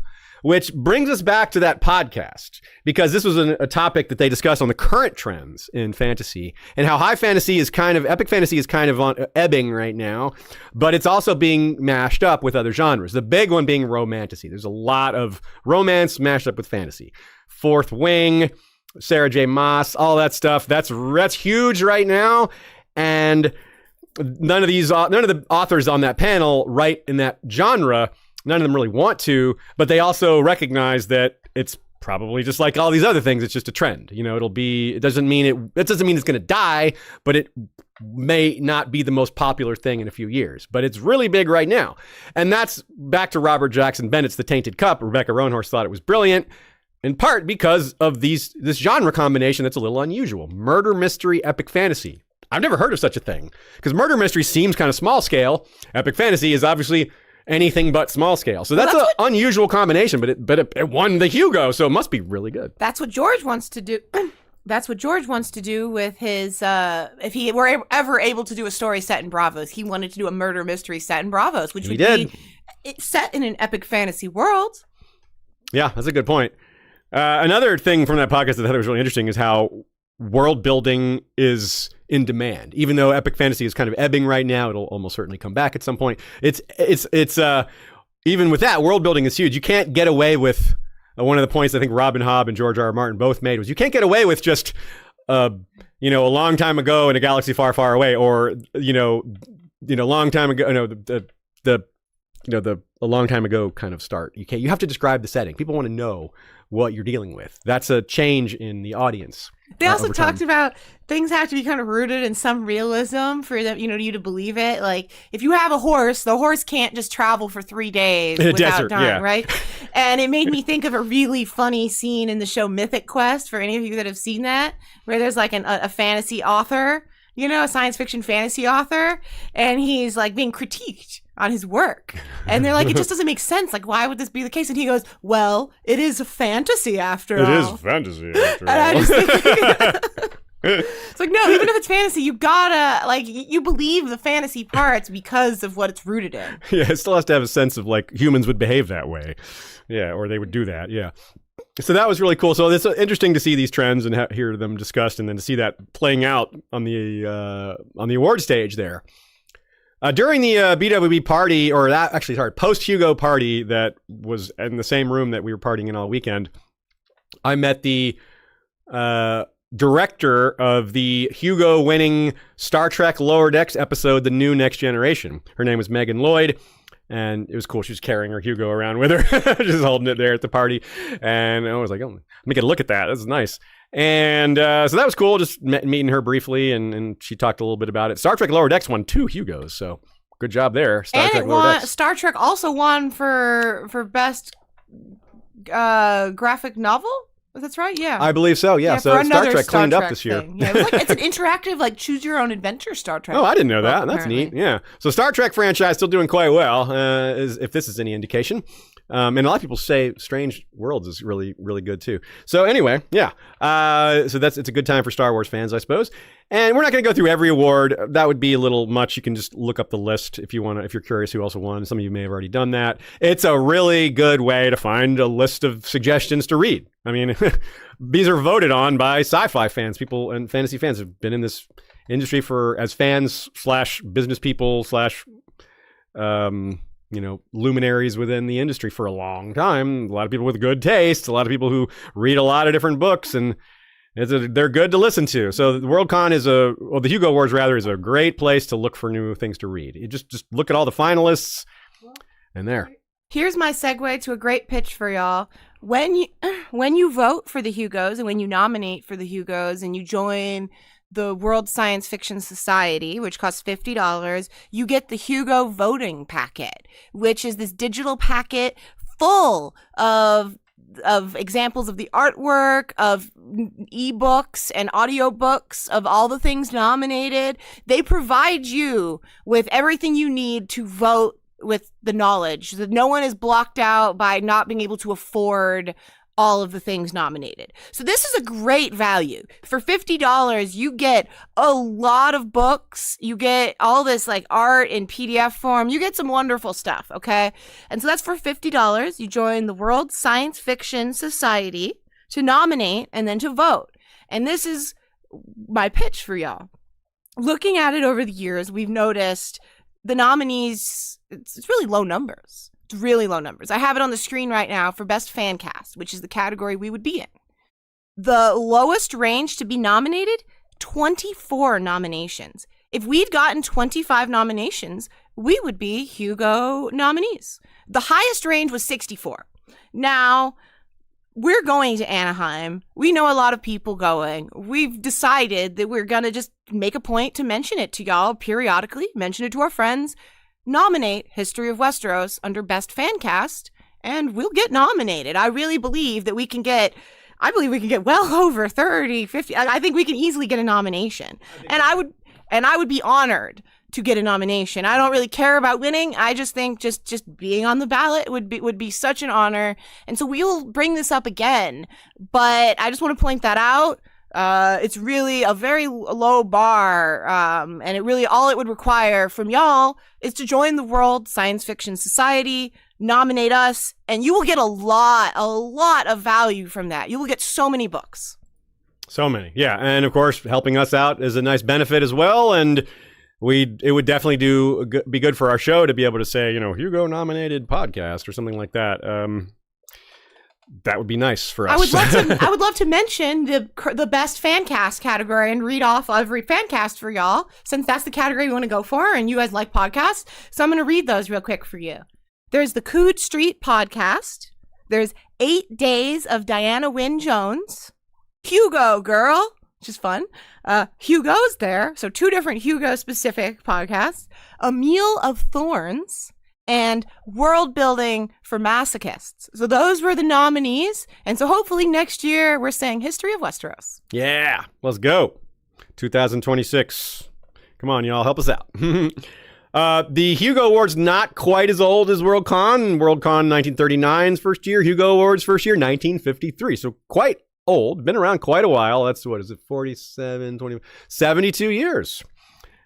which brings us back to that podcast, because this was a topic that they discussed on the current trends in fantasy and how epic fantasy is kind of on ebbing right now, but it's also being mashed up with other genres. The big one being romantasy. There's a lot of romance mashed up with fantasy. Fourth Wing, Sarah J. Maas, all that stuff. That's huge right now. And none of the authors on that panel write in that genre. None of them really want to, but they also recognize that it's probably just like all these other things. It's just a trend. It doesn't mean it's going to die, but it may not be the most popular thing in a few years, but it's really big right now. And that's back to Robert Jackson Bennett's The Tainted Cup. Rebecca Roanhorse thought it was brilliant, in part because of this genre combination that's a little unusual. Murder mystery, epic fantasy. I've never heard of such a thing, because murder mystery seems kind of small scale. Epic fantasy is obviously anything but small scale. So that's an unusual combination, but it won the Hugo, so it must be really good. That's what George wants to do. That's what George wants to do with his, if he were ever able to do a story set in Bravos, he wanted to do a murder mystery set in Bravos, which would be set in an epic fantasy world. Yeah, that's a good point. Another thing from that podcast that I thought was really interesting is how world building is in demand. Even though epic fantasy is kind of ebbing right now, it'll almost certainly come back at some point. It's even with that, world building is huge. You can't get away with one of the points I think Robin Hobb and George R.R. Martin both made was you can't get away with just a long time ago in a galaxy far, far away, or long time ago, a long time ago kind of start. You have to describe the setting. People want to know what you're dealing with. That's a change in the audience. They also talked about things have to be kind of rooted in some realism for them, you to believe it. Like if you have a horse, the horse can't just travel for 3 days without desert, dying, right? And it made me think of a really funny scene in the show Mythic Quest, for any of you that have seen that, where there's like a fantasy author, a science fiction fantasy author, and he's like being critiqued on his work. And they're like, it just doesn't make sense. Like, why would this be the case? And he goes, well, it is a fantasy after all. It is fantasy after all. And I just think, it's like, no, even if it's fantasy, you gotta, you believe the fantasy parts because of what it's rooted in. Yeah, it still has to have a sense of, humans would behave that way. Yeah, or they would do that, yeah. So that was really cool. So it's interesting to see these trends and hear them discussed, and then to see that playing out on the award stage there. During the BwB party, post Hugo party that was in the same room that we were partying in all weekend, I met the director of the Hugo winning Star Trek Lower Decks episode, The New Next Generation. Her name was Megan Lloyd. And it was cool. She was carrying her Hugo around with her, just holding it there at the party. And I was like, oh, let me get a look at that. This is nice. And so that was cool, just meeting her briefly. And she talked a little bit about it. Star Trek Lower Decks won 2 Hugos. So good job there. Star Trek also won for best graphic novel. That's right, yeah. I believe so, yeah. So Star Trek cleaned up this year. Yeah, it's an interactive, choose your own adventure Star Trek. Oh, I didn't know that. That's neat, yeah. So Star Trek franchise still doing quite well, if this is any indication. And a lot of people say Strange Worlds is really, really good too. So anyway, yeah. So it's a good time for Star Wars fans, I suppose. And we're not going to go through every award. That would be a little much. You can just look up the list if you're curious who also won. Some of you may have already done that. It's a really good way to find a list of suggestions to read. I mean, these are voted on by sci-fi fans, people and fantasy fans who've been in this industry as fans / business people / luminaries within the industry for a long time. A lot of people with good taste, a lot of people who read a lot of different books, and they're good to listen to. So the WorldCon the Hugo Awards is a great place to look for new things to read. You just look at all the finalists, and there. Here's my segue to a great pitch for y'all. When you vote for the Hugos and when you nominate for the Hugos and you join the World Science Fiction Society, which costs $50, you get the Hugo voting packet, which is this digital packet full of examples of the artwork, of ebooks and audiobooks, of all the things nominated. They provide you with everything you need to vote with the knowledge that no one is blocked out by not being able to afford all of the things nominated. So this is a great value. For $50, you get a lot of books. You get all this art in PDF form. You get some wonderful stuff, okay? And so that's for $50. You join the World Science Fiction Society to nominate and then to vote. And this is my pitch for y'all. Looking at it over the years, we've noticed the nominees, it's really low numbers. It's really low numbers. I have it on the screen right now for Best Fan Cast, which is the category we would be in. The lowest range to be nominated, 24 nominations. If we'd gotten 25 nominations, we would be Hugo nominees. The highest range was 64. Now, we're going to Anaheim. We know a lot of people going. We've decided that we're going to just make a point to mention it to y'all periodically, mention it to our friends, nominate History of Westeros under Best Fan Cast, and we'll get nominated. I really believe that we can get well over 30, 50. I think we can easily get a nomination. And I would be honored to get a nomination. I don't really care about winning. I just think just being on the ballot would be such an honor. And so we'll bring this up again, but I just want to point that out. It's really a very low bar, and it really all it would require from y'all is to join the World Science Fiction Society, nominate us, and you will get a lot of value from that. You will get so many books. So many, yeah, and of course, helping us out is a nice benefit as well, and it would definitely be good for our show to be able to say, Hugo nominated podcast or something like that. That would be nice for us. I would love to mention the best fan cast category and read off every fan cast for y'all, since that's the category we want to go for, and you guys like podcasts. So I'm going to read those real quick for you. There's the Coode Street podcast. There's 8 Days of Diana Wynne Jones. Hugo Girl, which is fun. Hugo's there, so 2 different Hugo-specific podcasts. A Meal of Thorns and World Building for Masochists. So those were the nominees, and so hopefully next year we're saying History of Westeros. Yeah, let's go. 2026. Come on, y'all, help us out. The Hugo Awards not quite as old as WorldCon. WorldCon 1939's first year. Hugo Awards first year 1953. So quite old. Been around quite a while. That's, what is it, 47, 20, 72 years.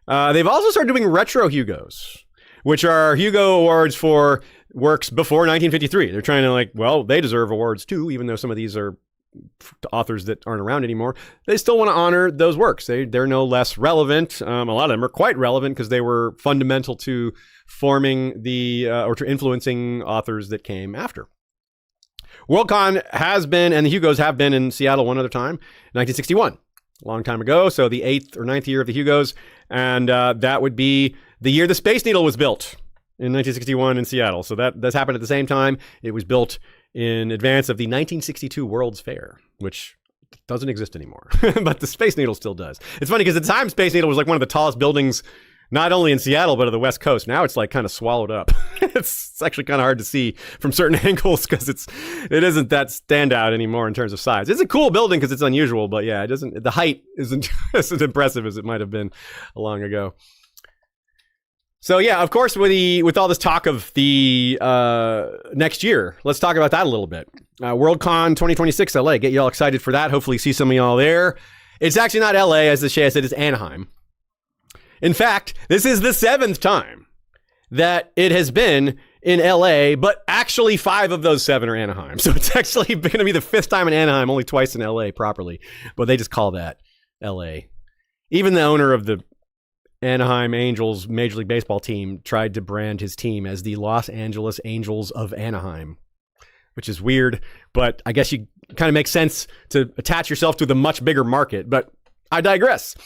They've also started doing retro Hugos, which are Hugo Awards for works before 1953. They're trying to they deserve awards too, even though some of these are authors that aren't around anymore. They still want to honor those works. They're no less relevant. A lot of them are quite relevant because they were fundamental to forming or to influencing authors that came after. WorldCon has been, and the Hugos have been in Seattle one other time, 1961, a long time ago. So the 8th or 9th year of the Hugos, and that would be the year the Space Needle was built in 1961 in Seattle. So that's happened at the same time. It was built in advance of the 1962 World's Fair, which doesn't exist anymore, but the Space Needle still does. It's funny because at the time, Space Needle was like one of the tallest buildings, not only in Seattle, but of the West Coast. Now it's like kind of swallowed up. It's actually kind of hard to see from certain angles because it isn't that standout anymore in terms of size. It's a cool building because it's unusual, but yeah, the height isn't as impressive as it might have been long ago. So yeah, of course, with all this talk of the next year, let's talk about that a little bit. WorldCon 2026 LA, get you all excited for that. Hopefully see some of y'all there. It's actually not LA, as the Shea said, it's Anaheim. In fact, this is the 7th time that it has been in LA, but actually 5 of those 7 are Anaheim. So it's actually going to be the 5th time in Anaheim, only twice in LA properly. But they just call that LA. Even the owner of the Anaheim Angels Major League Baseball team tried to brand his team as the Los Angeles Angels of Anaheim, which is weird, but I guess you kind of make sense to attach yourself to the much bigger market, but I digress.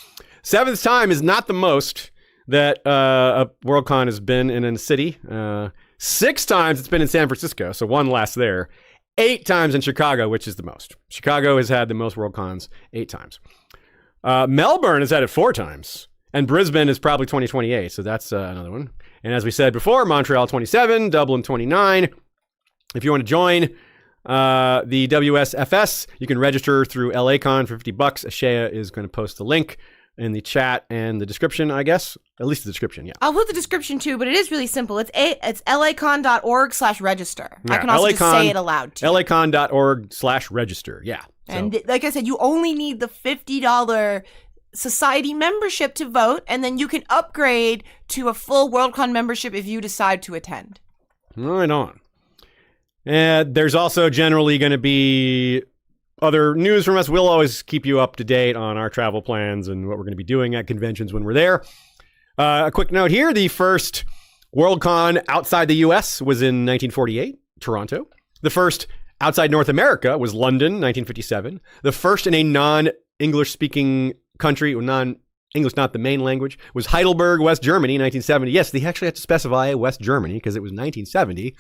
7th time is not the most that a WorldCon has been in a city. 6 times it's been in San Francisco, so 1 last there. 8 times in Chicago, which is the most. Chicago has had the most WorldCons 8 times. Melbourne has had it 4 times. And Brisbane is probably 2028, so that's another one. And as we said before, Montreal 27, Dublin 29. If you want to join the WSFS, you can register through LACon for $50. Ashaya is going to post the link in the chat and the description, I guess. At least the description, yeah. I'll put the description too, but it is really simple. It's lacon.org/register. Yeah, I can also just say it aloud too. lacon.org/register, yeah. So. And like I said, you only need the $50 society membership to vote, and then you can upgrade to a full WorldCon membership if you decide to attend. Right on. And there's also generally going to be other news from us. We'll always keep you up to date on our travel plans and what we're going to be doing at conventions when we're there. A quick note here. The first WorldCon outside the U.S. was in 1948, Toronto. The first outside North America was London, 1957. The first in a non-English speaking country, or non-English, not the main language, was Heidelberg, West Germany, 1970. Yes, they actually had to specify West Germany because it was 1970.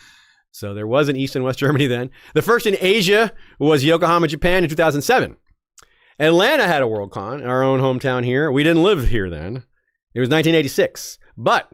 So there was an East and West Germany then. The first in Asia was Yokohama, Japan in 2007. Atlanta had a WorldCon, our own hometown here. We didn't live here then. It was 1986. But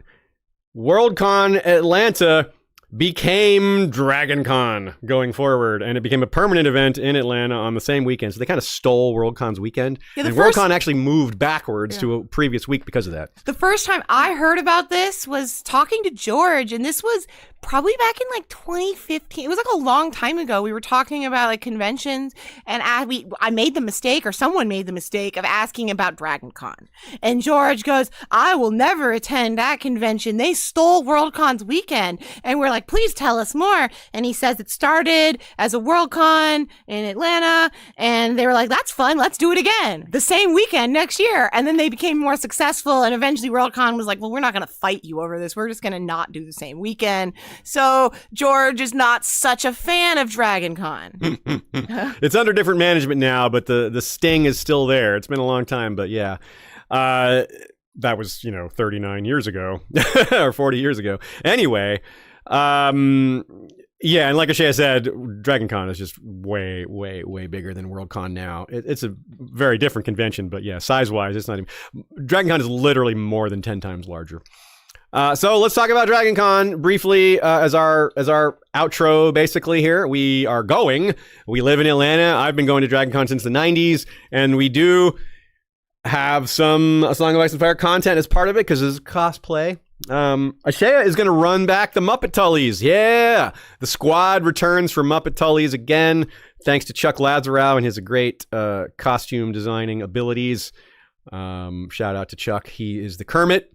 WorldCon Atlanta became DragonCon going forward, and it became a permanent event in Atlanta on the same weekend. So they kind of stole WorldCon's weekend. Yeah, and WorldCon actually moved backwards to a previous week because of that. The first time I heard about this was talking to George, and this was probably back in like 2015. It was like a long time ago. We were talking about like conventions, and I made the mistake, or someone made the mistake of asking about DragonCon. And George goes, I will never attend that convention. They stole WorldCon's weekend. And we're like, like, please tell us more. And he says it started as a WorldCon in Atlanta, and they were like, that's fun, let's do it again the same weekend next year. And then they became more successful, and eventually WorldCon was like, well, we're not going to fight you over this, we're just going to not do the same weekend. So George is not such a fan of DragonCon. It's under different management now, but the sting is still there. It's been a long time, but yeah. That was, 39 years ago or 40 years ago. Anyway, yeah, and like Ashaya said, DragonCon is just way, way, way bigger than WorldCon now. It's a very different convention, but yeah, size-wise, it's not even... DragonCon is literally more than 10 times larger. So let's talk about DragonCon briefly as our outro. Basically, here we are going. We live in Atlanta. I've been going to DragonCon since the 90s, and we do have some Song of Ice and Fire content as part of it because it's cosplay. Ashaya is going to run back the Muppet Tullies. Yeah, the squad returns for Muppet Tullies again, thanks to Chuck Lazarow and his great costume designing abilities. Shout out to Chuck. He is the Kermit.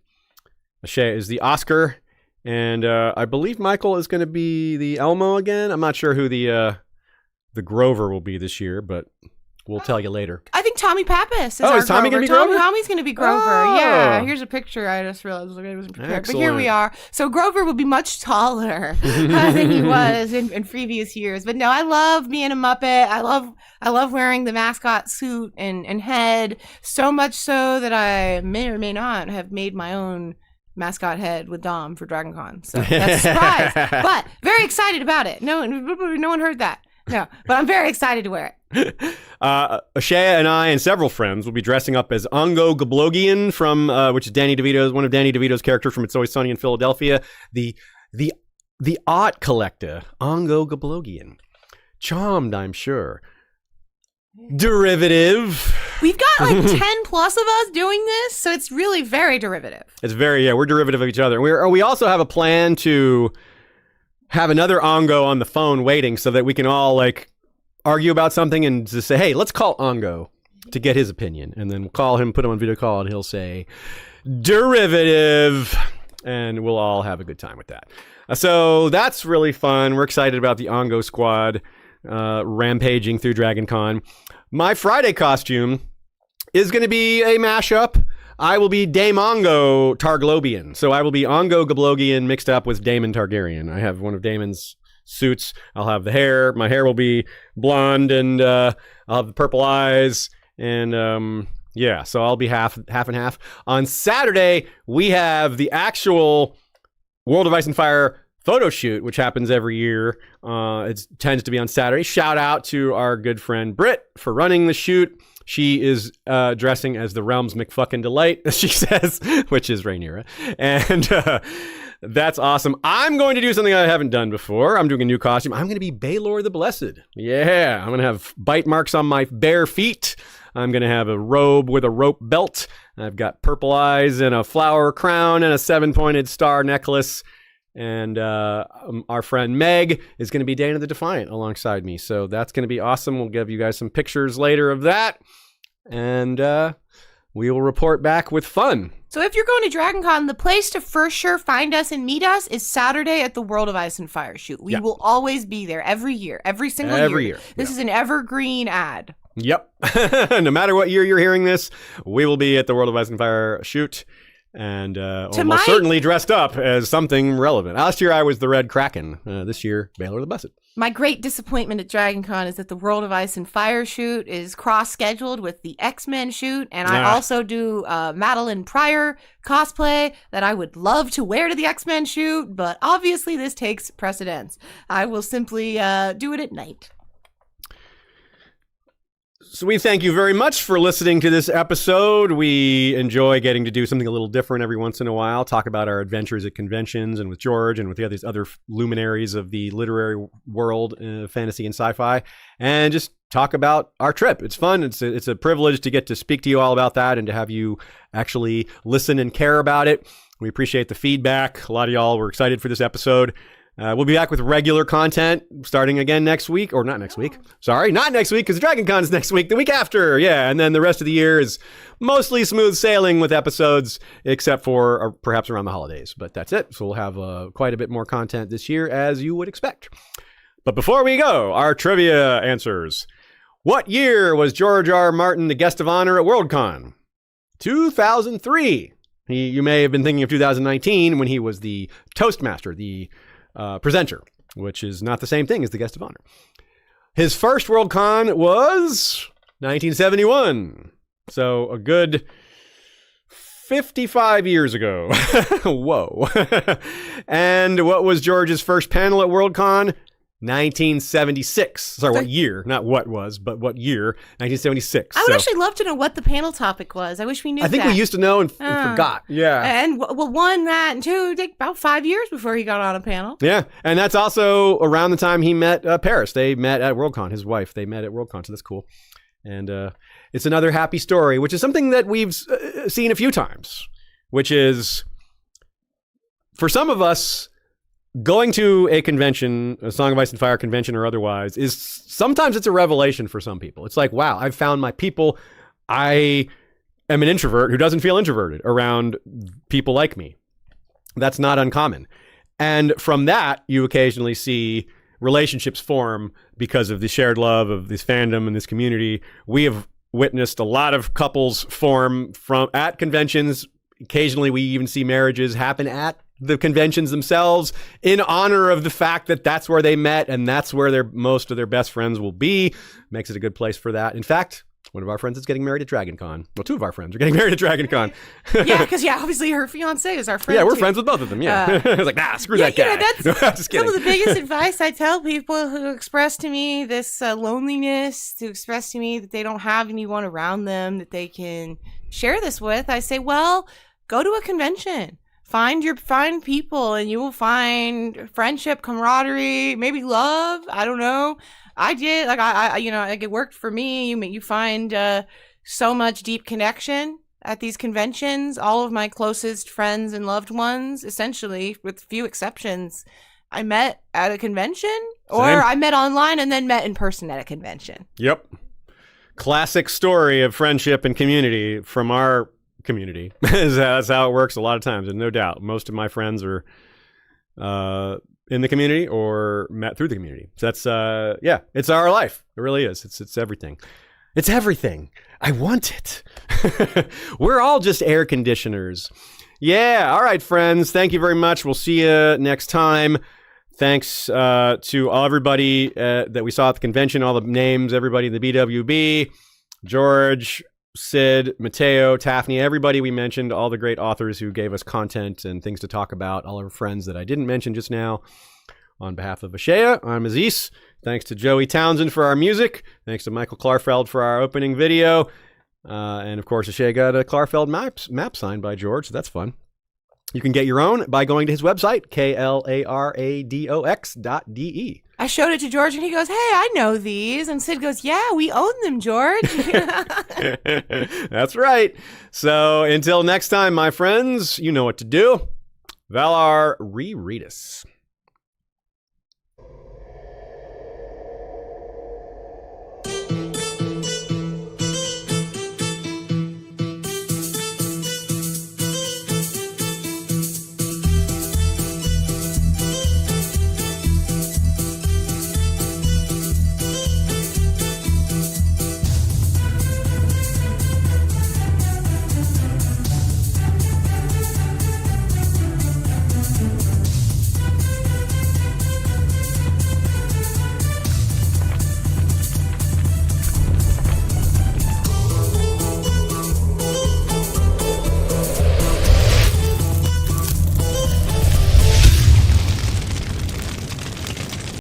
Ashaya is the Oscar, and I believe Michael is going to be the Elmo again. I'm not sure who the Grover will be this year, but we'll tell you later. I think Tommy Pappas is is Tommy going to be Grover? Tommy's going to be Grover. Oh. Yeah, here's a picture. I just realized I wasn't prepared. Excellent. But here we are. So Grover will be much taller than he was in previous years. But no, I love being a Muppet. I love wearing the mascot suit and head, so much so that I may or may not have made my own mascot head with Dom for DragonCon. So that's a surprise. But very excited about it. No one heard that. No, but I'm very excited to wear it. Ashaya and I and several friends will be dressing up as Ongo Goblogian from, which is one of Danny DeVito's characters from It's Always Sunny in Philadelphia. The art collector, Ongo Goblogian. Charmed, I'm sure. Derivative. We've got like 10 plus of us doing this, so it's really very derivative. It's we're derivative of each other. We also have a plan to have another Ongo on the phone waiting so that we can all like argue about something and just say, hey, let's call Ongo to get his opinion. And then we'll call him, put him on video call, and he'll say derivative. And we'll all have a good time with that. So that's really fun. We're excited about the Ongo squad rampaging through DragonCon. My Friday costume is going to be a mashup. I will be Daemongo Targlobian. So I will be Ongo Goblogian mixed up with Daemon Targaryen. I have one of Daemon's suits. I'll have the hair. My hair will be blonde, and I'll have the purple eyes. And yeah, so I'll be half and half. On Saturday, we have the actual World of Ice and Fire photo shoot, which happens every year. It tends to be on Saturday. Shout out to our good friend Britt for running the shoot. She is dressing as the Realm's McFucking Delight, as she says, which is Rhaenyra. And that's awesome. I'm going to do something I haven't done before. I'm doing a new costume. I'm going to be Baelor the Blessed. Yeah, I'm going to have bite marks on my bare feet. I'm going to have a robe with a rope belt. I've got purple eyes and a flower crown and a 7-pointed star necklace. And our friend Meg is going to be Dana the Defiant alongside me. So that's going to be awesome. We'll give you guys some pictures later of that. And we will report back with fun. So if you're going to DragonCon, the place to for sure find us and meet us is Saturday at the World of Ice and Fire shoot. We will always be there every year, every single year. This is an evergreen ad. Yep. No matter what year you're hearing this, we will be at the World of Ice and Fire shoot. And almost certainly dressed up as something relevant. Last year I was the Red Kraken. This year, Baelor the Blessed. My great disappointment at DragonCon is that the World of Ice and Fire shoot is cross-scheduled with the X-Men shoot, and I also do Madeline Pryor cosplay that I would love to wear to the X-Men shoot, but obviously this takes precedence. I will simply do it at night. So we thank you very much for listening to this episode. We enjoy getting to do something a little different every once in a while, talk about our adventures at conventions and with George and with these other luminaries of the literary world, fantasy and sci-fi, and just talk about our trip. It's fun. It's a privilege to get to speak to you all about that and to have you actually listen and care about it. We appreciate the feedback. A lot of y'all were excited for this episode. We'll be back with regular content starting again next week, or not next week. Sorry, not next week, because Dragon Con is next week, the week after. Yeah, and then the rest of the year is mostly smooth sailing with episodes, except for perhaps around the holidays. But that's it. So we'll have quite a bit more content this year, as you would expect. But before we go, our trivia answers. What year was George R.R. Martin the guest of honor at WorldCon? 2003. You may have been thinking of 2019 when he was the Toastmaster, the presenter, which is not the same thing as the guest of honor. His first WorldCon was 1971. So a good 55 years ago. Whoa. And what was George's first panel at WorldCon? 1976. Sorry, what year? Not what was, but what year? 1976. I would actually love to know what the panel topic was. I wish we knew that. I think we used to know and forgot. Yeah. And well, one, that, and two, take about 5 years before he got on a panel. Yeah. And that's also around the time he met Paris. They met at WorldCon. His wife, they met at WorldCon. So that's cool. And it's another happy story, which is something that we've seen a few times, which is for some of us, going to a convention, a Song of Ice and Fire convention or otherwise, is sometimes it's a revelation for some people. It's like, wow, I've found my people. I am an introvert who doesn't feel introverted around people like me. That's not uncommon. And from that, you occasionally see relationships form because of the shared love of this fandom and this community. We have witnessed a lot of couples form at conventions. Occasionally, we even see marriages happen at the conventions themselves in honor of the fact that that's where they met and that's where most of their best friends will be. Makes it a good place for that. In fact, one of our friends is getting married at Dragon Con. Well, two of our friends are getting married at Dragon Con. Yeah, because obviously her fiance is our friend. Yeah, we're too. Friends with both of them. Yeah, I was like, screw that guy. That's just kidding. some of the biggest advice I tell people who express to me this loneliness, to express to me that they don't have anyone around them that they can share this with. I say, well, go to a convention. Find people, and you will find friendship, camaraderie, maybe love. I don't know. I did like it worked for me. You find so much deep connection at these conventions. All of my closest friends and loved ones, essentially, with few exceptions, I met at a convention, or I met online and then met in person at a convention. Yep. Classic story of friendship and community from our community. That's how it works a lot of times, and no doubt most of my friends are in the community or met through the community. So that's it's our life. It really is. It's everything. It's everything. I want it. We're all just air conditioners. Yeah. All right, friends. Thank you very much. We'll see you next time. Thanks to everybody that we saw at the convention, all the names, everybody in the BwB, George, Sid, Mateo, Taffney, everybody we mentioned, all the great authors who gave us content and things to talk about, all our friends that I didn't mention just now. On behalf of Ashaya, I'm Aziz. Thanks to Joey Townsend for our music. Thanks to Michael Klarfeld for our opening video. And of course, Ashaya got a Klarfeld map signed by George, so that's fun. You can get your own by going to his website, KLARADOX.de. I showed it to George and he goes, hey, I know these. And Sid goes, yeah, we own them, George. That's right. So until next time, my friends, you know what to do. Valar, reread us.